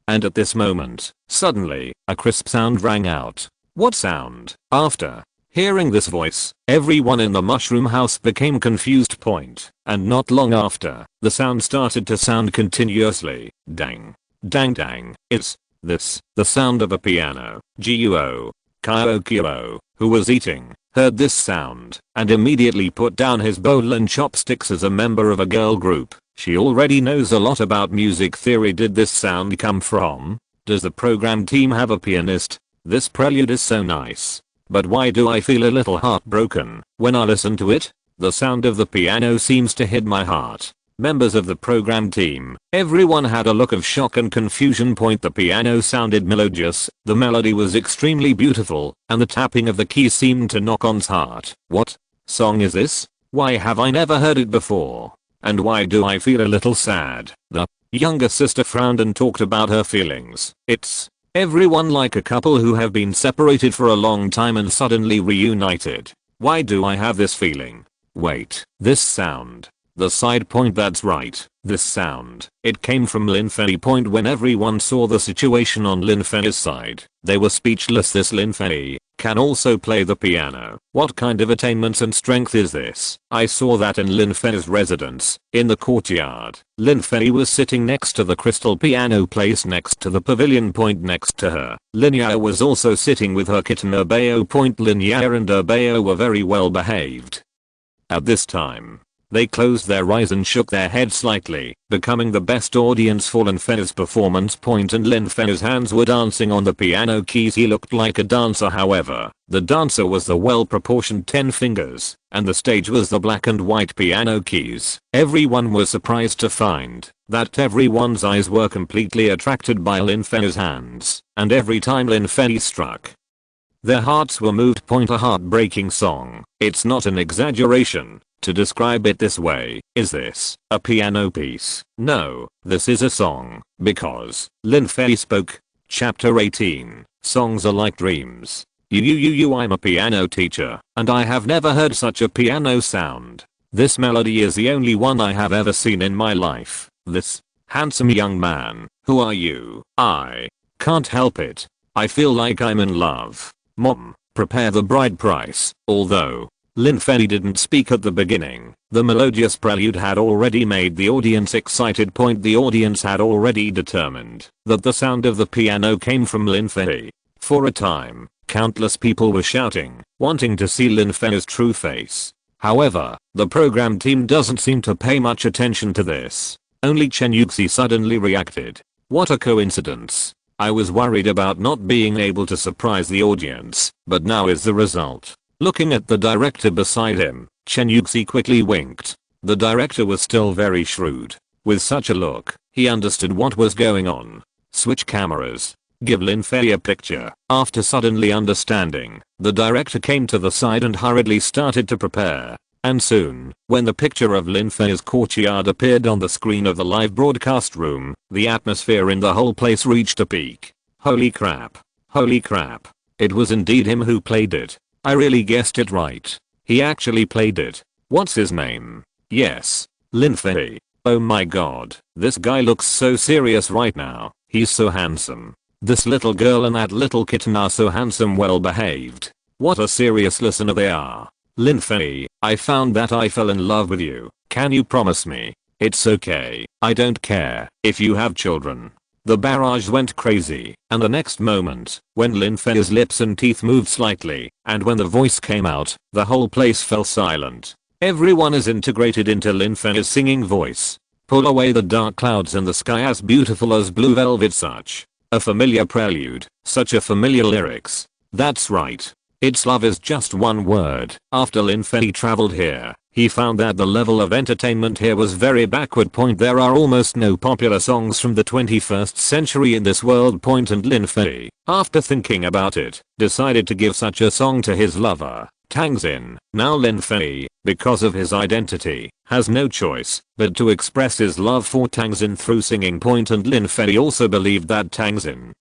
And at this moment, suddenly, a crisp sound rang out. What sound? After hearing this voice, everyone in the mushroom house became confused. And not long after, the sound started to sound continuously. Dang. Dang dang. It's this, the sound of a piano. Guo Kyokyo, who was eating, heard this sound, and immediately put down his bowl and chopsticks. As a member of a girl group, she already knows a lot about music theory. Did this sound come from? Does the program team have a pianist? This prelude is so nice. But why do I feel a little heartbroken when I listen to it? The sound of the piano seems to hit my heart. Members of the program team, everyone had a look of shock and confusion. The piano sounded melodious, the melody was extremely beautiful, and the tapping of the keys seemed to knock on's heart. What song is this? Why have I never heard it before? And why do I feel a little sad? The younger sister frowned and talked about her feelings. It's everyone like a couple who have been separated for a long time and suddenly reunited. Why do I have this feeling? Wait, this sound. The side point, that's right, this sound. It came from Lin Fei point. When everyone saw the situation on Lin Fei's side, they were speechless. This Lin Fei can also play the piano. What kind of attainments and strength is this? I saw that in Lin Fei's residence, in the courtyard. Lin Fei was sitting next to the crystal piano placed next to the pavilion point next to her. Lin Yao was also sitting with her kitten Urbeo point. Lin Yao and Urbeo were very well behaved. At this time, they closed their eyes and shook their heads slightly, becoming the best audience for Lin Fei's performance point. And Lin Fei's hands were dancing on the piano keys. He looked like a dancer, however, the dancer was the well-proportioned 10 fingers, and the stage was the black and white piano keys. Everyone was surprised to find that everyone's eyes were completely attracted by Lin Fei's hands, and every time Lin Fei struck, their hearts were moved. A heartbreaking song. It's not an exaggeration to describe it this way. Is this a piano piece? No, this is a song, because Lin Fei spoke. Chapter 18. Songs are like dreams. I'm a piano teacher, and I have never heard such a piano sound. This melody is the only one I have ever seen in my life. This handsome young man, who are you? I can't help it. I feel like I'm in love. Mom, prepare the bride price. Although Lin Fei didn't speak at the beginning, the melodious prelude had already made the audience excited. The audience had already determined that the sound of the piano came from Lin Fei. For a time, countless people were shouting, wanting to see Lin Fei's true face. However, the program team doesn't seem to pay much attention to this. Only Chen Yuxi suddenly reacted. What a coincidence. I was worried about not being able to surprise the audience, but now is the result. Looking at the director beside him, Chen Yuxi quickly winked. The director was still very shrewd. With such a look, he understood what was going on. Switch cameras. Give Lin Fei a picture. After suddenly understanding, the director came to the side and hurriedly started to prepare. And soon, when the picture of Lin Fei's courtyard appeared on the screen of the live broadcast room, the atmosphere in the whole place reached a peak. Holy crap. Holy crap. It was indeed him who played it. I really guessed it right. He actually played it. What's his name? Yes. Lin Fei. Oh my god. This guy looks so serious right now. He's so handsome. This little girl and that little kitten are so handsome, well behaved. What a serious listener they are. Lin Fei, I found that I fell in love with you. Can you promise me? It's okay. I don't care if you have children. The barrage went crazy, and the next moment, when Lin Fei's lips and teeth moved slightly, and when the voice came out, the whole place fell silent. Everyone is integrated into Lin Fei's singing voice. Pull away the dark clouds and the sky as beautiful as blue velvet. Such a familiar prelude, such a familiar lyrics. That's right. It's love is just one word. After Lin Fei traveled here, he found that the level of entertainment here was very backward. There are almost no popular songs from the 21st century in this world. And Lin Fei, after thinking about it, decided to give such a song to his lover, Tang Xin. Now Lin Fei, because of his identity, has no choice but to express his love for Tang Xin through singing. And Lin Fei also believed that Tang Xin,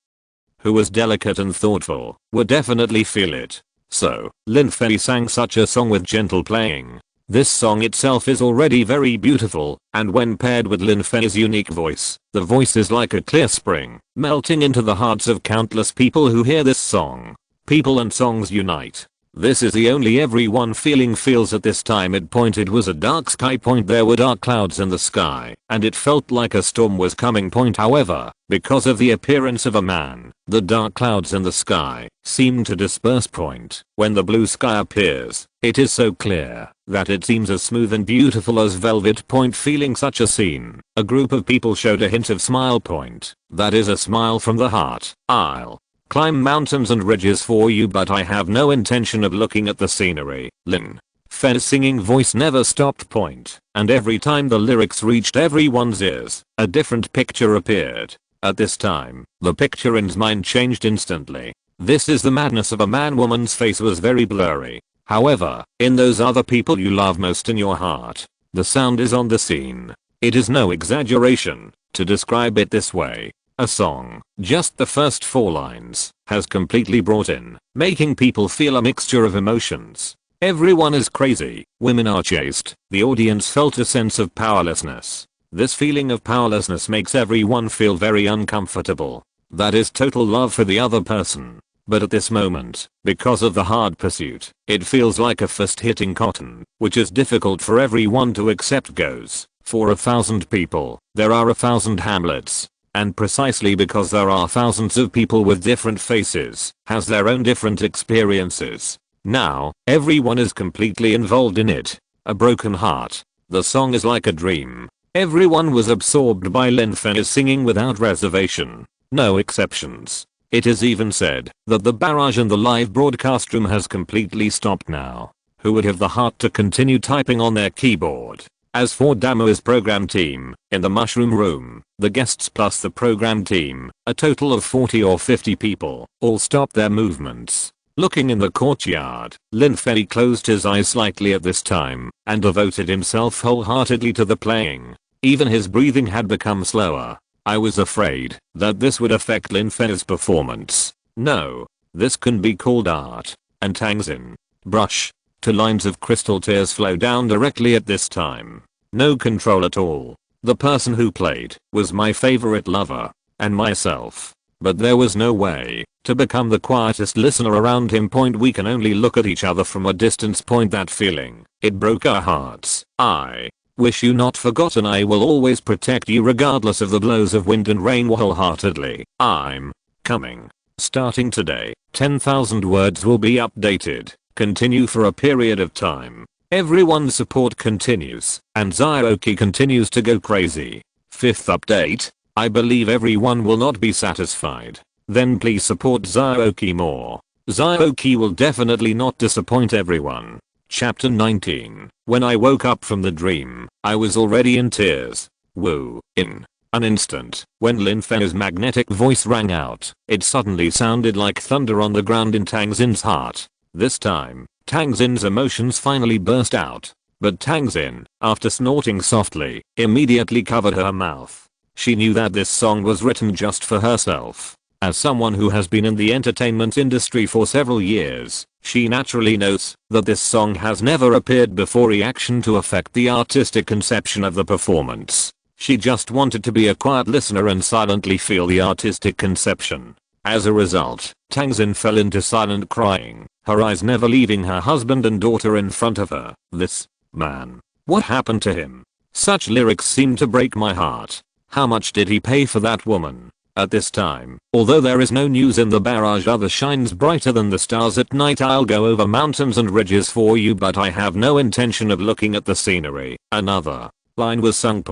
who was delicate and thoughtful, would definitely feel it. So, Lin Fei sang such a song with gentle playing. This song itself is already very beautiful, and when paired with Lin Fei's unique voice, the voice is like a clear spring, melting into the hearts of countless people who hear this song. People and songs unite. This is the only everyone feels at this time. It was a dark sky. There were dark clouds in the sky, and it felt like a storm was coming. However, because of the appearance of a man, the dark clouds in the sky seem to disperse. When the blue sky appears, it is so clear that it seems as smooth and beautiful as velvet. Feeling such a scene, a group of people showed a hint of smile. That is a smile from the heart. I'll climb mountains and ridges for you, but I have no intention of looking at the scenery. Lin Fei's singing voice never stopped. And every time the lyrics reached everyone's ears, a different picture appeared. At this time, the picture in his mind changed instantly. This is the madness of a man. Woman's face was very blurry. However, in those other people you love most in your heart, The sound is on the scene. It is no exaggeration to describe it this way. A song, just the first 4 lines, has completely brought in, making people feel a mixture of emotions. Everyone is crazy, women are chaste, the audience felt a sense of powerlessness. This feeling of powerlessness makes everyone feel very uncomfortable. That is total love for the other person. But at this moment, because of the hard pursuit, it feels like a fist hitting cotton, which is difficult for everyone to accept. Goes, for 1,000 people, there are 1,000 Hamlets. And precisely because there are thousands of people with different faces, has their own different experiences. Now, everyone is completely involved in it. A broken heart. The song is like a dream. Everyone was absorbed by Lin Fei's singing without reservation. No exceptions. It is even said that the barrage in the live broadcast room has completely stopped now. Who would have the heart to continue typing on their keyboard? As for Damo's program team, in the mushroom room, the guests plus the program team, a total of 40 or 50 people, all stopped their movements. Looking in the courtyard, Lin Fei closed his eyes slightly at this time, and devoted himself wholeheartedly to the playing. Even his breathing had become slower. I was afraid that this would affect Lin Fei's performance. No. This can be called art. And Tangzin. Brush. 2 lines of crystal tears flow down directly at this time. No control at all. The person who played was my favorite lover. And myself. But there was no way to become the quietest listener around him. We can only look at each other from a distance. That feeling. It broke our hearts. I wish you not forgotten. I will always protect you regardless of the blows of wind and rain. Wholeheartedly. I'm coming. Starting today, 10,000 words will be updated. Continue for a period of time. Everyone's support continues, and Xiaoqi continues to go crazy. 5th update. I believe everyone will not be satisfied. Then please support Xiaoqi more. Xiaoqi will definitely not disappoint everyone. Chapter 19. When I woke up from the dream, I was already in tears. Woo. In an instant, when Lin Fei's magnetic voice rang out, it suddenly sounded like thunder on the ground in Tangzin's heart. This time, Tangzin's emotions finally burst out. But Tangzin, after snorting softly, immediately covered her mouth. She knew that this song was written just for herself. As someone who has been in the entertainment industry for several years, she naturally knows that this song has never appeared before. Reaction to affect the artistic conception of the performance. She just wanted to be a quiet listener and silently feel the artistic conception. As a result, Tangzin fell into silent crying, her eyes never leaving her husband and daughter in front of her. This man. What happened to him? Such lyrics seem to break my heart. How much did he pay for that woman? At this time, although there is no news in the barrage, other shines brighter than the stars at night. I'll go over mountains and ridges for you, but I have no intention of looking at the scenery. Another line was sung.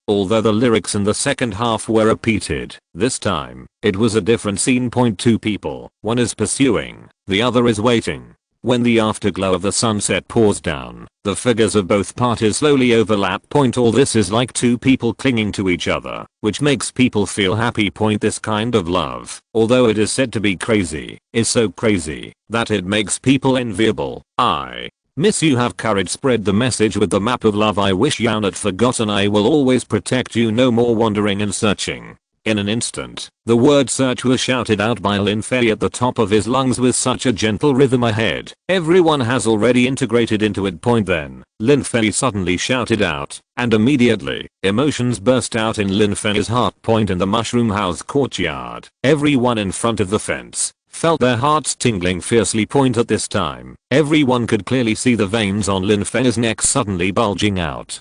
Although the lyrics in the second half were repeated, this time, it was a different scene. 2 people, one is pursuing, the other is waiting. When the afterglow of the sunset pours down, the figures of both parties slowly overlap. All this is like 2 people clinging to each other, which makes people feel happy. This kind of love, although it is said to be crazy, is so crazy that it makes people enviable. I miss you. Have courage. Spread the message with the map of love. I wish you're not forgotten. I will always protect you. No more wandering and searching. In an instant, the word search was shouted out by Lin Fei at the top of his lungs with such a gentle rhythm ahead. Everyone has already integrated into it. Then, Lin Fei suddenly shouted out, and immediately, emotions burst out in Lin Fei's heart. In the mushroom house courtyard, everyone in front of the fence felt their hearts tingling fiercely. At this time, everyone could clearly see the veins on Lin Fei's neck suddenly bulging out.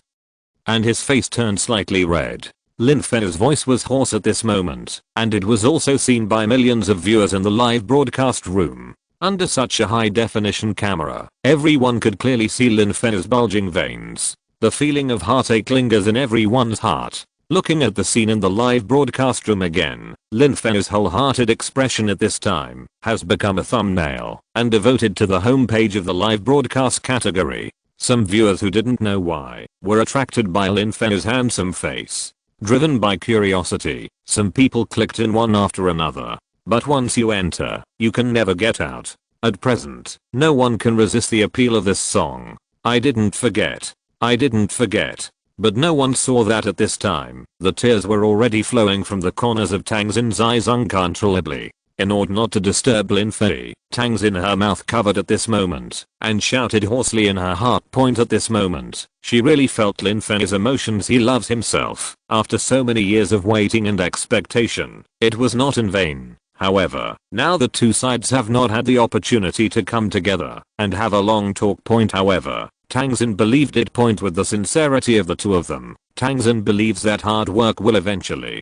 And his face turned slightly red. Lin Fei's voice was hoarse at this moment, and it was also seen by millions of viewers in the live broadcast room. Under such a high definition camera, everyone could clearly see Lin Fei's bulging veins. The feeling of heartache lingers in everyone's heart. Looking at the scene in the live broadcast room again, Lin Fei's wholehearted expression at this time has become a thumbnail and devoted to the homepage of the live broadcast category. Some viewers who didn't know why were attracted by Lin Fei's handsome face. Driven by curiosity, some people clicked in one after another. But once you enter, you can never get out. At present, no one can resist the appeal of this song. I didn't forget. I didn't forget. But no one saw that at this time. The tears were already flowing from the corners of Tang Xin's eyes uncontrollably. In order not to disturb Lin Fei, Tang Xin her mouth covered at this moment, and shouted hoarsely in her heart point at this moment. She really felt Lin Fei's emotions. He loves himself. After so many years of waiting and expectation, it was not in vain. However, now the two sides have not had the opportunity to come together and have a long talk point. However, Tang Xin believed it point with the sincerity of the two of them. Tang Xin believes that hard work will eventually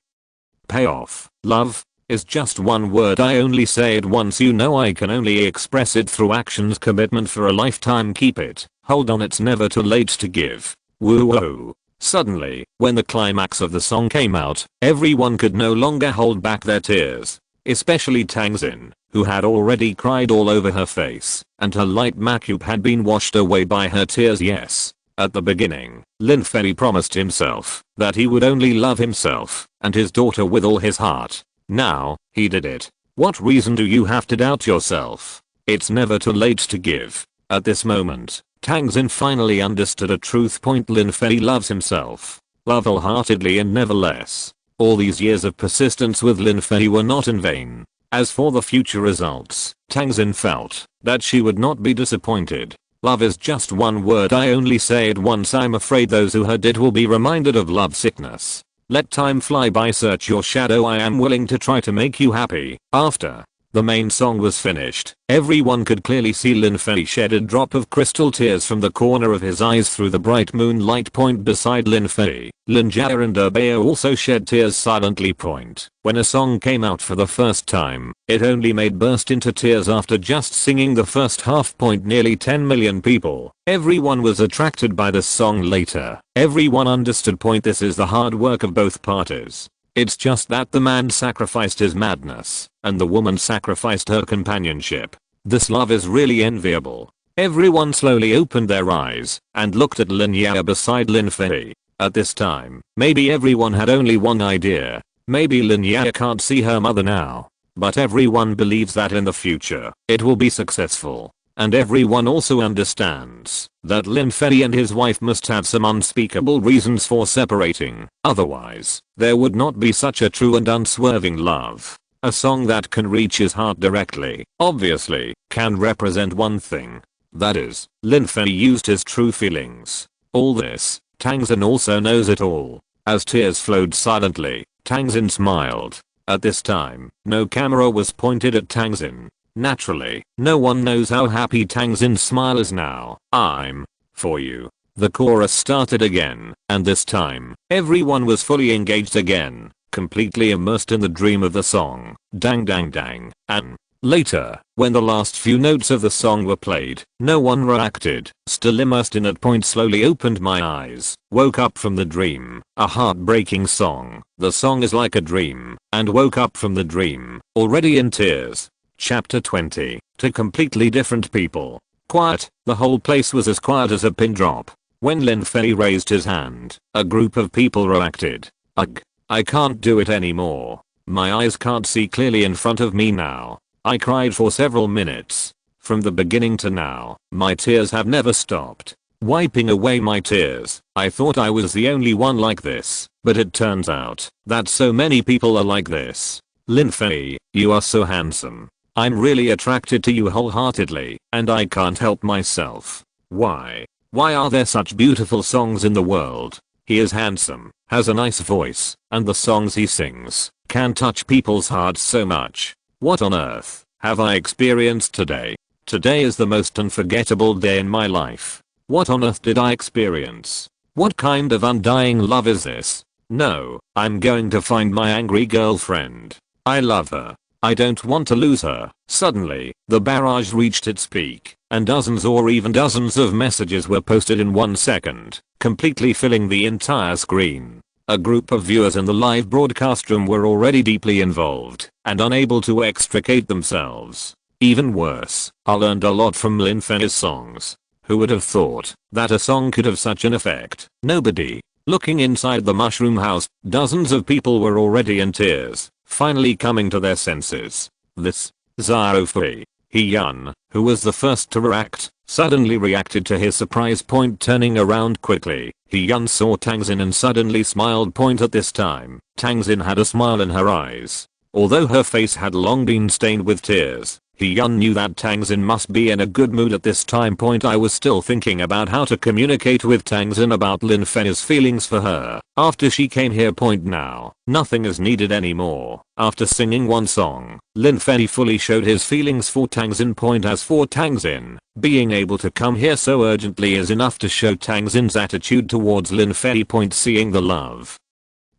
pay off. Love is just one word. I only say it once. You know I can only express it through actions. Commitment for a lifetime. Keep it. Hold on. It's never too late to give. Woo woo. Suddenly, when the climax of the song came out, everyone could no longer hold back their tears. Especially Tang Xin, who had already cried all over her face, and her light makeup had been washed away by her tears. Yes. At the beginning, Lin Fei promised himself that he would only love himself and his daughter with all his heart. Now, he did it. What reason do you have to doubt yourself? It's never too late to give. At this moment, Tang Xin finally understood a truth point. Lin Fei loves himself. Love wholeheartedly and never less. All these years of persistence with Lin Fei were not in vain. As for the future results, Tang Xin felt that she would not be disappointed. Love is just one word. I only say it once. I'm afraid those who heard it will be reminded of love sickness. Let time fly by. Search your shadow. I am willing to try to make you happy. After the main song was finished, everyone could clearly see Lin Fei shed a drop of crystal tears from the corner of his eyes through the bright moonlight point beside Lin Fei. Lin Jia and Bao also shed tears silently. Point. When a song came out for the first time, it only made burst into tears after just singing the first half. Point. Nearly 10 million people. Everyone was attracted by the song. Later, everyone understood. Point. This is the hard work of both parties. It's just that the man sacrificed his madness, and the woman sacrificed her companionship. This love is really enviable. Everyone slowly opened their eyes and looked at Lin Yao beside Lin Fei. At this time, maybe everyone had only one idea. Maybe Lin Yao can't see her mother now. But everyone believes that in the future, it will be successful. And everyone also understands that Lin Fei and his wife must have some unspeakable reasons for separating. Otherwise, there would not be such a true and unswerving love. A song that can reach his heart directly, obviously, can represent one thing. That is, Lin Fei used his true feelings. All this, Tang Xin also knows it all. As tears flowed silently, Tang Xin smiled. At this time, no camera was pointed at Tang Xin. Naturally, no one knows how happy Tang Xin's smile is now. I'm for you. The chorus started again, and this time, everyone was fully engaged again, completely immersed in the dream of the song. Dang dang dang. And later, when the last few notes of the song were played, no one reacted. Still immersed in it. Point. Slowly opened my eyes, woke up from the dream. A heartbreaking song. The song is like a dream, and woke up from the dream, already in tears. Chapter 20. To completely different people. Quiet. The whole place was as quiet as a pin drop. When Lin Fei raised his hand, a group of people reacted. Ugh. I can't do it anymore. My eyes can't see clearly in front of me now. I cried for several minutes. From the beginning to now, my tears have never stopped. Wiping away my tears, I thought I was the only one like this, but it turns out that so many people are like this. Lin Fei, you are so handsome. I'm really attracted to you wholeheartedly, and I can't help myself. Why? Why are there such beautiful songs in the world? He is handsome, has a nice voice, and the songs he sings can touch people's hearts so much. What on earth have I experienced today? Today is the most unforgettable day in my life. What on earth did I experience? What kind of undying love is this? No, I'm going to find my angry girlfriend. I love her. I don't want to lose her. Suddenly, the barrage reached its peak, and dozens or even dozens of messages were posted in 1 second, completely filling the entire screen. A group of viewers in the live broadcast room were already deeply involved, and unable to extricate themselves. Even worse, I learned a lot from Lin Fei's songs. Who would have thought that a song could have such an effect? Nobody. Looking inside the mushroom house, dozens of people were already in tears, finally coming to their senses. This Xiao Fei, He Yun, who was the first to react, suddenly reacted to his surprise. Turning around quickly, Hyun saw Tangzin and suddenly smiled. At this time, Tangzin had a smile in her eyes. Although her face had long been stained with tears, Hyun knew that Tangzin must be in a good mood at this time. I was still thinking about how to communicate with Tangzin about Lin Fei's feelings for her after she came here. Now, nothing is needed anymore. After singing one song, Lin Fei fully showed his feelings for Tangzin. As for Tangzin, being able to come here so urgently is enough to show Tangzin's attitude towards Lin Fei. Seeing the love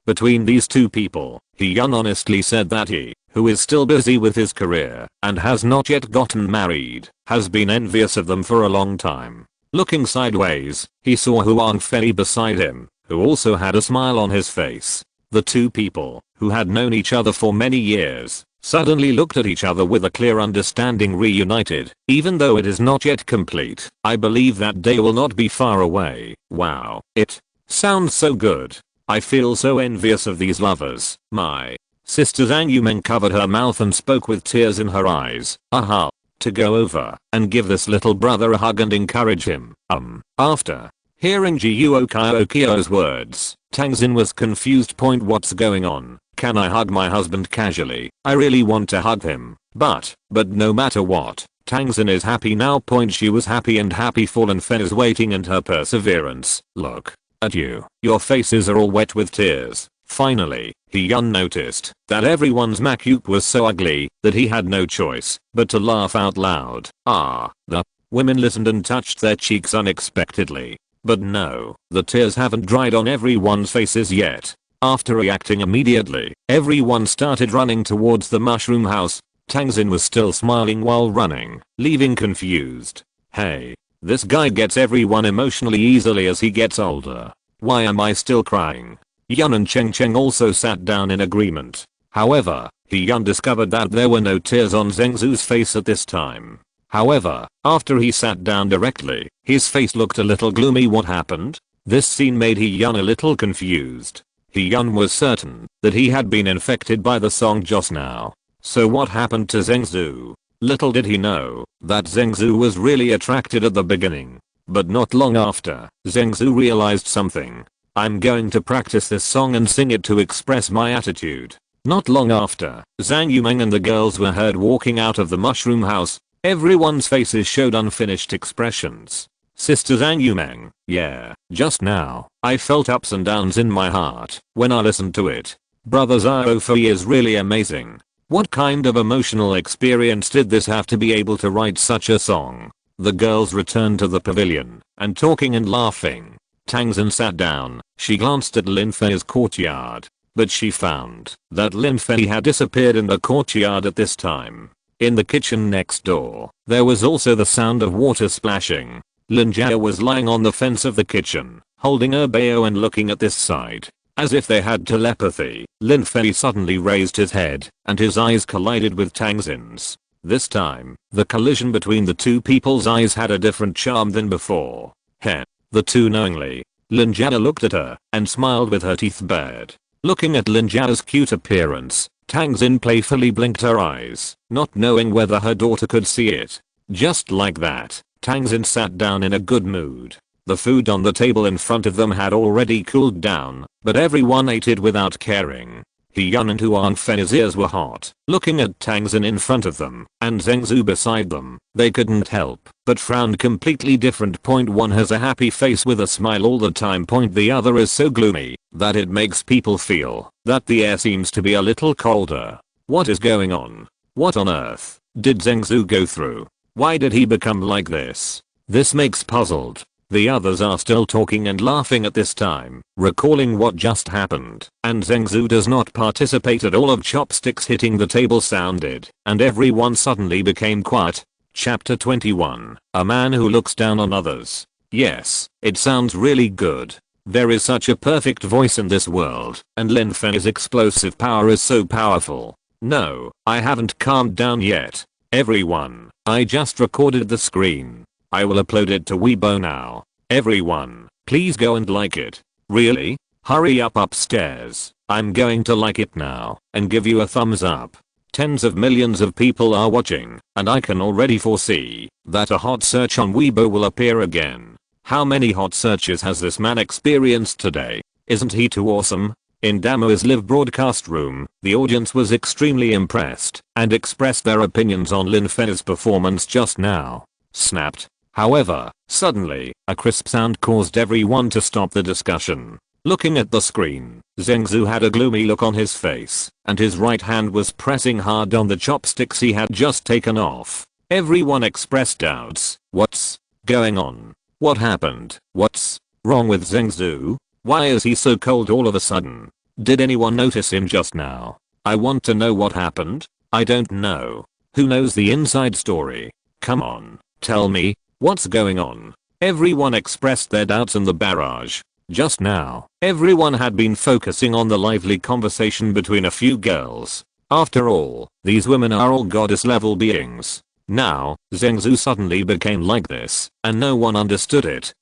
between these two people, Hyun honestly said that he, who is still busy with his career and has not yet gotten married, has been envious of them for a long time. Looking sideways, he saw Huang Fei beside him, who also had a smile on his face. The two people, who had known each other for many years, suddenly looked at each other with a clear understanding. Reunited, even though it is not yet complete, I believe that day will not be far away. Wow, it sounds so good. I feel so envious of these lovers. My sister Zhang Yumeng covered her mouth and spoke with tears in her eyes. Aha. To go over and give this little brother a hug and encourage him. After hearing Jiuo Kyo's words, Tangzin was confused. What's going on? Can I hug my husband casually? I really want to hug him. But no matter what, Tangzin is happy now. She was happy, and happy for Lin Fei is waiting and her perseverance. Look at you. Your faces are all wet with tears. Finally, Hyun noticed that everyone's makeup was so ugly that he had no choice but to laugh out loud. The women listened and touched their cheeks unexpectedly. But no, the tears haven't dried on everyone's faces yet. After reacting immediately, everyone started running towards the mushroom house. Tangzin was still smiling while running, leaving confused. Hey. This guy gets everyone emotionally easily as he gets older. Why am I still crying? Yun and Cheng also sat down in agreement. However, Hyun discovered that there were no tears on Zhengzhu's face at this time. However, after he sat down directly, his face looked a little gloomy. What happened? This scene made Hyun a little confused. Hyun was certain that he had been infected by the song just now. So what happened to Zhengzhu? Little did he know that Zhengzhu was really attracted at the beginning. But not long after, Zhengzhu realized something. I'm going to practice this song and sing it to express my attitude. Not long after, Zhang Yumeng and the girls were heard walking out of the mushroom house. Everyone's faces showed unfinished expressions. Sister Zhang Yumeng, yeah, just now, I felt ups and downs in my heart when I listened to it. Brother Zhao Fei is really amazing. What kind of emotional experience did this have to be able to write such a song? The girls returned to the pavilion, and talking and laughing. Tangzin sat down. She glanced at Lin Fei's courtyard, but she found that Lin Fei had disappeared in the courtyard at this time. In the kitchen next door, there was also the sound of water splashing. Lin Jia was lying on the fence of the kitchen, holding her bao and looking at this side. As if they had telepathy, Lin Fei suddenly raised his head, and his eyes collided with Tangzin's. This time, the collision between the two people's eyes had a different charm than before. Heh. The two knowingly. Lin Jia looked at her, and smiled with her teeth bared. Looking at Lin Jia's cute appearance, Tangzin playfully blinked her eyes, not knowing whether her daughter could see it. Just like that, Tangzin sat down in a good mood. The food on the table in front of them had already cooled down, but everyone ate it without caring. Hyun and Huang Fei's ears were hot, looking at Tangzin in front of them, and Zhengzhu beside them. They couldn't help but frowned completely different. One has a happy face with a smile all the time. The other is so gloomy that it makes people feel that the air seems to be a little colder. What is going on? What on earth did Zhengzhu go through? Why did he become like this? This makes puzzled. The others are still talking and laughing at this time, recalling what just happened, and Zhengzhu does not participate at all. Of chopsticks hitting the table sounded, and everyone suddenly became quiet. Chapter 21. A man who looks down on others. Yes, it sounds really good. There is such a perfect voice in this world, and Lin Fei's explosive power is so powerful. No, I haven't calmed down yet. Everyone, I just recorded the screen. I will upload it to Weibo now. Everyone, please go and like it. Really? Hurry up upstairs. I'm going to like it now and give you a thumbs up. Tens of millions of people are watching, and I can already foresee that a hot search on Weibo will appear again. How many hot searches has this man experienced today? Isn't he too awesome? In Damo's live broadcast room, the audience was extremely impressed and expressed their opinions on Lin Fei's performance just now. Snapped. However, suddenly, a crisp sound caused everyone to stop the discussion. Looking at the screen, Zhengzhu had a gloomy look on his face, and his right hand was pressing hard on the chopsticks he had just taken off. Everyone expressed doubts. What's going on? What happened? What's wrong with Zhengzhu? Why is he so cold all of a sudden? Did anyone notice him just now? I want to know what happened. I don't know. Who knows the inside story? Come on, tell me, what's going on? Everyone expressed their doubts in the barrage. Just now, everyone had been focusing on the lively conversation between a few girls. After all, these women are all goddess level beings. Now, Zhengzhu suddenly became like this, and no one understood it.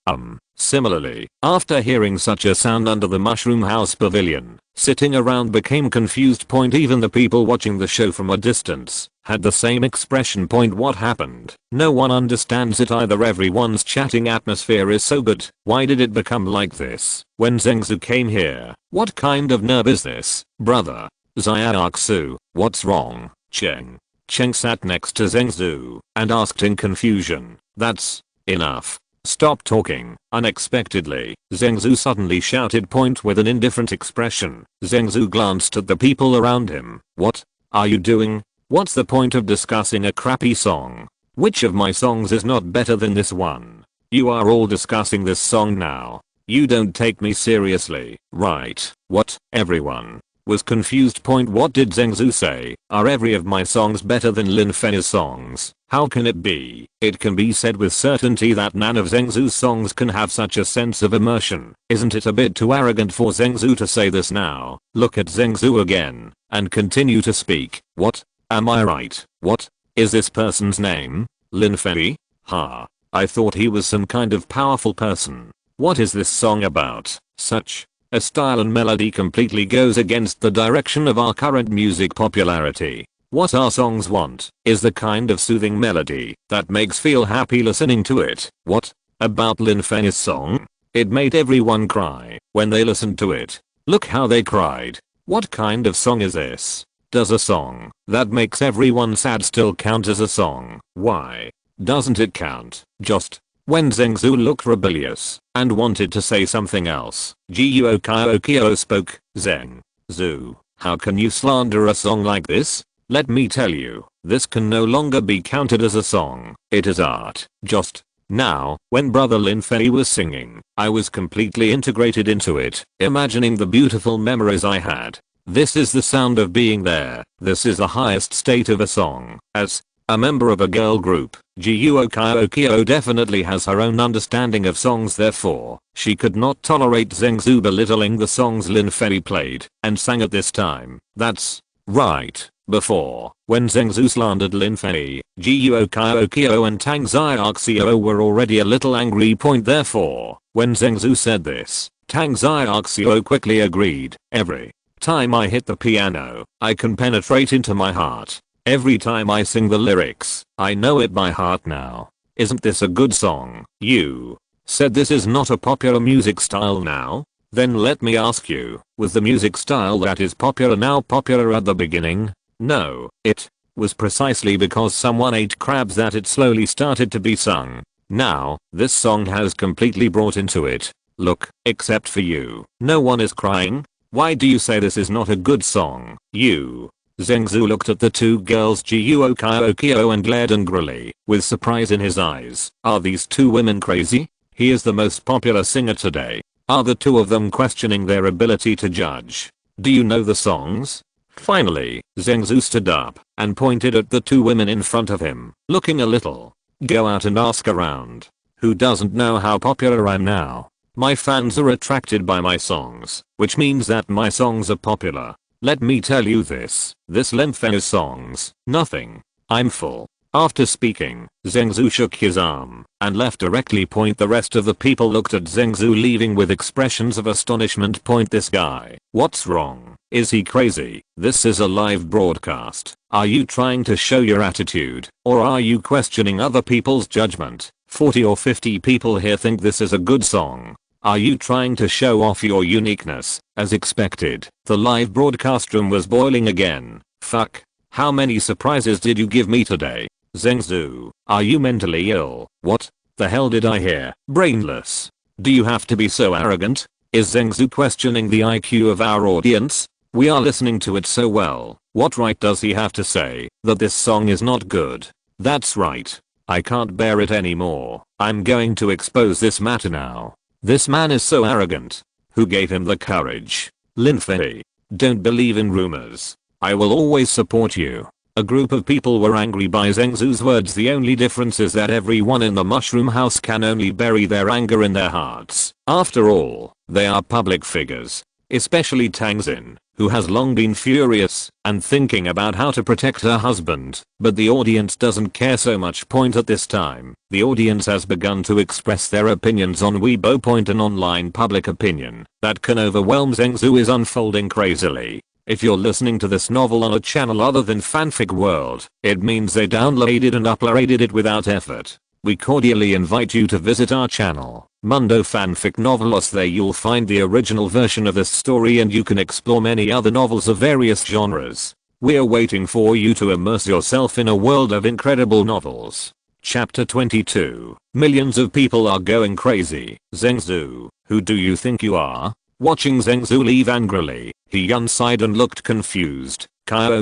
Similarly, after hearing such a sound under the Mushroom House Pavilion, sitting around became confused. Even the people watching the show from a distance had the same expression. What happened? No one understands it either. Everyone's chatting atmosphere is so good. Why did it become like this when Zhengzhu came here? What kind of nerve is this, brother? Xiaoxu, what's wrong? Cheng sat next to Zhengzhu and asked in confusion. That's enough. Stop talking. Unexpectedly, Zhengzhu suddenly shouted. With an indifferent expression, Zhengzhu glanced at the people around him. What are you doing? What's the point of discussing a crappy song? Which of my songs is not better than this one? You are all discussing this song now. You don't take me seriously, right? What? Everyone was confused. What did Zhengzhu say? Are every of my songs better than Lin Fei's songs? How can it be? It can be said with certainty that none of Zhengzhu's songs can have such a sense of immersion. Isn't it a bit too arrogant for Zhengzhu to say this now? Look at Zhengzhu again and continue to speak. What? Am I right? What is this person's name? Lin Fei? I thought he was some kind of powerful person. What is this song about? Such a style and melody completely goes against the direction of our current music popularity. What our songs want is the kind of soothing melody that makes feel happy listening to it. What about Lin Fei's song? It made everyone cry when they listened to it. Look how they cried. What kind of song is this? Does a song that makes everyone sad still count as a song? Why doesn't it count? Just when Zhengzhu looked rebellious and wanted to say something else, Guo Kyo spoke. Zhengzhu, how can you slander a song like this? Let me tell you, this can no longer be counted as a song. It is art. Just now, when brother Lin Fei was singing, I was completely integrated into it, imagining the beautiful memories I had. This is the sound of being there. This is the highest state of a song. As a member of a girl group, Guo Kyo definitely has her own understanding of songs. Therefore, she could not tolerate Zhengzhu belittling the songs Lin Fei played and sang at this time. That's right. Before, when Zhengzhu slandered Lin Fei, Guo Kyo and Tang Xiaoxu were already a little angry. Therefore, when Zhengzhu said this, Tang Xiaoxu quickly agreed. Every time I hit the piano, I can penetrate into my heart. Every time I sing the lyrics, I know it by heart now. Isn't this a good song? You said this is not a popular music style now? Then let me ask you, was the music style that is popular now popular at the beginning? No, it was precisely because someone ate crabs that it slowly started to be sung. Now, this song has completely brought into it. Look, except for you, no one is crying. Why do you say this is not a good song? You. Zhengzhu looked at the two girls Guo Kyo and glared angrily, with surprise in his eyes. Are these two women crazy? He is the most popular singer today. Are the two of them questioning their ability to judge? Do you know the songs? Finally, Zhengzhu stood up and pointed at the two women in front of him, looking a little. Go out and ask around. Who doesn't know how popular I'm now? My fans are attracted by my songs, which means that my songs are popular. Let me tell you this Lin Fei's songs, nothing. I'm full. After speaking, Zhengzhu shook his arm and left directly. The rest of the people looked at Zhengzhu leaving with expressions of astonishment. This guy, what's wrong? Is he crazy? This is a live broadcast. Are you trying to show your attitude, or are you questioning other people's judgment? 40 or 50 people here think this is a good song. Are you trying to show off your uniqueness? As expected, the live broadcast room was boiling again. Fuck. How many surprises did you give me today? Zhengzhou, are you mentally ill? What the hell did I hear? Brainless. Do you have to be so arrogant? Is Zhengzhou questioning the IQ of our audience? We are listening to it so well. What right does he have to say that this song is not good? That's right. I can't bear it anymore. I'm going to expose this matter now. This man is so arrogant. Who gave him the courage? Lin Fei. Don't believe in rumors. I will always support you. A group of people were angry by Zhengzhou's words. The only difference is that everyone in the mushroom house can only bury their anger in their hearts. After all, they are public figures. Especially Tang Xin, who has long been furious and thinking about how to protect her husband, but the audience doesn't care so much. Point at this time, the audience has begun to express their opinions on Weibo. Point an online public opinion that can overwhelm Zhengzhou is unfolding crazily. If you're listening to this novel on a channel other than Fanfic World, it means they downloaded and uploaded it without effort. We cordially invite you to visit our channel, Mundo Fanfic Novelos. There you'll find the original version of this story and you can explore many other novels of various genres. We're waiting for you to immerse yourself in a world of incredible novels. Chapter 22. Millions of people are going crazy. Zhengzhou, who do you think you are? Watching Zhengzhou leave angrily, he Yun sighed and looked confused. Kyo,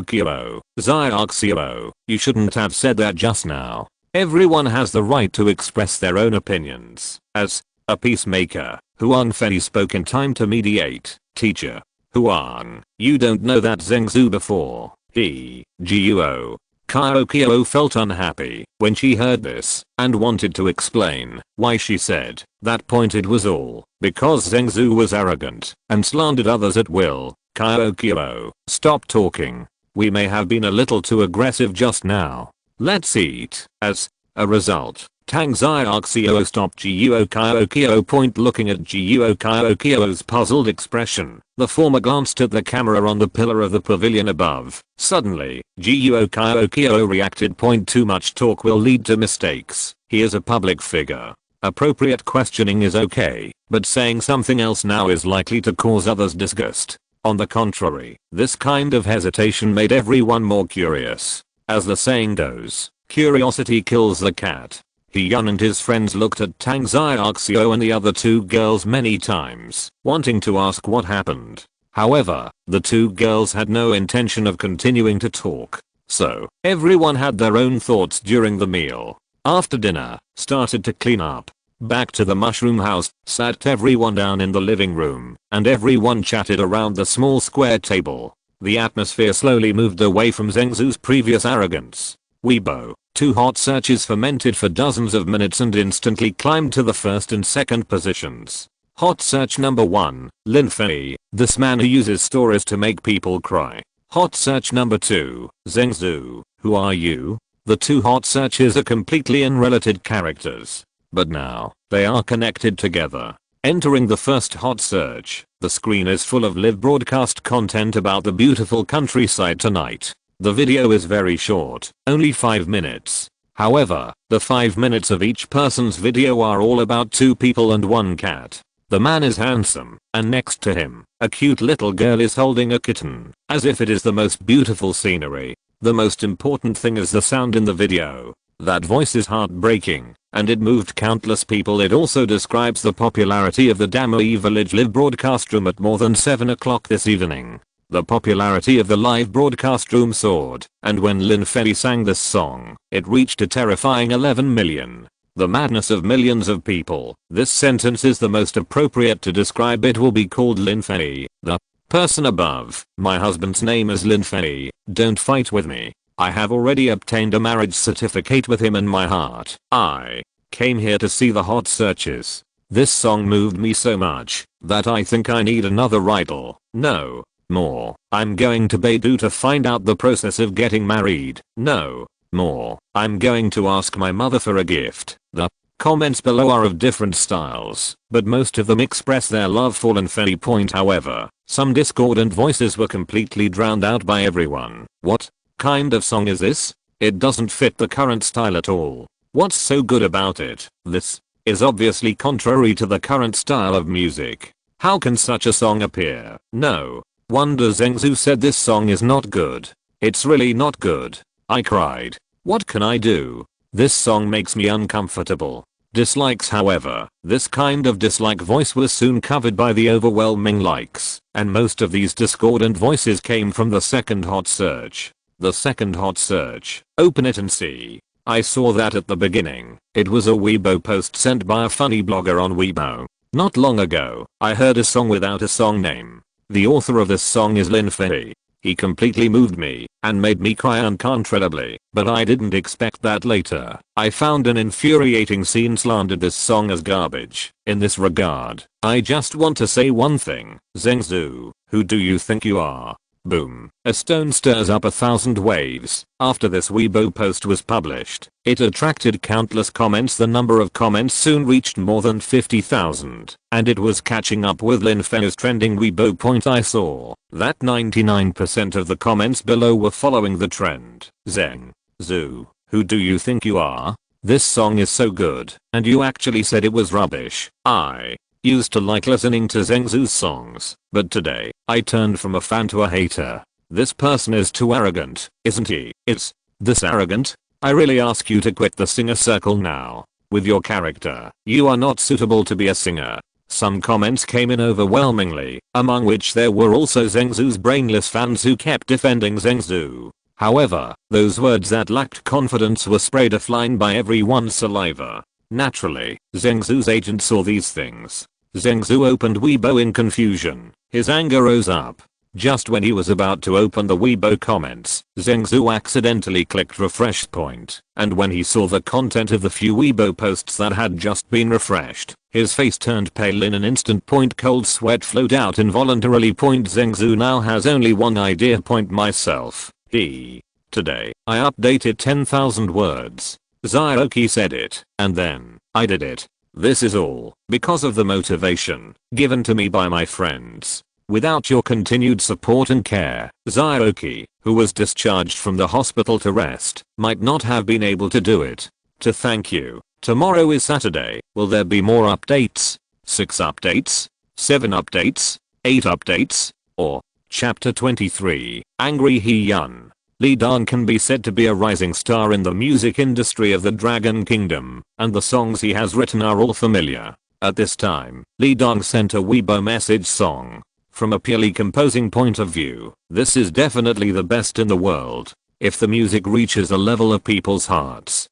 Xiaoxiao, you shouldn't have said that just now. Everyone has the right to express their own opinions. As a peacemaker, Huang Fei spoke in time to mediate. Teacher. Huang, you don't know that Zhengzhou before. Guo. Kyo felt unhappy when she heard this and wanted to explain why. She said that point it was all because Zhengzhou was arrogant and slandered others at will. Kyo, stop talking. We may have been a little too aggressive just now. Let's eat. As a result, Tang Xiaoxiao stopped Kyo. Point looking at Kyo's puzzled expression. The former glanced at the camera on the pillar of the pavilion above. Suddenly, Kyo reacted. Point too much talk will lead to mistakes. He is a public figure. Appropriate questioning is okay, but saying something else now is likely to cause others disgust. On the contrary, this kind of hesitation made everyone more curious. As the saying goes, curiosity kills the cat. Yun and his friends looked at Tang Xiaoxiao and the other two girls many times, wanting to ask what happened. However, the two girls had no intention of continuing to talk. So, everyone had their own thoughts during the meal. After dinner, started to clean up. Back to the mushroom house, sat everyone down in the living room, and everyone chatted around the small square table. The atmosphere slowly moved away from Zhengzhou's previous arrogance. Weibo, 2 hot searches fermented for dozens of minutes and instantly climbed to the first and second positions. Hot search number 1, Lin Fei, this man who uses stories to make people cry. Hot search number 2, Zhengzhou, who are you? The 2 hot searches are completely unrelated characters. But now, they are connected together. Entering the first hot search, the screen is full of live broadcast content about the beautiful countryside tonight. The video is very short, only 5 minutes. However, the 5 minutes of each person's video are all about 2 people and 1 cat. The man is handsome, and next to him, a cute little girl is holding a kitten, as if it is the most beautiful scenery. The most important thing is the sound in the video. That voice is heartbreaking, and it moved countless people. It also describes the popularity of the Damoi Village live broadcast room at more than 7 o'clock this evening. The popularity of the live broadcast room soared, and when Lin Fei sang this song, it reached a terrifying 11 million. The madness of millions of people. This sentence is the most appropriate to describe it. Will be called Lin Fei, the person above. My husband's name is Lin Fei. Don't fight with me. I have already obtained a marriage certificate with him in my heart. I came here to see the hot searches. This song moved me so much that I think I need another idol. No more. I'm going to Beidou to find out the process of getting married. No more. I'm going to ask my mother for a gift. The comments below are of different styles, but most of them express their love for Lin Fei. However, some discordant voices were completely drowned out by everyone. What? kind of song is this? It doesn't fit the current style at all. What's so good about it? This is obviously contrary to the current style of music. How can such a song appear? No wonder Zhengzhou said this song is not good. It's really not good. I cried. What can I do? This song makes me uncomfortable. Dislikes, however, this kind of dislike voice was soon covered by the overwhelming likes, and most of these discordant voices came from the second hot search. The second hot search. Open it and see. I saw that at the beginning. It was a Weibo post sent by a funny blogger on Weibo. Not long ago, I heard a song without a song name. The author of this song is Lin Fei. He completely moved me and made me cry uncontrollably, but I didn't expect that later. I found an infuriating scene slandered this song as garbage. In this regard, I just want to say one thing. Zhengzhou, who do you think you are? Boom. A stone stirs up 1,000 waves. After this Weibo post was published, it attracted countless comments. The number of comments soon reached more than 50,000, and it was catching up with Lin Fei's trending Weibo point. I saw that 99% of the comments below were following the trend. Zhengzhou, who do you think you are? This song is so good, and you actually said it was rubbish. I used to like listening to Zhengzhou's songs, but today, I turned from a fan to a hater. This person is too arrogant, isn't he? Is this arrogant? I really ask you to quit the singer circle now. With your character, you are not suitable to be a singer. Some comments came in overwhelmingly, among which there were also Zhengzhou's brainless fans who kept defending Zhengzhou. However, those words that lacked confidence were sprayed offline by everyone's saliva. Naturally, Zhengzhou's agent saw these things. Zhengzhou opened Weibo in confusion. His anger rose up. Just when he was about to open the Weibo comments, Zhengzhou accidentally clicked refresh point, and when he saw the content of the few Weibo posts that had just been refreshed, his face turned pale in an instant. Cold sweat flowed out involuntarily. Zhengzhou now has only one idea. Myself. Today, I updated 10,000 words. Zyroki said it, and then, I did it. This is all because of the motivation given to me by my friends. Without your continued support and care, Zyroki, who was discharged from the hospital to rest, might not have been able to do it. To thank you, tomorrow is Saturday. Will there be more updates? 6 updates? 7 updates? 8 updates? Or, Chapter 23, Angry He-yun. Li Dong can be said to be a rising star in the music industry of the Dragon Kingdom, and the songs he has written are all familiar. At this time, Li Dong sent a Weibo message song. From a purely composing point of view, this is definitely the best in the world. If the music reaches a level of people's hearts,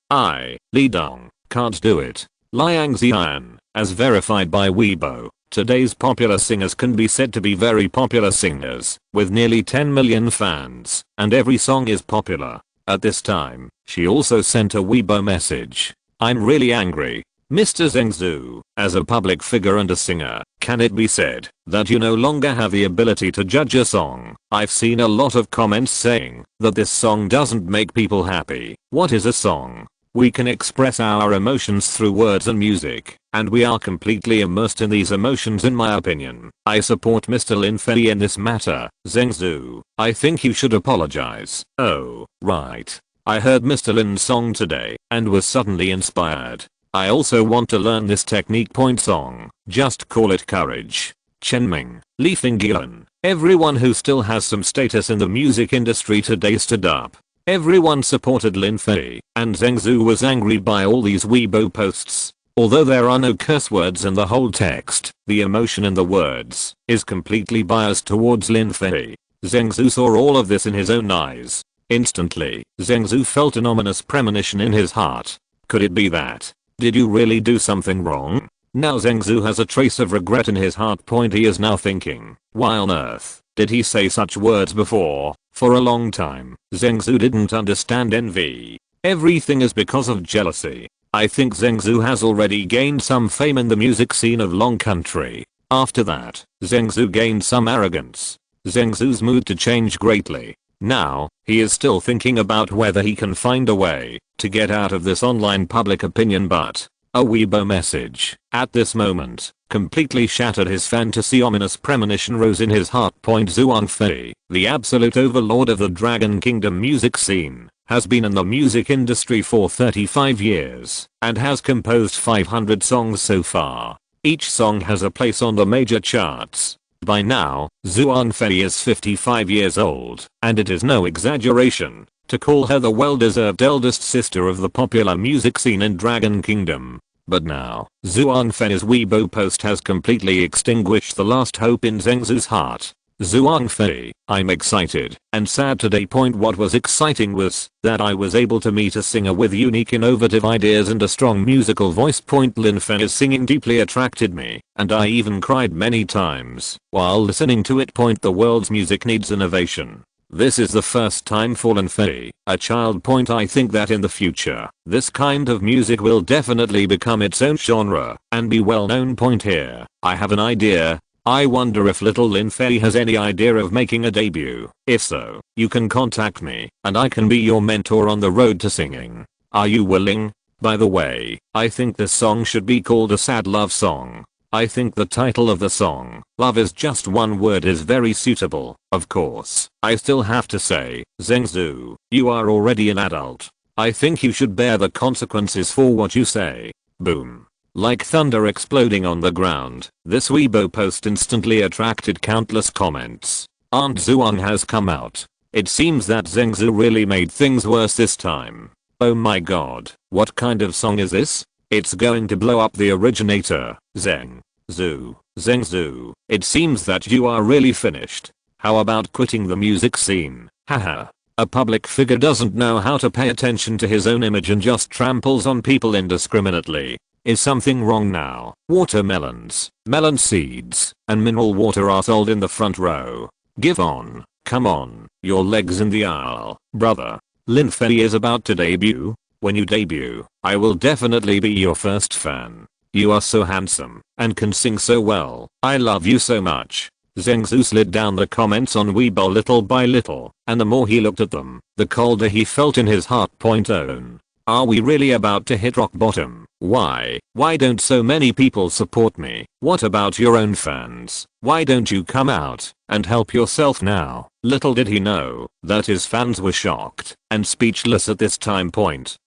Li Dong, can't do it. Liang Xian, as verified by Weibo, today's popular singers can be said to be very popular singers, with nearly 10 million fans, and every song is popular. At this time, she also sent a Weibo message. I'm really angry. Mr. Zhengzhou, as a public figure and a singer, can it be said that you no longer have the ability to judge a song? I've seen a lot of comments saying that this song doesn't make people happy. What is a song? We can express our emotions through words and music, and we are completely immersed in these emotions. In my opinion, I support Mr. Lin Fei in this matter. Zhengzhou, I think you should apologize. Oh, right. I heard Mr. Lin's song today, and was suddenly inspired. I also want to learn this technique. Song. Just call it courage. Chenming, Li Fingyan. Everyone who still has some status in the music industry today stood up. Everyone supported Lin Fei, and Zhengzhou was angry by all these Weibo posts. Although there are no curse words in the whole text, the emotion in the words is completely biased towards Lin Fei. Zhengzhou saw all of this in his own eyes. Instantly, Zhengzhou felt an ominous premonition in his heart. Could it be that? Did you really do something wrong? Now Zhengzhou has a trace of regret in his heart. He is now thinking, why on earth did he say such words before? For a long time, Zhengzhou didn't understand envy. Everything is because of jealousy. I think Zhengzhou has already gained some fame in the music scene of Long Country. After that, Zhengzhou gained some arrogance. Zhengzhou's mood to change greatly. Now, he is still thinking about whether he can find a way to get out of this online public opinion. But a Weibo message at this moment completely shattered his fantasy. Ominous premonition rose in his heart. Lin Fei, the absolute overlord of the Dragon Kingdom music scene, has been in the music industry for 35 years and has composed 500 songs so far. Each song has a place on the major charts. By now, Lin Fei is 55 years old, and it is no exaggeration to call her the well-deserved eldest sister of the popular music scene in Dragon Kingdom. But now, Lin Fei's Weibo post has completely extinguished the last hope in Zhengzhu's heart. Lin Fei, I'm excited and sad today. What was exciting was that I was able to meet a singer with unique innovative ideas and a strong musical voice. Lin Fei's singing deeply attracted me, and I even cried many times while listening to it. The world's music needs innovation. This is the first time for Lin Fei, a child. I think that in the future, this kind of music will definitely become its own genre and be well known. Here, I have an idea. I wonder if little Lin Fei has any idea of making a debut. If so, you can contact me and I can be your mentor on the road to singing. Are you willing? By the way, I think this song should be called a sad love song. I think the title of the song, Love is Just One Word, is very suitable. Of course, I still have to say, Zhengzhu, you are already an adult. I think you should bear the consequences for what you say. Boom. Like thunder exploding on the ground, this Weibo post instantly attracted countless comments. Aunt Zhuang has come out. It seems that Zhengzhu really made things worse this time. Oh my god, what kind of song is this? It's going to blow up the originator, Zhengzhu. It seems that you are really finished. How about quitting the music scene? Haha. A public figure doesn't know how to pay attention to his own image and just tramples on people indiscriminately. Is something wrong now? Watermelons, melon seeds, and mineral water are sold in the front row. Give on. Come on. Your legs in the aisle, brother. Lin Fei is about to debut. When you debut, I will definitely be your first fan. You are so handsome and can sing so well. I love you so much. Zhengzhu slid down the comments on Weibo little by little, and the more he looked at them, the colder he felt in his heart. Own. Are we really about to hit rock bottom? Why don't so many people support me? What about your own fans? Why don't you come out and help yourself now? Little did he know that his fans were shocked and speechless at this time.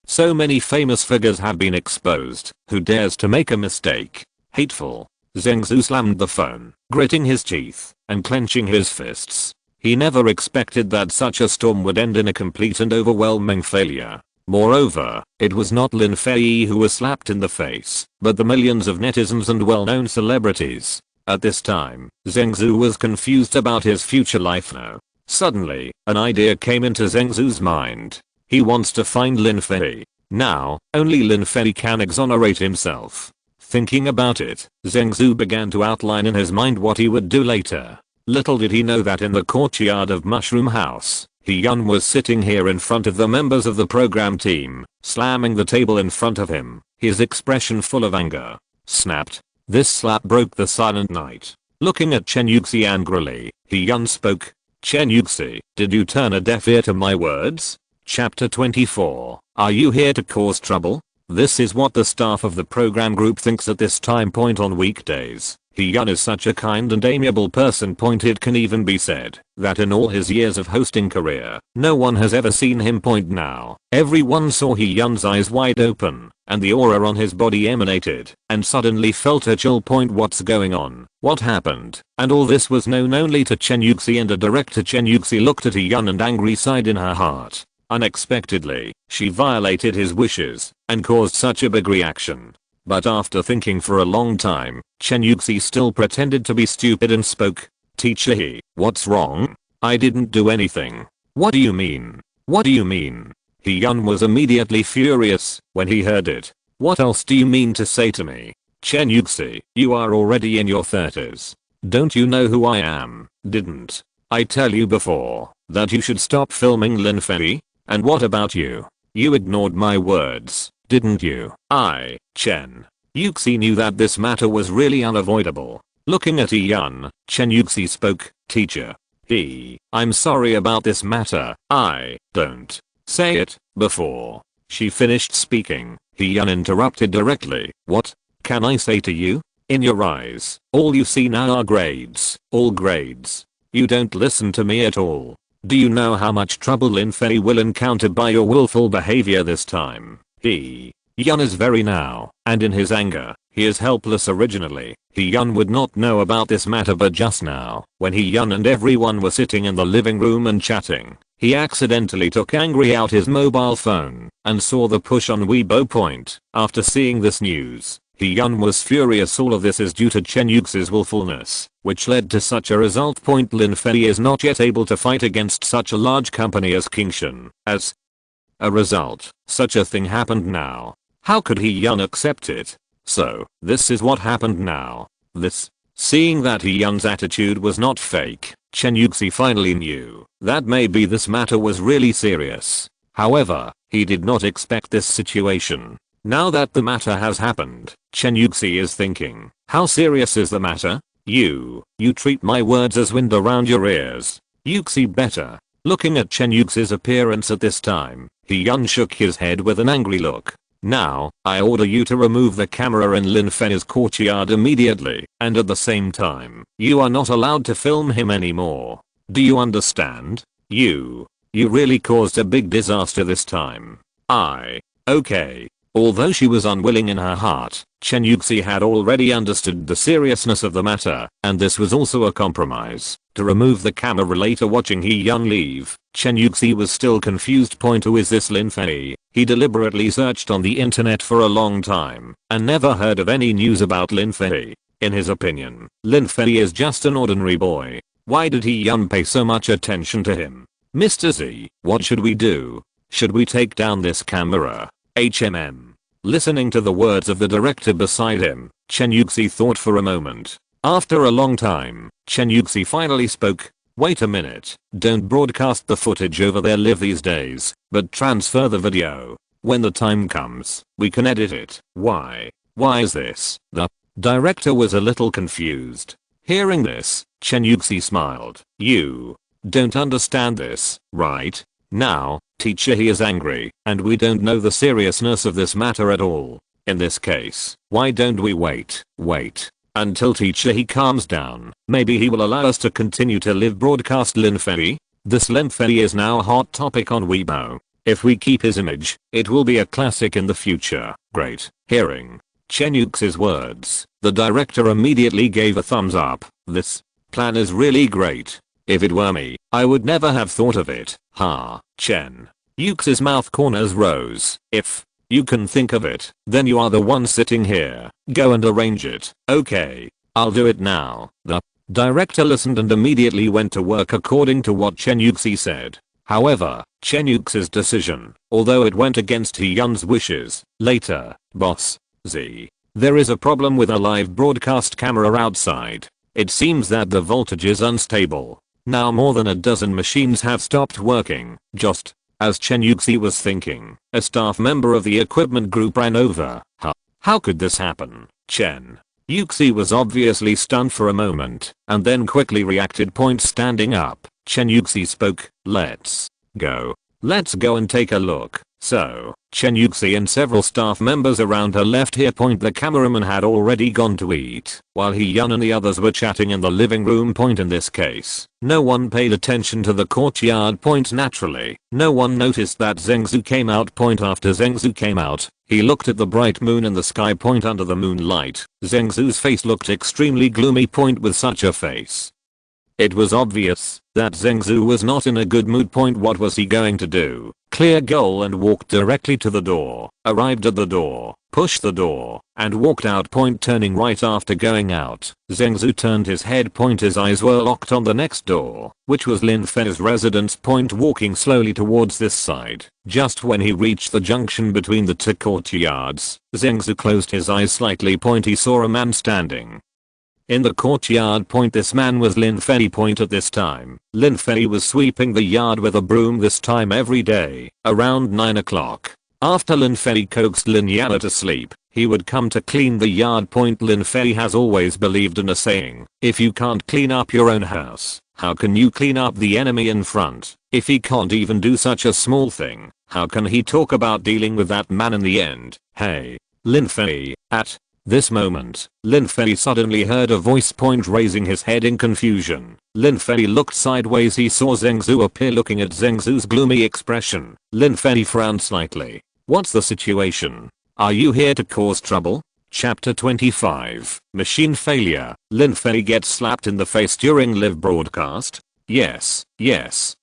So many famous figures have been exposed. Who dares to make a mistake? Hateful. Zhengzhu slammed the phone, gritting his teeth and clenching his fists. He never expected that such a storm would end in a complete and overwhelming failure. Moreover, it was not Lin Fei who was slapped in the face, but the millions of netizens and well-known celebrities. At this time, Zhengzhu was confused about his future life now. Suddenly, an idea came into Zhengzhu's mind. He wants to find Lin Fei. Now, only Lin Fei can exonerate himself. Thinking about it, Zhengzhu began to outline in his mind what he would do later. Little did he know that in the courtyard of Mushroom House, Yun was sitting here in front of the members of the program team, slamming the table in front of him, his expression full of anger. Snapped. This slap broke the silent night. Looking at Chen Yuxi angrily, Yun spoke. Chen Yuxi, did you turn a deaf ear to my words? Chapter 24. Are you here to cause trouble? This is what the staff of the program group thinks at this time. On weekdays, Yun is such a kind and amiable person. It can even be said that in all his years of hosting career, no one has ever seen him. Now, everyone saw Yun's eyes wide open, and the aura on his body emanated, and suddenly felt a chill. What's going on? What happened? And all this was known only to Chen Yuxi and a director. Chen Yuxi looked at Yun and angry sighed in her heart. Unexpectedly, she violated his wishes and caused such a big reaction. But after thinking for a long time, Chen Yuxi still pretended to be stupid and spoke. Teacher He, what's wrong? I didn't do anything. What do you mean? What do you mean? Yun was immediately furious when he heard it. What else do you mean to say to me? Chen Yuxi, you are already in your 30s. Don't you know who I am? Didn't I tell you before that you should stop filming Lin Fei? And what about you? You ignored my words, didn't you? Chen Yuxi knew that this matter was really unavoidable. Looking at Yun, Chen Yuxi spoke. Teacher He, I'm sorry about this matter. I don't say it. Before she finished speaking, Yun interrupted directly. What can I say to you? In your eyes, all you see now are grades, all grades. You don't listen to me at all. Do you know how much trouble Lin Fei will encounter by your willful behavior this time? Yun is very now, and in his anger, he is helpless. Originally, Yun would not know about this matter, but just now, when Yun and everyone were sitting in the living room and chatting, he accidentally took angry out his mobile phone and saw the push on Weibo point. After seeing this news, Yun was furious. All of this is due to Chen Yuxi's willfulness, which led to such a result. Lin Fei is not yet able to fight against such a large company as Kingshan. As a result, such a thing happened now. How could Yun accept it? So, this is what happened now. Seeing that Yun's attitude was not fake, Chen Yuxi finally knew that maybe this matter was really serious. However, he did not expect this situation. Now that the matter has happened, Chen Yuxi is thinking, how serious is the matter? You treat my words as wind around your ears. Yuxi better. Looking at Chen Yuxi's appearance at this time, Yun shook his head with an angry look. Now, I order you to remove the camera in Lin Fei's courtyard immediately, and at the same time, you are not allowed to film him anymore. Do you understand? You really caused a big disaster this time. Okay. Although she was unwilling in her heart, Chen Yuxi had already understood the seriousness of the matter, and this was also a compromise. To remove the camera later. Watching Yun leave, Chen Yuxi was still confused. Who is this Lin Fei? He deliberately searched on the internet for a long time and never heard of any news about Lin Fei. In his opinion, Lin Fei is just an ordinary boy. Why did Yun pay so much attention to him? Mr. Z, what should we do? Should we take down this camera? Listening to the words of the director beside him, Chen Yuxi thought for a moment. After a long time, Chen Yuxi finally spoke. Wait a minute, don't broadcast the footage over there live these days, but transfer the video. When the time comes, we can edit it. Why is this? The director was a little confused. Hearing this, Chen Yuxi smiled. You don't understand this, right? Now, teacher, he is angry, and we don't know the seriousness of this matter at all. In this case, why don't we wait until teacher he calms down? Maybe he will allow us to continue to live broadcast Lin Fei. This Lin Fei is now a hot topic on Weibo. If we keep his image, it will be a classic in the future. Great. Hearing Chen Yuxi's words, the director immediately gave a thumbs up. This plan is really great. If it were me, I would never have thought of it. Chen Yuxi's mouth corners rose. If you can think of it, then you are the one sitting here. Go and arrange it. Okay, I'll do it now. The director listened and immediately went to work according to what Chen Yuxi said. However, Chen Yuxi's decision, although it went against Yun's wishes, later, Boss Z, there is a problem with a live broadcast camera outside. It seems that the voltage is unstable. Now more than a dozen machines have stopped working. Just as Chen Yuxi was thinking, a staff member of the equipment group ran over. How could this happen? Chen Yuxi was obviously stunned for a moment, and then quickly reacted. Standing up, Chen Yuxi spoke. Let's go and take a look. So, Chen Yuxi and several staff members around her left here. The cameraman had already gone to eat, while Yun and the others were chatting in the living room. In this case, no one paid attention to the courtyard. Naturally, no one noticed that Zhengzhu came out. After Zhengzhu came out, he looked at the bright moon in the sky. Under the moonlight, Zhengzhu's face looked extremely gloomy. With such a face, it was obvious that Zhengzhu was not in a good mood. What was he going to do? Clear goal and walked directly to the door, arrived at the door, pushed the door, and walked out. Turning right after going out, Zhengzhu turned his head. His eyes were locked on the next door, which was Lin Fei's residence. Walking slowly towards this side, just when he reached the junction between the two courtyards, Zhengzhu closed his eyes slightly. He saw a man standing in the courtyard. This man was Lin Fei. At this time, Lin Fei was sweeping the yard with a broom. This time every day, around 9 o'clock. After Lin Fei coaxed Lin Yana to sleep, he would come to clean the yard. Lin Fei has always believed in a saying, if you can't clean up your own house, how can you clean up the enemy in front? If he can't even do such a small thing, how can he talk about dealing with that man in the end? Hey, Lin Fei, at This moment, Lin Fei suddenly heard a voice point raising his head in confusion. Lin Fei looked sideways. He saw Zheng Zhu appear. Looking at Zheng Zhu's gloomy expression, Lin Fei frowned slightly. What's the situation? Are you here to cause trouble? Chapter 25, Machine Failure. Lin Fei gets slapped in the face during live broadcast. Yes,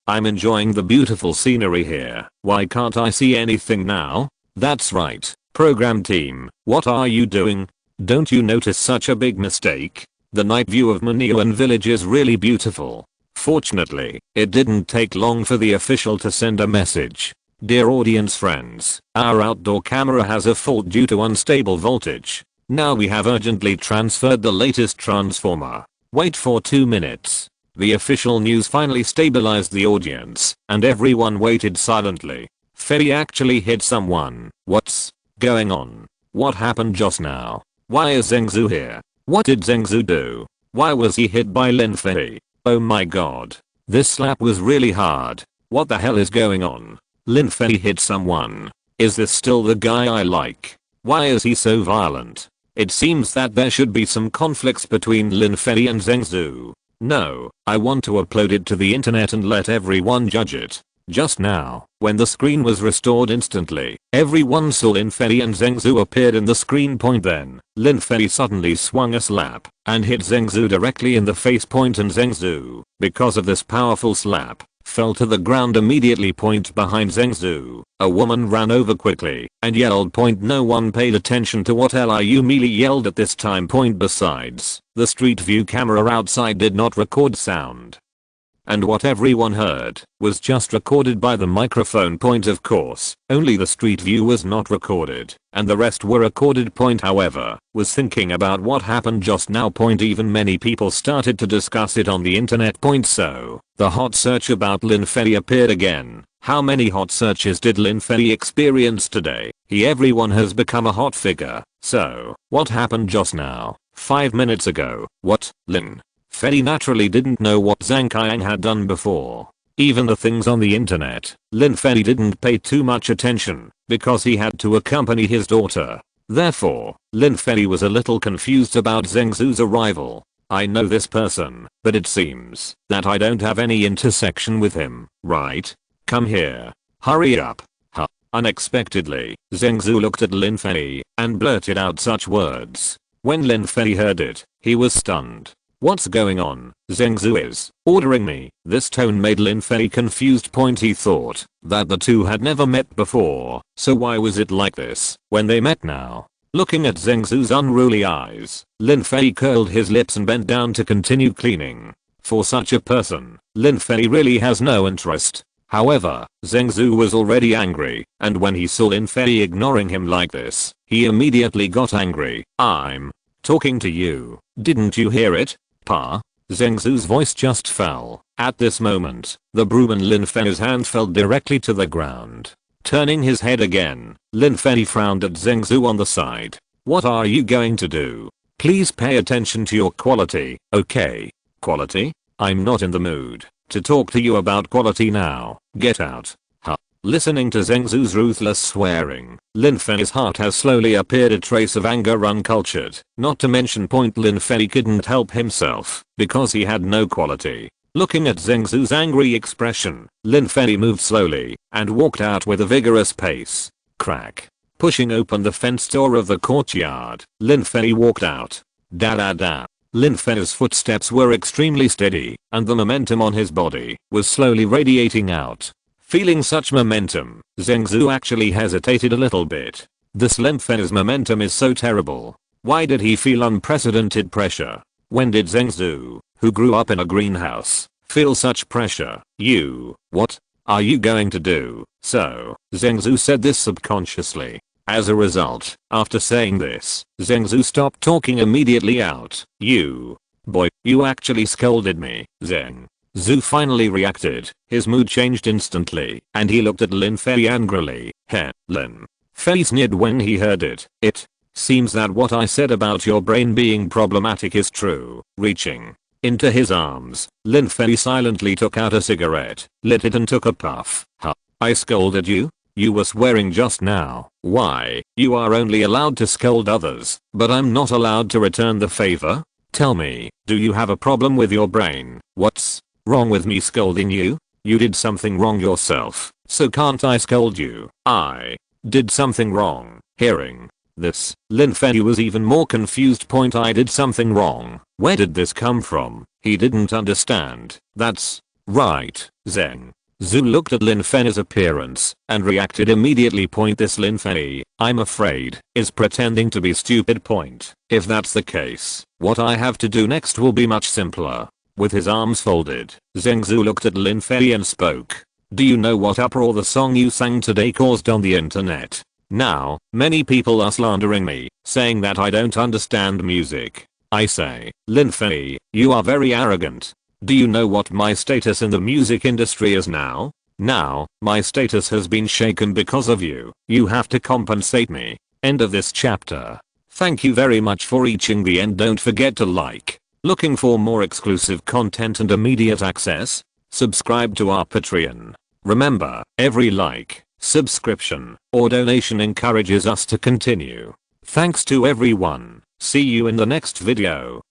I'm enjoying the beautiful scenery here. Why can't I see anything now? That's right. Program team, what are you doing? Don't you notice such a big mistake? The night view of Maniuan village is really beautiful. Fortunately, it didn't take long for the official to send a message. Dear audience friends, our outdoor camera has a fault due to unstable voltage. Now we have urgently transferred the latest transformer. Wait for 2 minutes. The official news finally stabilized the audience, and everyone waited silently. Fei actually hit someone. What's going on? What happened just now? Why is Zheng Zhu here? What did Zheng Zhu do? Why was he hit by Lin Fei? Oh my god. This slap was really hard. What the hell is going on? Lin Fei hit someone. Is this still the guy I like? Why is he so violent? It seems that there should be some conflicts between Lin Fei and Zheng Zhu. No, I want to upload it to the internet and let everyone judge it. Just now, when the screen was restored instantly, everyone saw Lin Fei and Zheng Zhu appeared in the screen point. Then, Lin Fei suddenly swung a slap and hit Zheng Zhu directly in the face point, and Zheng Zhu, because of this powerful slap, fell to the ground immediately. Point behind Zheng Zhu, a woman ran over quickly and yelled. Point no one paid attention to what Liu Meili yelled at this time. Point besides, the street view camera outside did not record sound. And what everyone heard was just recorded by the microphone. Point of course, only the street view was not recorded, and the rest were recorded. Point however, was thinking about what happened just now. Point even many people started to discuss it on the internet. Point so, the hot search about Lin Fei appeared again. How many hot searches did Lin Fei experience today? Everyone has become a hot figure. So, what happened just now? 5 minutes ago. What? Lin Fei naturally didn't know what Zhang Qiang had done before. Even the things on the internet, Lin Fei didn't pay too much attention because he had to accompany his daughter. Therefore, Lin Fei was a little confused about Zheng Zhu's arrival. I know this person, but it seems that I don't have any intersection with him, right? Come here. Hurry up. Unexpectedly, Zheng Zhu looked at Lin Fei and blurted out such words. When Lin Fei heard it, he was stunned. What's going on? Zheng Zhu is ordering me. This tone made Lin Fei confused. Point he thought that the two had never met before, so why was it like this when they met now? Looking at Zheng Zhu's unruly eyes, Lin Fei curled his lips and bent down to continue cleaning. For such a person, Lin Fei really has no interest. However, Zheng Zhu was already angry, and when he saw Lin Fei ignoring him like this, he immediately got angry. I'm talking to you. Didn't you hear it? Pa? Zheng Zhu's voice just fell. At this moment, the broom in Lin Fei's hand fell directly to the ground. Turning his head again, Lin Fei frowned at Zheng Zhu on the side. What are you going to do? Please pay attention to your quality, okay? Quality? I'm not in the mood to talk to you about quality now. Get out. Listening to Zheng Zhu's ruthless swearing, Lin Fei's heart has slowly appeared a trace of anger. Uncultured, not to mention. Point Lin Fei couldn't help himself because he had no quality. Looking at Zheng Zhu's angry expression, Lin Fei moved slowly and walked out with a vigorous pace. Crack. Pushing open the fenced door of the courtyard, Lin Fei walked out. Da. Lin Fei's footsteps were extremely steady, and the momentum on his body was slowly radiating out. Feeling such momentum, Zheng Zhu actually hesitated a little bit. This Lin Fei's momentum is so terrible. Why did he feel unprecedented pressure? When did Zheng Zhu, who grew up in a greenhouse, feel such pressure? What are you going to do? So, Zheng Zhu said this subconsciously. As a result, after saying this, Zheng Zhu stopped talking immediately out. Boy, you actually scolded me, Zheng Zhu finally reacted. His mood changed instantly, and he looked at Lin Fei angrily. Lin Fei sneered when he heard it. It seems that what I said about your brain being problematic is true. Reaching into his arms, Lin Fei silently took out a cigarette, lit it and took a puff. I scolded you? You were swearing just now. Why? You are only allowed to scold others, but I'm not allowed to return the favor? Tell me, do you have a problem with your brain? What's wrong with me scolding you? You did something wrong yourself, so can't I scold you? I did something wrong. Hearing this, Lin Fei was even more confused. I did something wrong. Where did this come from? He didn't understand. That's right. Zeng Zhu looked at Lin Fei's appearance and reacted immediately. This Lin Fei, I'm afraid, is pretending to be stupid. If that's the case, what I have to do next will be much simpler. With his arms folded, Zeng Zhu looked at Lin Fei and spoke. Do you know what uproar the song you sang today caused on the internet? Now, many people are slandering me, saying that I don't understand music. I say, Lin Fei, you are very arrogant. Do you know what my status in the music industry is now? Now, my status has been shaken because of you. You have to compensate me. End of this chapter. Thank you very much for reaching the end. Don't forget to like. Looking for more exclusive content and immediate access? Subscribe to our Patreon. Remember, every like, subscription, or donation encourages us to continue. Thanks to everyone. See you in the next video.